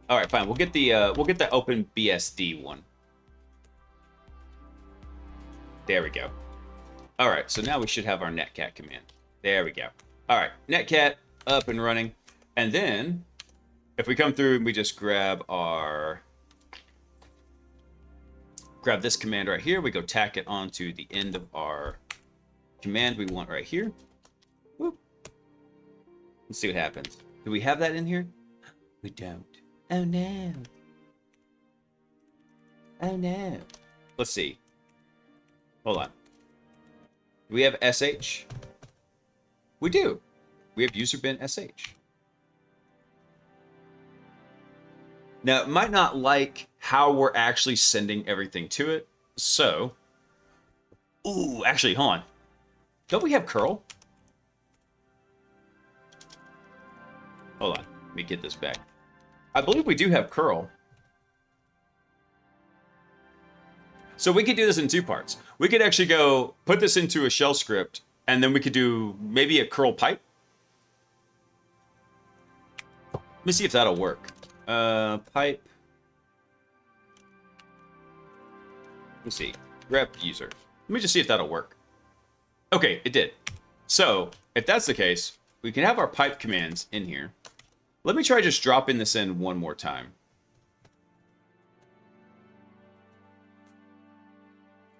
All right, fine. We'll get the OpenBSD one. There we go. All right, so now we should have our netcat command. There we go. All right, netcat up and running. And then if we come through and we just grab this command right here, we go tack it onto the end of our command we want right here. Whoop. Let's see what happens. Do we have that in here? We don't. Oh no. Oh no. Let's see. Hold on. Do we have SH? We do. We have user bin SH. Now, it might not like how we're actually sending everything to it. So, ooh, actually, hold on. Don't we have curl? Hold on. Let me get this back. I believe we do have curl. So we could do this in two parts. We could actually go put this into a shell script, and then we could do maybe a curl pipe. Let me see if that'll work. Pipe. Let's see. Rep user. Let me just see if that'll work. Okay, it did. So if that's the case, we can have our pipe commands in here. Let me try just dropping this in one more time.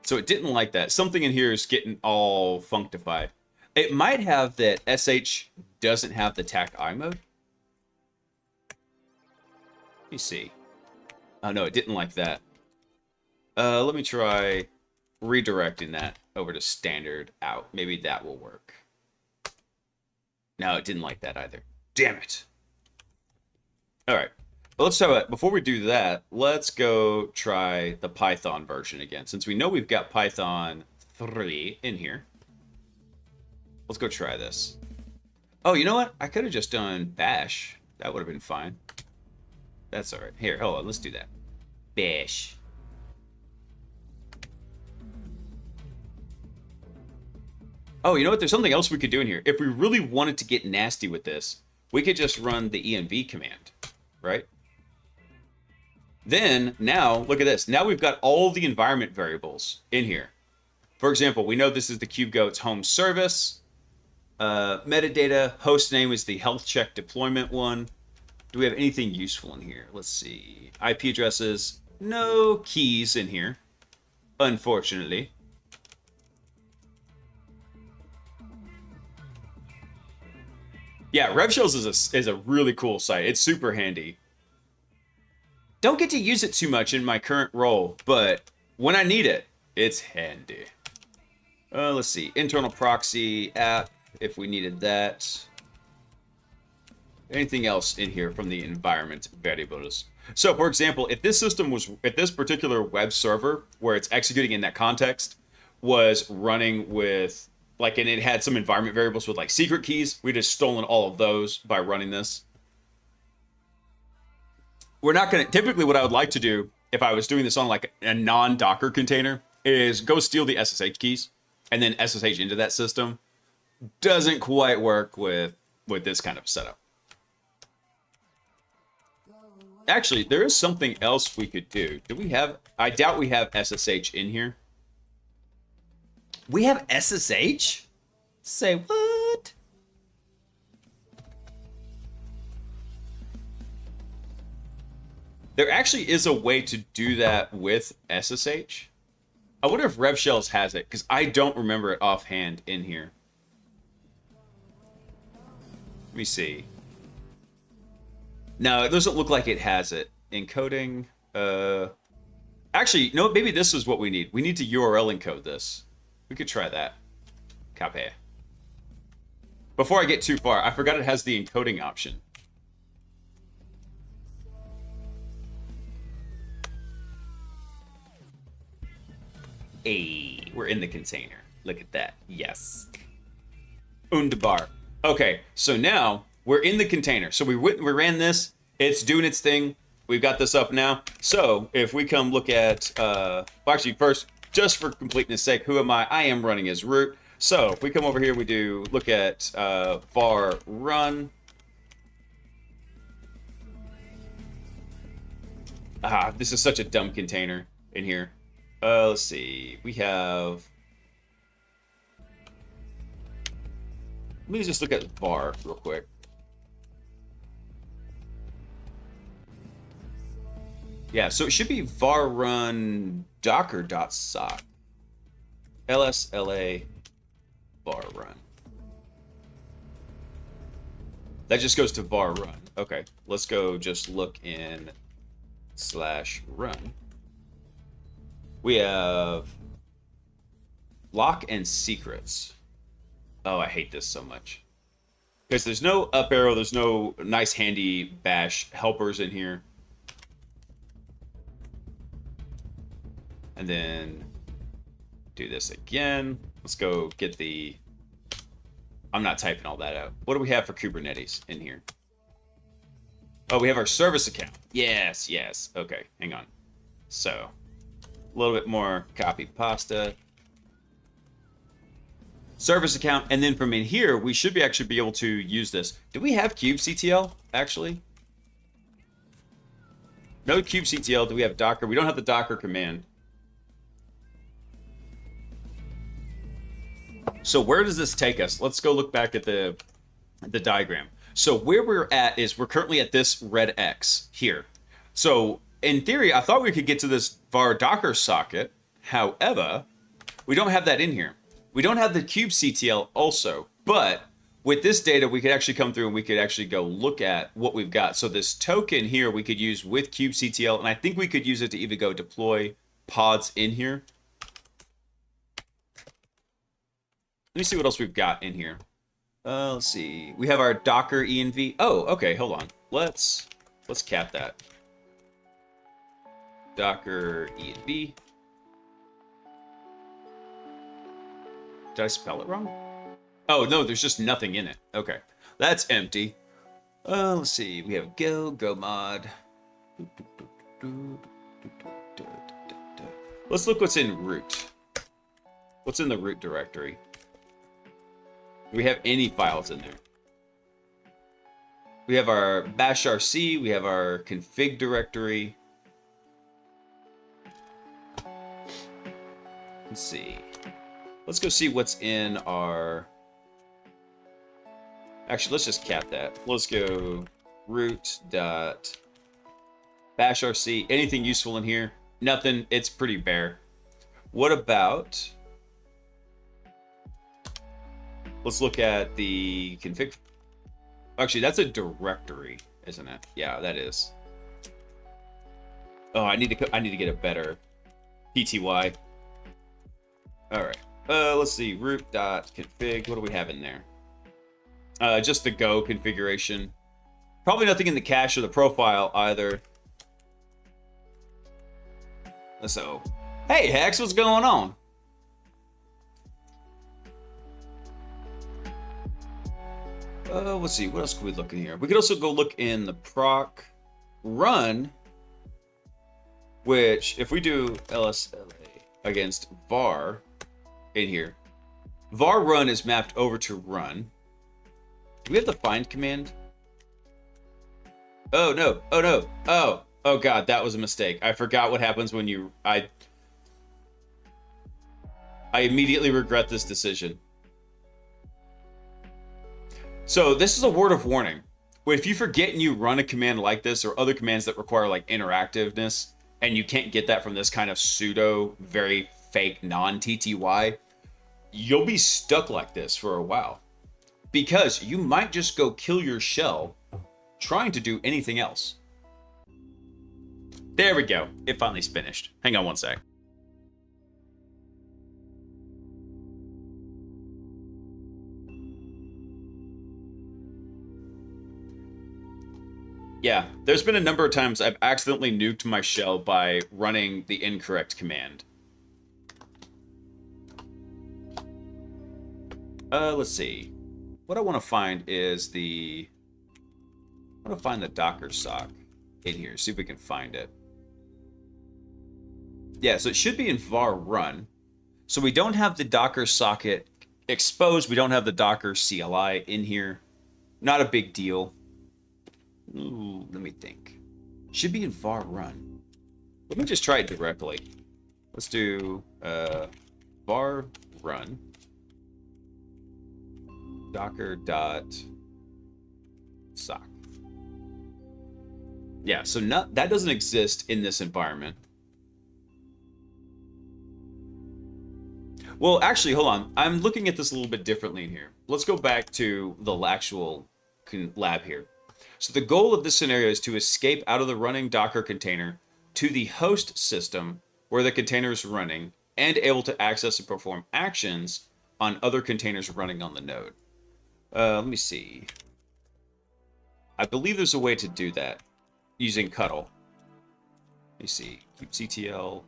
So it didn't like that. Something in here is getting all functified. It might have that SH doesn't have the TAC I mode. Let me see. Oh no, it didn't like that. Let me try redirecting that over to standard out. Maybe that will work. No, it didn't like that either. Damn it. All right. Well, let's try it. Before we do that, let's go try the Python version again. Since we know we've got Python 3 in here. Let's go try this. Oh, you know what? I could have just done bash. That would have been fine. That's all right. Here, hold on. Let's do that. Bash. Oh, you know what? There's something else we could do in here. If we really wanted to get nasty with this, we could just run the env command, right? Then, now, look at this. Now we've got all the environment variables in here. For example, we know this is the KubeGoat's home service. Metadata, host name is the health check deployment one. Do we have anything useful in here? Let's see. IP addresses, no keys in here, unfortunately. Yeah, RevShells is a really cool site. It's super handy. Don't get to use it too much in my current role, but when I need it, it's handy. Let's see. Internal proxy app, if we needed that. Anything else in here from the environment variables? So, for example, if this system was, if this particular web server where it's executing in that context was running with, like, and it had some environment variables with like secret keys, we just stolen all of those by running this. We're not going to, typically what I would like to do if I was doing this on like a non-Docker container is go steal the SSH keys and then SSH into that system. Doesn't quite work with this kind of setup. Actually, there is something else we could do. Do we have, I doubt we have SSH in here. We have SSH? Say what? There actually is a way to do that with SSH. I wonder if RevShells has it, because I don't remember it offhand in here. Let me see. No, it doesn't look like it has it. Encoding. Actually, no, maybe this is what we need. We need to URL encode this. We could try that. Copy. Before I get too far, I forgot it has the encoding option. Hey, we're in the container. Look at that. Yes. Underbar. Okay, so now we're in the container. So we ran this. It's doing its thing. We've got this up now. So if we come look at, well, actually first, just for completeness sake, who am I? I am running as root. So if we come over here, we do look at var run. This is such a dumb container in here. Let's see. We have. Let me just look at var real quick. Yeah, so it should be var run docker.sock. lsla var run. That just goes to var run. Okay, let's go just look in /run. We have lock and secrets. Oh, I hate this so much. Because there's no up arrow, there's no nice handy bash helpers in here. And then do this again. Let's go get the... I'm not typing all that out. What do we have for Kubernetes in here? Oh, we have our service account. Yes, yes. Okay, hang on. So, a little bit more copy pasta. Service account, and then from in here, we should actually be able to use this. Do we have kubectl, actually? No kubectl. Do we have Docker? We don't have the Docker command. So where does this take us? Let's go look back at the diagram. So where we're at is we're currently at this red X here. So in theory, I thought we could get to this var Docker socket. However, we don't have that in here. We don't have the kubectl also, but with this data, we could actually come through and we could actually go look at what we've got. So this token here, we could use with kubectl, and I think we could use it to even go deploy pods in here. Let me see what else we've got in here. Let's see. We have our Docker env. Oh, okay. Hold on. Let's cap that. Docker env. Did I spell it wrong? Oh, no, there's just nothing in it. Okay. That's empty. Let's see. We have go mod. Let's look what's in root. What's in the root directory? Do we have any files in there? We have our bash rc, we have our config directory. Let's see. Let's go see what's in our... Actually, let's just cat that. Let's go root dot bash rc. Anything useful in here? Nothing. It's pretty bare. What about... Let's look at the config. Actually, that's a directory, isn't it? Yeah, that is. Oh, I need to get a better PTY. All right. Let's see. Root.config. What do we have in there? Just the Go configuration. Probably nothing in the cache or the profile either. So, hey Hex, what's going on? Let's see, what else could we look in here? We could also go look in the proc run, which if we do lsla against var in here, var run is mapped over to run. Do we have the find command? Oh no, oh no, oh god, that was a mistake. I forgot what happens when you, I immediately regret this decision. So this is a word of warning. If you forget and you run a command like this or other commands that require like interactiveness and you can't get that from this kind of pseudo, very fake non-TTY, you'll be stuck like this for a while. Because you might just go kill your shell trying to do anything else. There we go. It finally's finished. Hang on one sec. Yeah, there's been a number of times I've accidentally nuked my shell by running the incorrect command. Let's see. What I want to find is the... I want to find the Docker sock in here, see if we can find it. Yeah, so it should be in var run. So we don't have the Docker socket exposed. We don't have the Docker CLI in here. Not a big deal. Ooh, let me think. Should be in var run. Let me just try it directly. Let's do var run docker dot sock. Yeah, so that doesn't exist in this environment. Well, actually, hold on. I'm looking at this a little bit differently in here. Let's go back to the actual lab here. So the goal of this scenario is to escape out of the running Docker container to the host system where the container is running and able to access and perform actions on other containers running on the node. Let me see. I believe there's a way to do that using Cuddle. Let me see. kubectl.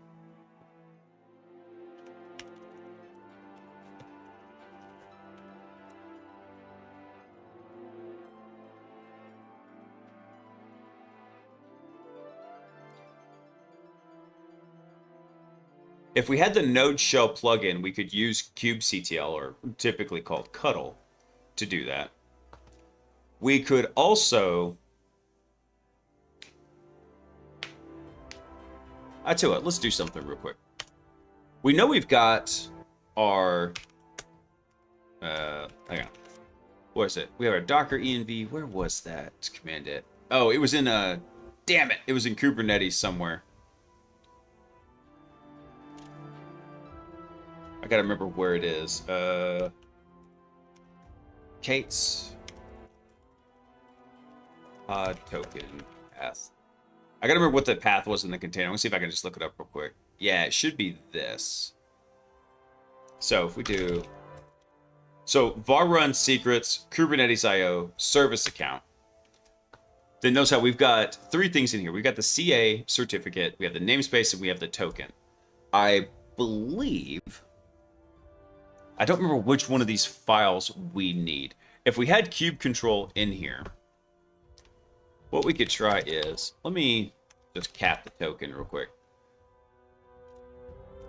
If we had the Node Shell plugin, we could use kubectl, or typically called Cuddle, to do that. We could also... I tell you what, let's do something real quick. We know we've got our... hang on. What is it? We have our Docker env. Where was that command it? Oh, it was in a... Damn it! It was in Kubernetes somewhere. I gotta remember where it is. Kate's pod token path. I gotta remember what the path was in the container. I'm gonna see if I can just look it up real quick. Yeah, it should be this. So if we do... So var run secrets, Kubernetes IO, service account. Then notice how we've got three things in here. We've got the CA certificate, we have the namespace, and we have the token. I believe... I don't remember which one of these files we need. If we had kube control in here, what we could try is, let me just cap the token real quick.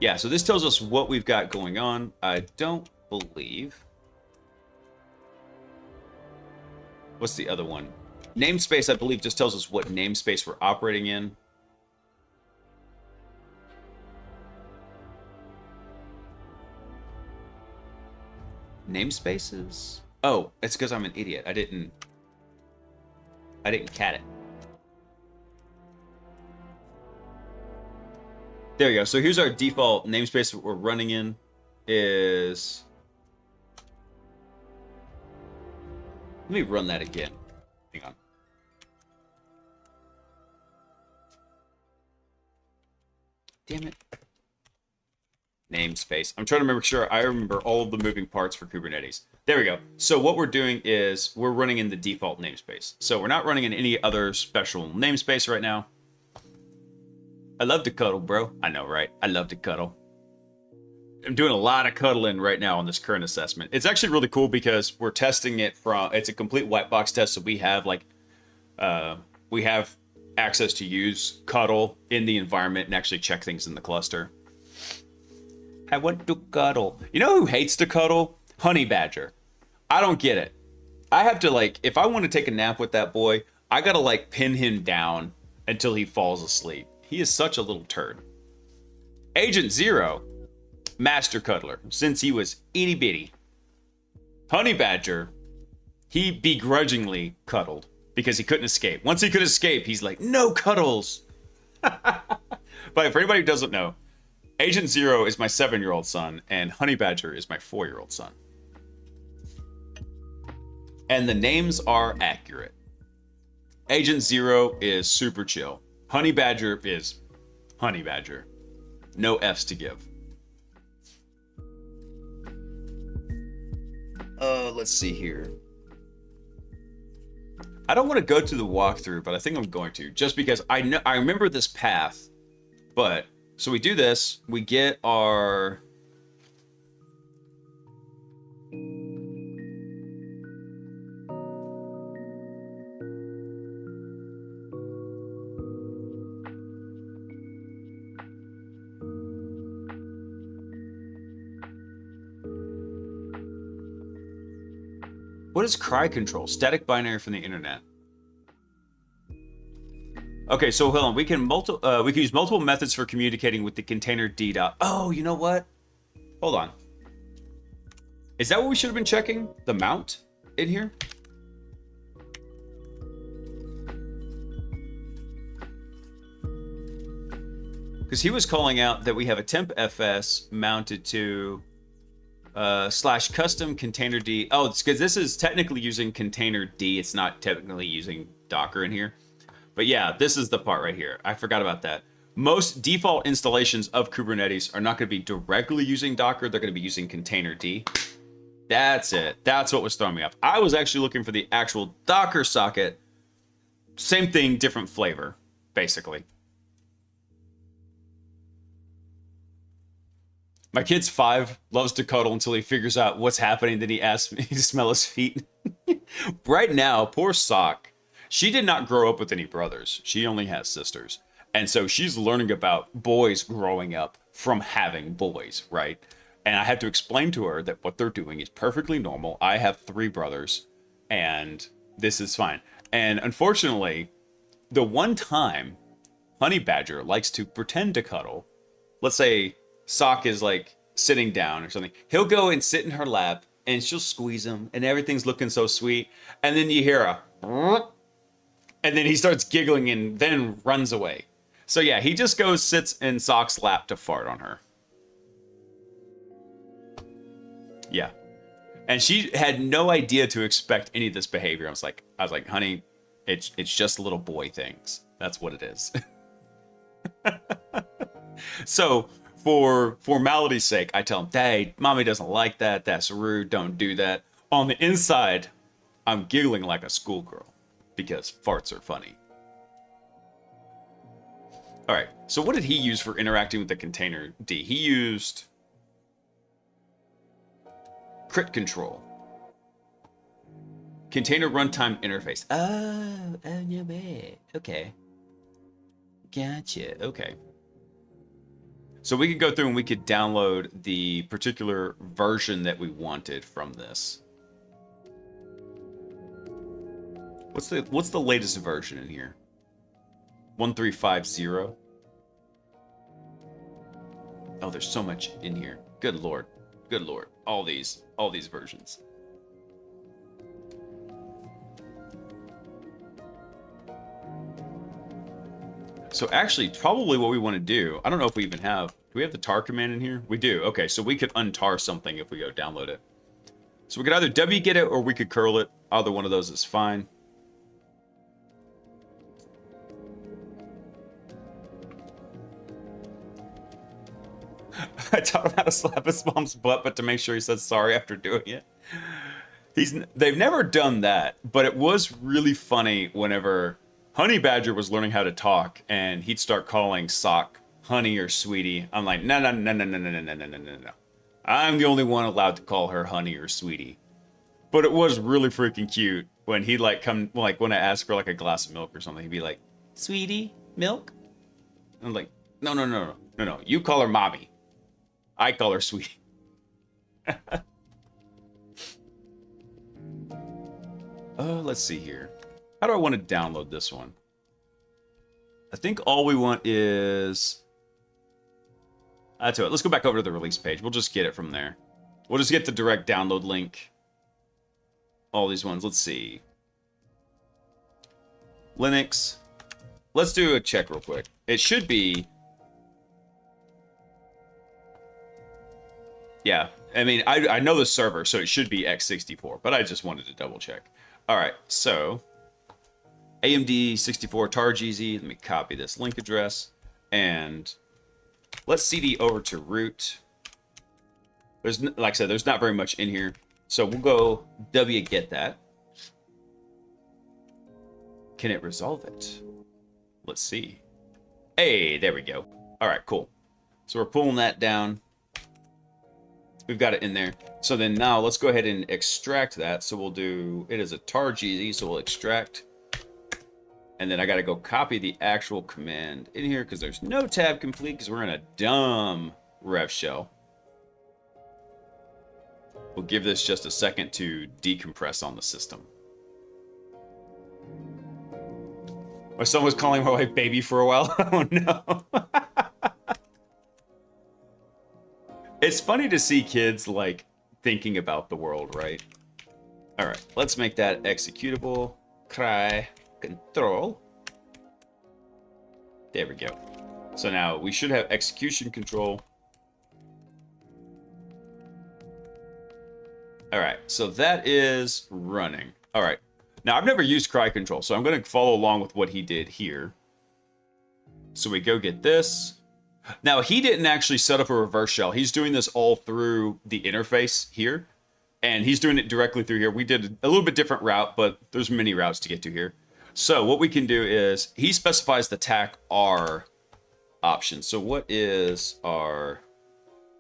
Yeah, so this tells us what we've got going on. I don't believe What's the other one? Namespace, I believe, just tells us what namespace we're operating in. Namespaces? Oh, it's because I'm an idiot. I didn't cat it. There we go. So here's our default namespace that we're running in. Is let me run that again. Hang on. Damn it. Namespace. I'm trying to make sure I remember all of the moving parts for Kubernetes. There we go. So what we're doing is we're running in the default namespace. So we're not running in any other special namespace right now. I love to cuddle, bro. I know, right? I love to cuddle. I'm doing a lot of cuddling right now on this current assessment. It's actually really cool because we're testing it from, it's a complete white box test. So we have we have access to use cuddle in the environment and actually check things in the cluster. I want to cuddle. You know who hates to cuddle? Honey Badger. I don't get it. I have to if I want to take a nap with that boy, I gotta pin him down until he falls asleep. He is such a little turd. Agent Zero, master cuddler, since he was itty bitty. Honey Badger, he begrudgingly cuddled because he couldn't escape. Once he could escape, he's like, no cuddles. But for anybody who doesn't know, Agent Zero is my 7-year-old son, and Honey Badger is my 4-year-old son. And the names are accurate. Agent Zero is super chill. Honey Badger is Honey Badger. No F's to give. Let's see here. I don't want to go to the walkthrough, but I think I'm going to, just because I remember this path. But so we do this, we get our what is cry control? Static binary from the internet. Okay, so hold on. We can use multiple methods for communicating with the container D dot. Oh, you know what? Hold on. Is that what we should have been checking? The mount in here? Because he was calling out that we have a temp FS mounted to / custom container D. Oh, it's because this is technically using container D. It's not technically using Docker in here. But yeah, this is the part right here. I forgot about that. Most default installations of Kubernetes are not going to be directly using Docker. They're going to be using container D. That's it. That's what was throwing me off. I was actually looking for the actual Docker socket. Same thing, different flavor, basically. My kid's 5, loves to cuddle until he figures out what's happening. Then he asks me to smell his feet. Right now, poor Sock. She did not grow up with any brothers. She only has sisters. And so she's learning about boys growing up from having boys, right? And I had to explain to her that what they're doing is perfectly normal. I have 3 brothers, and this is fine. And unfortunately, the one time Honey Badger likes to pretend to cuddle, let's say Sock is sitting down or something, he'll go and sit in her lap, and she'll squeeze him, and everything's looking so sweet. And then you hear a... And then he starts giggling and then runs away. So yeah, he just goes, sits in Sock's lap to fart on her. Yeah. And she had no idea to expect any of this behavior. I was like, honey, it's just little boy things. That's what it is. So for formality's sake, I tell him, hey, mommy doesn't like that. That's rude. Don't do that. On the inside, I'm giggling like a schoolgirl. Because farts are funny. All right, so what did he use for interacting with the container D? He used crit control. Container runtime interface. Oh, no way. Okay. Gotcha, okay. So we could go through and we could download the particular version that we wanted from this. What's the latest version in here? 1350. Oh, there's so much in here. Good lord. Good lord. All these versions. So actually, probably what we want to do, I don't know if we even have, do we have the tar command in here? We do. Okay, so we could untar something if we go download it. So we could either wget it or we could curl it. Either one of those is fine. I taught him how to slap his mom's butt, but to make sure he says sorry after doing it. They've never done that, but it was really funny whenever Honey Badger was learning how to talk and he'd start calling Sock honey or sweetie. I'm like, no. I'm the only one allowed to call her honey or sweetie. But it was really freaking cute when he'd when I asked for like a glass of milk or something, he'd be like, sweetie, milk? And I'm like, no. You call her mommy. I call her sweetie. Let's see here. How do I want to download this one? I think all we want is... That's it. Let's go back over to the release page. We'll just get it from there. We'll just get the direct download link. All these ones. Let's see. Linux. Let's do a check real quick. It should be... Yeah. I mean, I know the server, so it should be x64, but I just wanted to double check. All right, so AMD 64 TarGZ. Let me copy this link address and let's CD over to root. There's, like I said, there's not very much in here, so we'll go wget that. Can it resolve it? Let's see. Hey, there we go. All right, cool. So we're pulling that down. We've got it in there. So then now let's go ahead and extract that. So we'll do it as a TarGZ. So we'll extract. And then I got to go copy the actual command in here because there's no tab complete because we're in a dumb ref shell. We'll give this just a second to decompress on the system. Or someone was calling my wife baby for a while. Oh no. It's funny to see kids like thinking about the world, right? All right, let's make that executable. Cry control. There we go. So now we should have execution control. All right, so that is running. All right, now I've never used cry control, so I'm going to follow along with what he did here. So we go get this. Now, he didn't actually set up a reverse shell. He's doing this all through the interface here, and he's doing it directly through here. We did a little bit different route, but there's many routes to get to here. So what we can do is he specifies the TAC R option. So what is our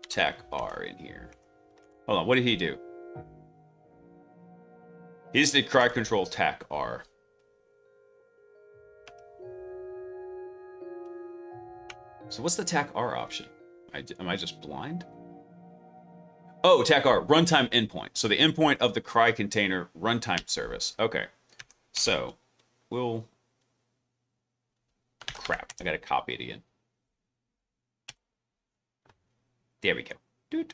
TAC R in here? Hold on, what did he do? He just did cry control TAC R. So what's the TAC R option? Am I just blind? Oh, TAC R, runtime endpoint. So the endpoint of the cry container runtime service. Okay. So we'll... Crap, I gotta copy it again. There we go. Doot.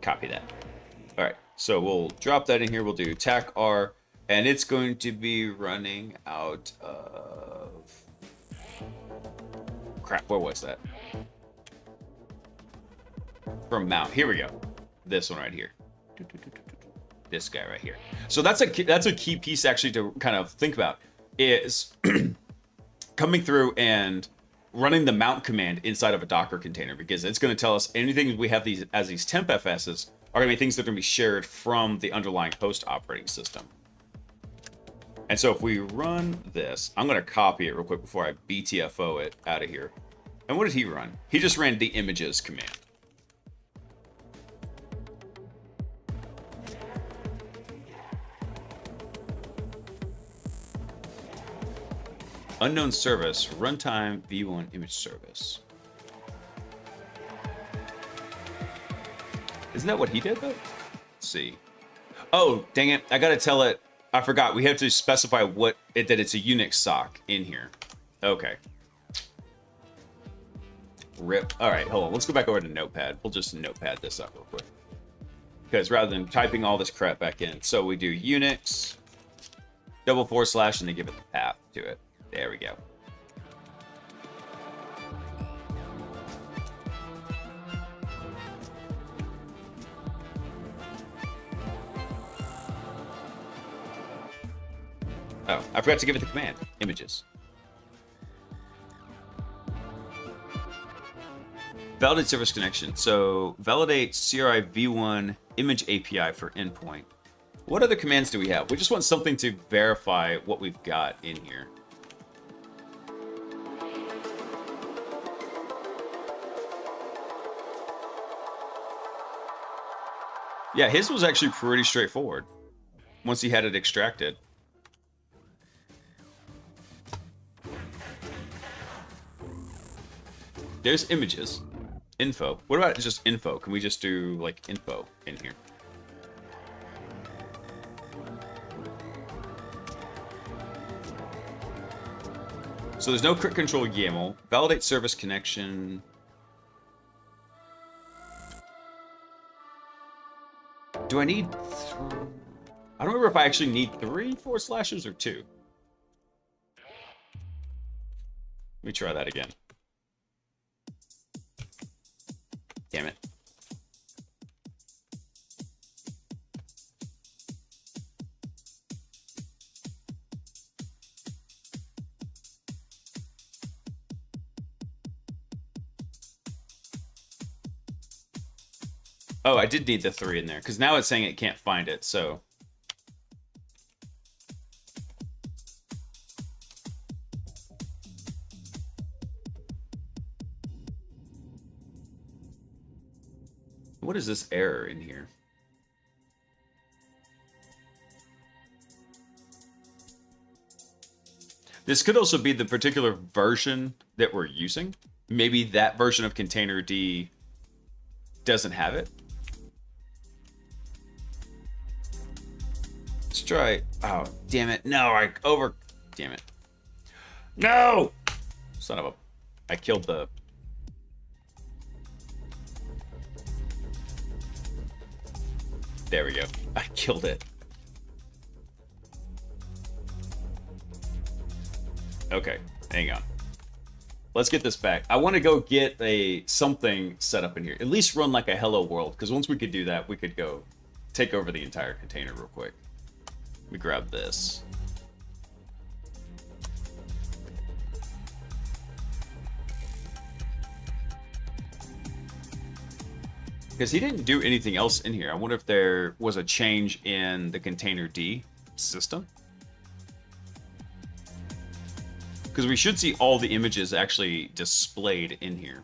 Copy that. All right, so we'll drop that in here. We'll do TAC R, and it's going to be running out of... Crap, where was that? From mount. Here we go. This one right here. This guy right here. So that's a key piece actually to kind of think about is coming through and running the mount command inside of a Docker container, because it's going to tell us anything we have these as these temp FSs are going to be things that are going to be shared from the underlying host operating system. And so if we run this, I'm going to copy it real quick before I BTFO it out of here. And what did he run? He just ran the images command. Unknown service, runtime v1 image service. Isn't that what he did though? Let's see. Oh, dang it. I got to tell it. I forgot. We have to specify that it's a Unix sock in here. Okay. Rip. All right, hold on. Let's go back over to Notepad. We'll just Notepad this up real quick. Because rather than typing all this crap back in, so we do Unix, // and then give it the path to it. There we go. Oh, I forgot to give it the command. Images. Validate service connection. So validate CRI v1 image API for endpoint. What other commands do we have? We just want something to verify what we've got in here. Yeah, his was actually pretty straightforward once he had it extracted. There's images. Info. What about just info? Can we just do like info in here? So there's no crit control YAML. Validate service connection. Do I need... I don't remember if I actually need 3 / or 2. Let me try that again. Damn it. Oh, I did need the 3 in there, because now it's saying it can't find it, so... What is this error in here? This could also be the particular version that we're using. Maybe that version of containerd doesn't have it. Let's try. Oh, damn it. No, damn it. No! Son of a... I killed the... There we go. I killed it. Okay, hang on. Let's get this back. I want to go get something set up in here. At least run like a hello world, because once we could do that, we could go take over the entire container real quick. Let me grab this. Because he didn't do anything else in here. I wonder if there was a change in the containerd system. Because we should see all the images actually displayed in here.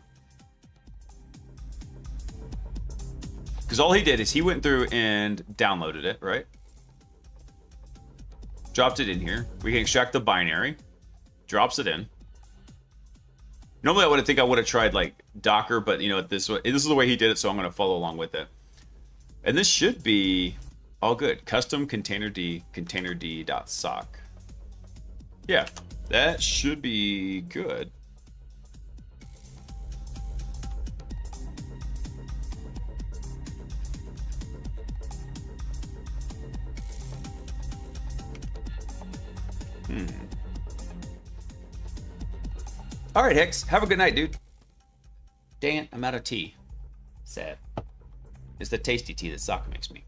Because all he did is he went through and downloaded it, right? Dropped it in here. We can extract the binary. Drops it in. Normally, I would have tried like Docker, but you know, this is the way he did it, so I'm going to follow along with it. And this should be all good. Custom containerd.sock. Yeah, that should be good. All right, Hicks. Have a good night, dude. Dang it, I'm out of tea. Sad. It's the tasty tea that Sock makes me.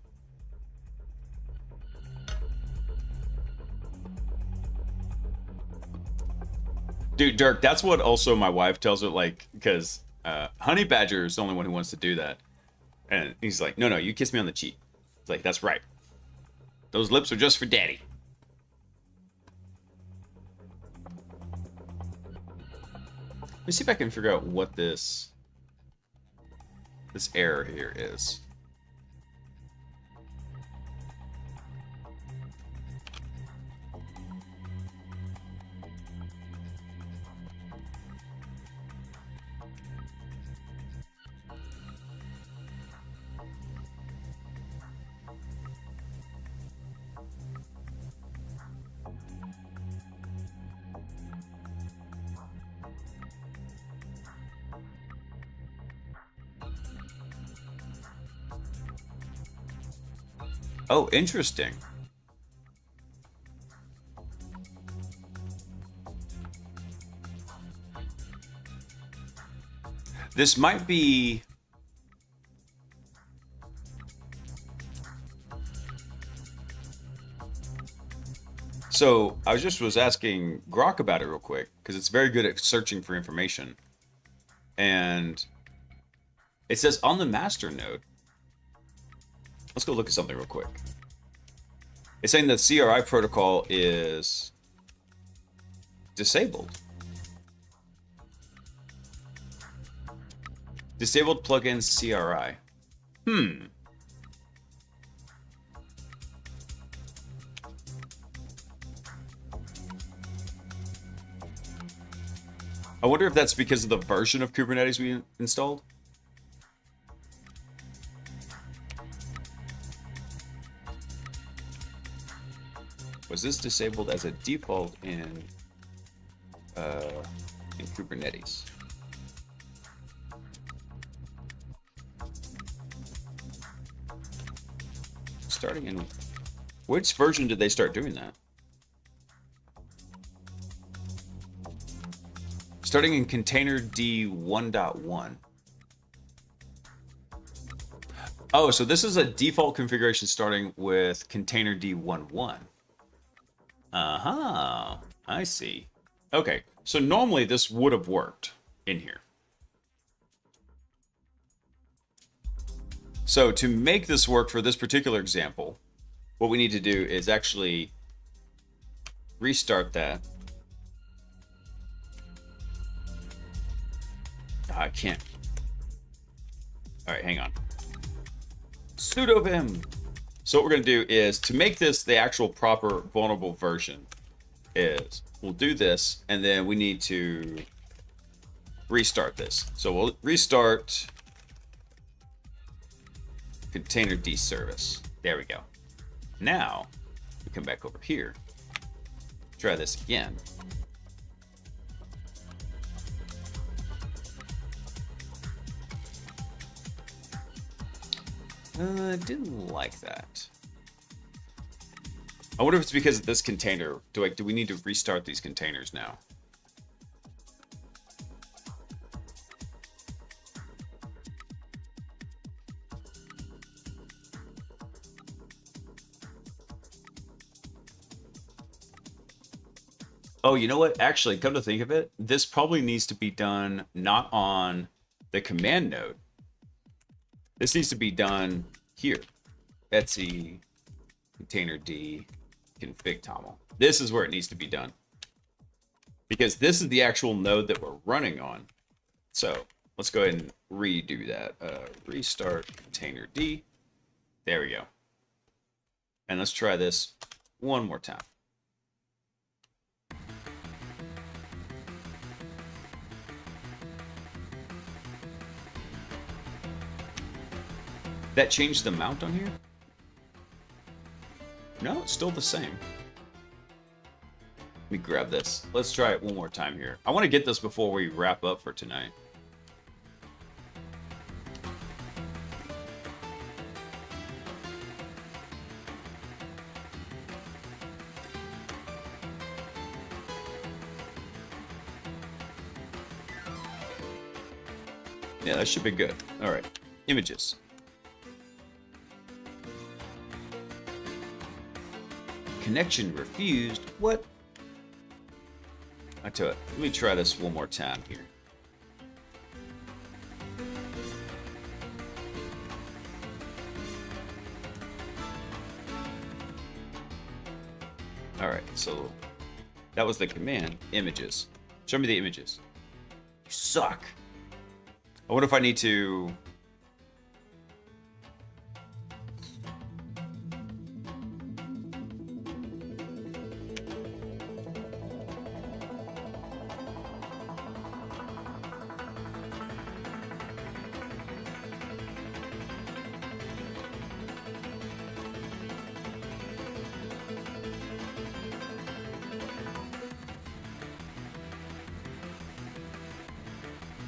Dude, Dirk, that's what also my wife tells it, like, because Honey Badger is the only one who wants to do that. And he's like, no, you kiss me on the cheek. It's like, that's right. Those lips are just for daddy. Let me see if I can figure out what this error here is. Oh, interesting. This might be... So I was asking Grok about it real quick because it's very good at searching for information. And it says on the master node. Let's go look at something real quick. It's saying that CRI protocol is disabled. Disabled plugins CRI. I wonder if that's because of the version of Kubernetes we installed. Was this disabled as a default in Kubernetes? Starting in which version did they start doing that? Starting in container D 1.1. Oh, so this is a default configuration starting with container D 1.1. Uh-huh. I see. Okay, so normally this would have worked in here. So to make this work for this particular example, what we need to do is actually restart that. I can't. All right, hang on. Sudo vim. So what we're going to do is to make this the actual proper vulnerable version is we'll do this and then we need to restart this. So we'll restart container D service. There we go. Now we come back over here. Try this again. I didn't like that. I wonder if it's because of this container. Do we need to restart these containers now? Oh, you know what? Actually, come to think of it, this probably needs to be done not on the command node. This needs to be done here. Etsy, container D, config toml. This is where it needs to be done. Because this is the actual node that we're running on. So let's go ahead and redo that. Restart container D. There we go. And let's try this one more time. That changed the mount on here? No, it's still the same. Let me grab this. Let's try it one more time here. I want to get this before we wrap up for tonight. Yeah, that should be good. All right, images. Connection refused. What? I tell you, let me try this one more time here. All right, so that was the command. Images. Show me the images. You suck. I wonder if I need to.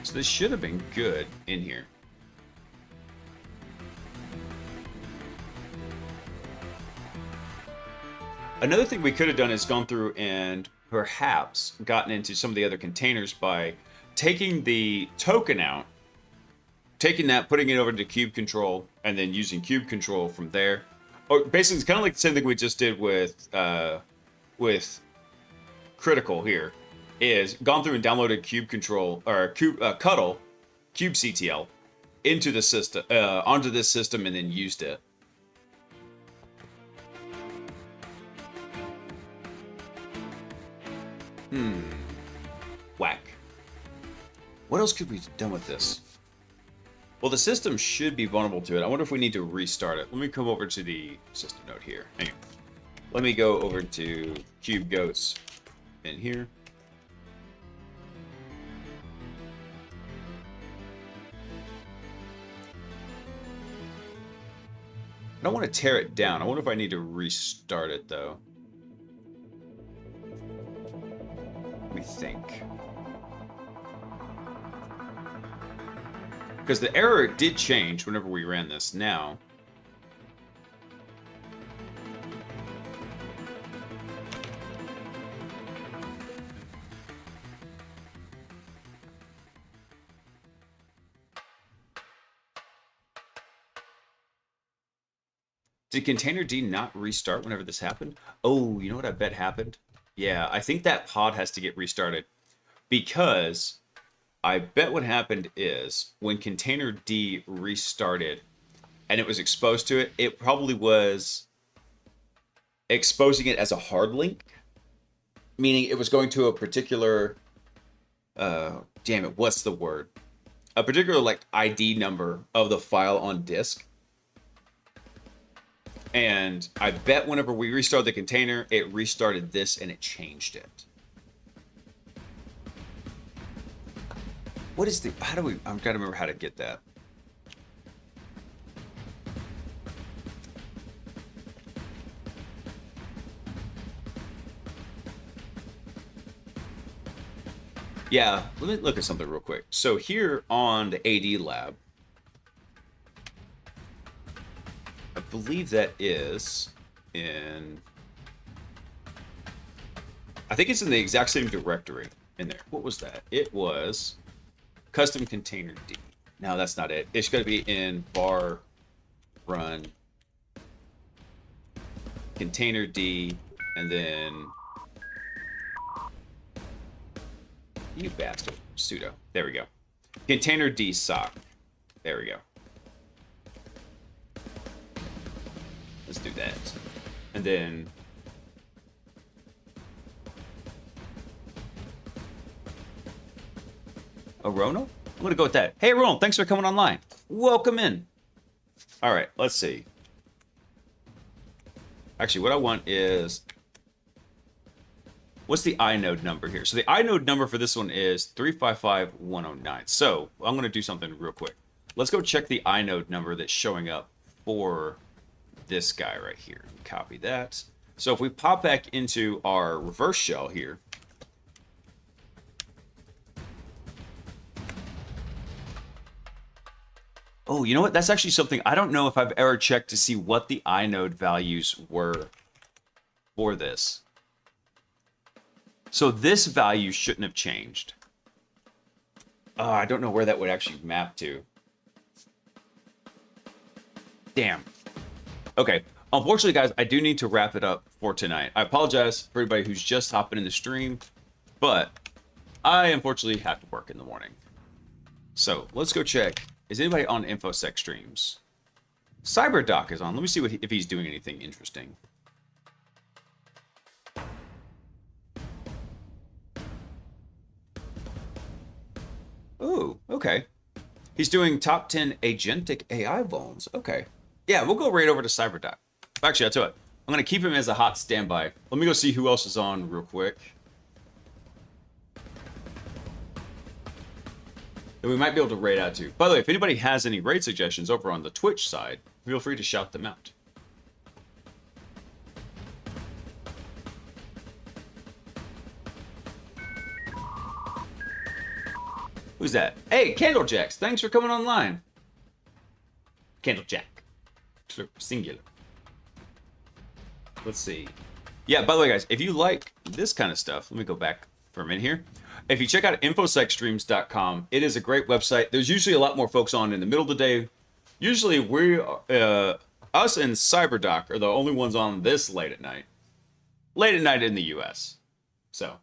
So this should have been good in here. Another thing we could have done is gone through and perhaps gotten into some of the other containers by taking the token out, taking that, putting it over to cube control, and then using cube control from there. Or basically, it's kind of like the same thing we just did with critical here. Is gone through and downloaded cube control or Cuddle kubectl into the system onto this system and then used it. Whack. What else could we have done with this? Well, the system should be vulnerable to it. I wonder if we need to restart it. Let me come over to the system node here. Hang on. Let me go over to cube goats in here. I don't want to tear it down. I wonder if I need to restart it, though. Let me think. Because the error did change whenever we ran this now. Did container D not restart whenever this happened? Oh, you know what I bet happened? Yeah, I think that pod has to get restarted because I bet what happened is when container D restarted and it was exposed to it, it probably was exposing it as a hard link, meaning it was going to a particular, damn it, what's the word? A particular like ID number of the file on disk. And I bet whenever we restarted the container, it restarted this and it changed it. What is the, how do we, I'm trying to remember how to get that. Yeah, let me look at something real quick. So here on the AD lab, I believe that is in, I think it's in the exact same directory in there. What was that? It was custom container D. No, that's not it. It's going to be in var run container D and then you bastard sudo. There we go. Container D sock. There we go. Let's do that. And then Ronald? I'm gonna go with that. Hey Ronald, thanks for coming online. Welcome in. All right, let's see. Actually, what I want is, what's the inode number here? So the inode number for this one is 355109. So I'm gonna do something real quick. Let's go check the inode number that's showing up for this guy right here. Copy that. So if we pop back into our reverse shell here, oh, you know what? That's actually something I don't know if I've ever checked to see what the inode values were for this. So this value shouldn't have changed. I don't know where that would actually map to. Damn. Okay, unfortunately, guys, I do need to wrap it up for tonight. I apologize for everybody who's just hopping in the stream, but I unfortunately have to work in the morning. So let's go check. Is anybody on InfoSec streams? CyberDoc is on. Let me see if he's doing anything interesting. Ooh, okay. He's doing top 10 agentic AI vulns. Okay. Yeah, we'll go right over to CyberDoc. Actually, I'll tell you what. I'm going to keep him as a hot standby. Let me go see who else is on real quick. That we might be able to raid out to. By the way, if anybody has any raid suggestions over on the Twitch side, feel free to shout them out. Who's that? Hey, Candlejacks, thanks for coming online. Candlejack. Singular. Let's see. Yeah, by the way, guys, if you like this kind of stuff, let me go back for a minute here. If you check out infosecstreams.com, it is a great website. There's usually a lot more folks on in the middle of the day. Usually us and CyberDoc are the only ones on this late at night. Late at night in the US. So,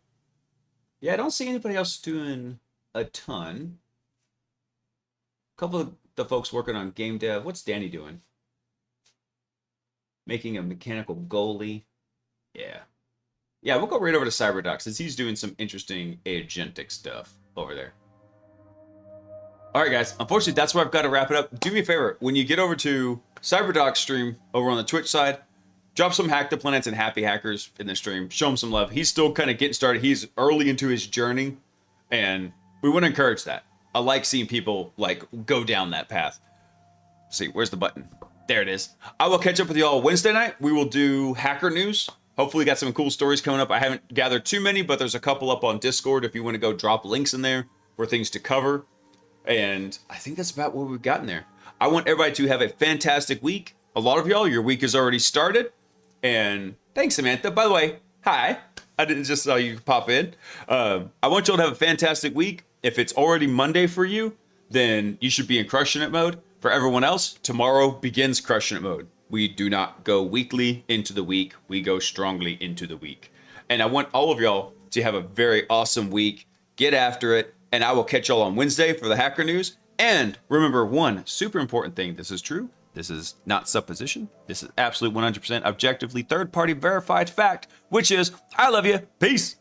yeah, I don't see anybody else doing a ton. A couple of the folks working on game dev. What's Danny doing? Making a mechanical goalie. Yeah. Yeah, we'll go right over to CyberDoc since he's doing some interesting agentic stuff over there. All right, guys. Unfortunately, that's where I've got to wrap it up. Do me a favor. When you get over to CyberDoc's stream over on the Twitch side, drop some Hack the Planets and Happy Hackers in the stream. Show him some love. He's still kind of getting started. He's early into his journey, and we want to encourage that. I like seeing people like go down that path. Let's see, where's the button? There it is. I will catch up with you all Wednesday night. We will do hacker news. Hopefully got some cool stories coming up. I haven't gathered too many, but there's a couple up on Discord if you want to go drop links in there for things to cover. And I think that's about what we've gotten there. I want everybody to have a fantastic week. A lot of y'all, your week has already started. And thanks, Samantha. By the way, hi. I didn't just saw you pop in. I want y'all to have a fantastic week. If it's already Monday for you, then you should be in Crushing It mode. For everyone else, tomorrow begins Crushing It mode. We do not go weekly into the week. We go strongly into the week. And I want all of y'all to have a very awesome week. Get after it. And I will catch y'all on Wednesday for the Hacker News. And remember one super important thing. This is true. This is not supposition. This is absolute 100% objectively third-party verified fact, which is I love you. Peace.